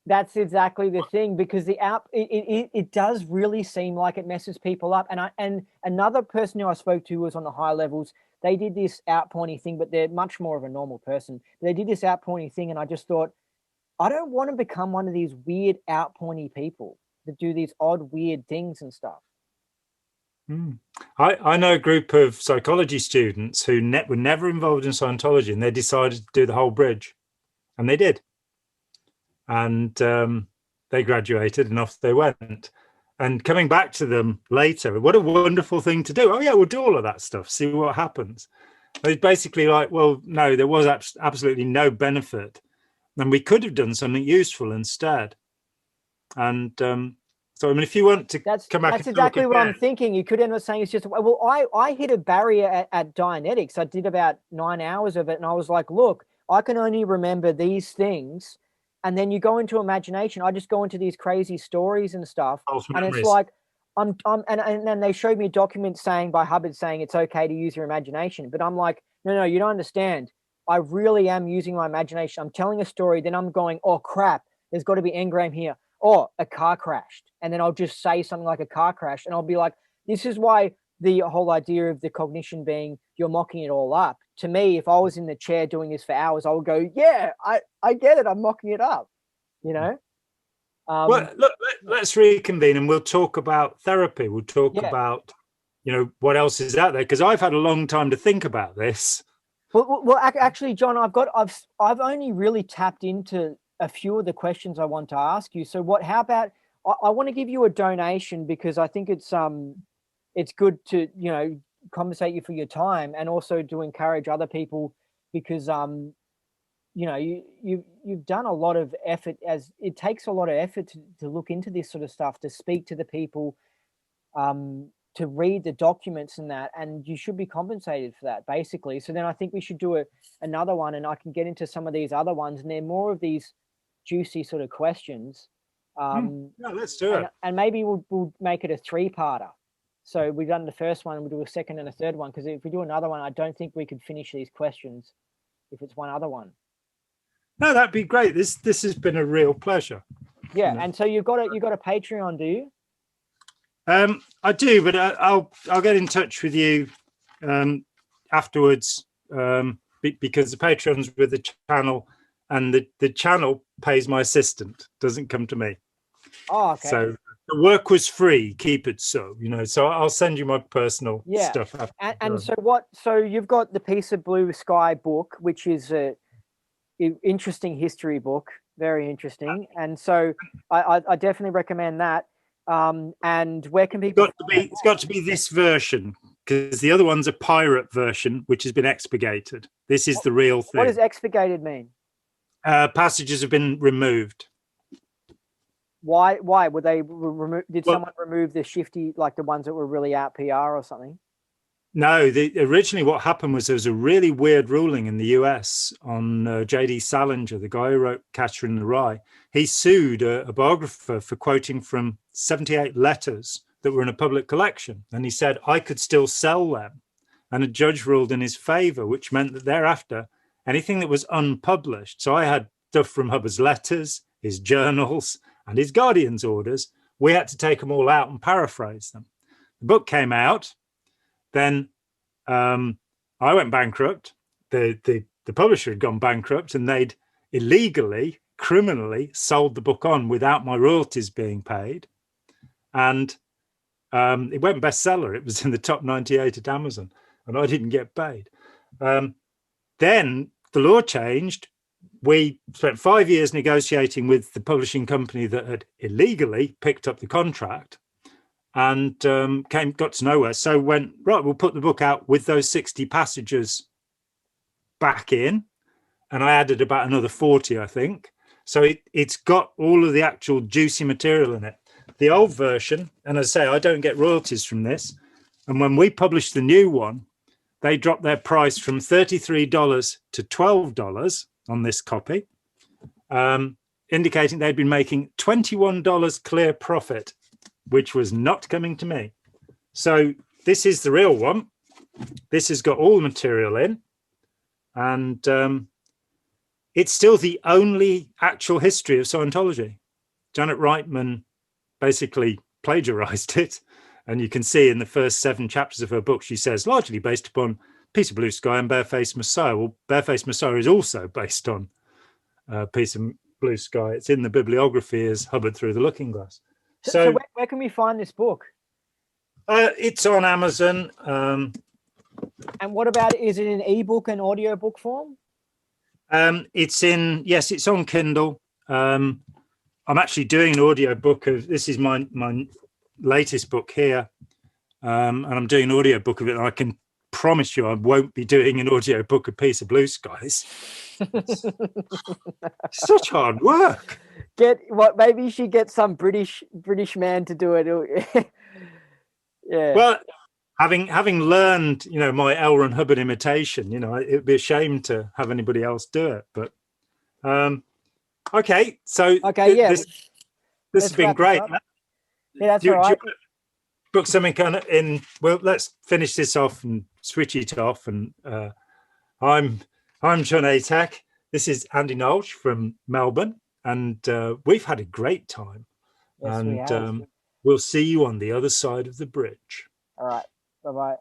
That's exactly the thing, because the app, it does really seem like it messes people up. And another person who I spoke to was on the high levels. They did this out pointy thing, but they're much more of a normal person. They did this out pointy thing, and I just thought, I don't want to become one of these weird out pointy people that do these odd, weird things and stuff. I know a group of psychology students who were never involved in Scientology, and they decided to do the whole bridge, and they did. And they graduated and off they went. And coming back to them later, what a wonderful thing to do. Oh, yeah, we'll do all of that stuff, see what happens. It's basically like, well, no, there was absolutely no benefit. And we could have done something useful instead. And so, I mean, if you want to come back... That's exactly what I'm thinking. You could end up saying it's just... Well, I hit a barrier at Dianetics. I did about 9 hours of it. And I was like, look, I can only remember these things. and then you go into imagination. I just go into these crazy stories and stuff, False and it's memories. like and then they showed me a document saying by Hubbard saying it's okay to use your imagination, but I'm like, no, you don't understand. I really am using my imagination. I'm telling a story, then I'm going, oh crap, there's got to be engram here. Oh, a car crashed, and then I'll just say something like a car crash, and I'll be like, this is why the whole idea of the cognition being you're mocking it all up. To me, if I was in the chair doing this for hours, I would go, yeah, I get it. I'm mocking it up, you know? Well, look, let's reconvene and we'll talk about therapy. We'll talk about, what else is out there. Because I've had a long time to think about this. Well, actually, John, I've only really tapped into a few of the questions I want to ask you. So how about, I want to give you a donation because I think it's good to, compensate you for your time and also to encourage other people because, you've done a lot of effort, as it takes a lot of effort to look into this sort of stuff, to speak to the people, to read the documents and that, and you should be compensated for that basically. So then I think we should do another one, and I can get into some of these other ones, and they're more of these juicy sort of questions. Let's do it. And maybe we'll make it a 3-parter. So we've done the first one, we'll do a second and a third one, because if we do another one, I don't think we could finish these questions if it's one other one. No, that'd be great. This has been a real pleasure. Yeah, and so you've got a Patreon, do you? I do, but I'll get in touch with you afterwards because the Patreon's with the channel, and the channel pays my assistant, doesn't come to me. Oh, okay. So the work was free. Keep it so, So I'll send you my personal stuff after. And so you've got the Piece of Blue Sky book, which is a interesting history book, very interesting, and so I definitely recommend that. And where can people? It's got to be this version, because the other one's a pirate version, which has been expurgated. This is the real thing. What does expurgated mean? Passages have been removed. Why were they removed? Did someone remove the shifty, like the ones that were really out PR or something? No, originally what happened was there was a really weird ruling in the US on J.D. Salinger, the guy who wrote Catcher in the Rye. He sued a biographer for quoting from 78 letters that were in a public collection. And he said, I could still sell them. And a judge ruled in his favor, which meant that thereafter, anything that was unpublished. So I had stuff from Hubbard's letters, his journals, and his guardian's orders. We had to take them all out and paraphrase them. The book came out. Then I went bankrupt. The publisher had gone bankrupt, and they'd illegally, criminally sold the book on without my royalties being paid. And it went bestseller. It was in the top 98 at Amazon, and I didn't get paid. Then the law changed. We spent 5 years negotiating with the publishing company that had illegally picked up the contract, and got to nowhere. So went, right, we'll put the book out with those 60 passages back in, and I added about another 40, I think. So it's got all of the actual juicy material in it. The old version, and as I say, I don't get royalties from this, and when we published the new one, they dropped their price from $33 to $12 on this copy, indicating they'd been making $21 clear profit, which was not coming to me. So this is the real one. This has got all the material in, and it's still the only actual history of Scientology. Janet Reitman basically plagiarized it, and you can see in the first 7 chapters of her book, she says, largely based upon Piece of Blue Sky and Barefaced Messiah. Well, Barefaced Messiah is also based on Piece of Blue Sky. It's in the bibliography as Hubbard Through the Looking Glass. So where can we find this book? It's on Amazon. And what about, is it in ebook and audiobook form? It's on Kindle. I'm actually doing an audiobook of, this is my latest book here. And I'm doing an audiobook of it. And I can promise you I won't be doing an audiobook of Piece of Blue Skies. Such hard work. Maybe you should get some British man to do it. Yeah. Well, having learned, my L. Ron Hubbard imitation, it'd be a shame to have anybody else do it. But Okay, so Okay, yeah. this let's has been wrap this great. up. Yeah, that's Do you all right. book something kind of in? Well, let's finish this off and switch it off. And I'm Jon Atack. This is Andy Nolch from Melbourne, and we've had a great time. Yes, and we have. We'll see you on the other side of the bridge. All right. Bye-bye.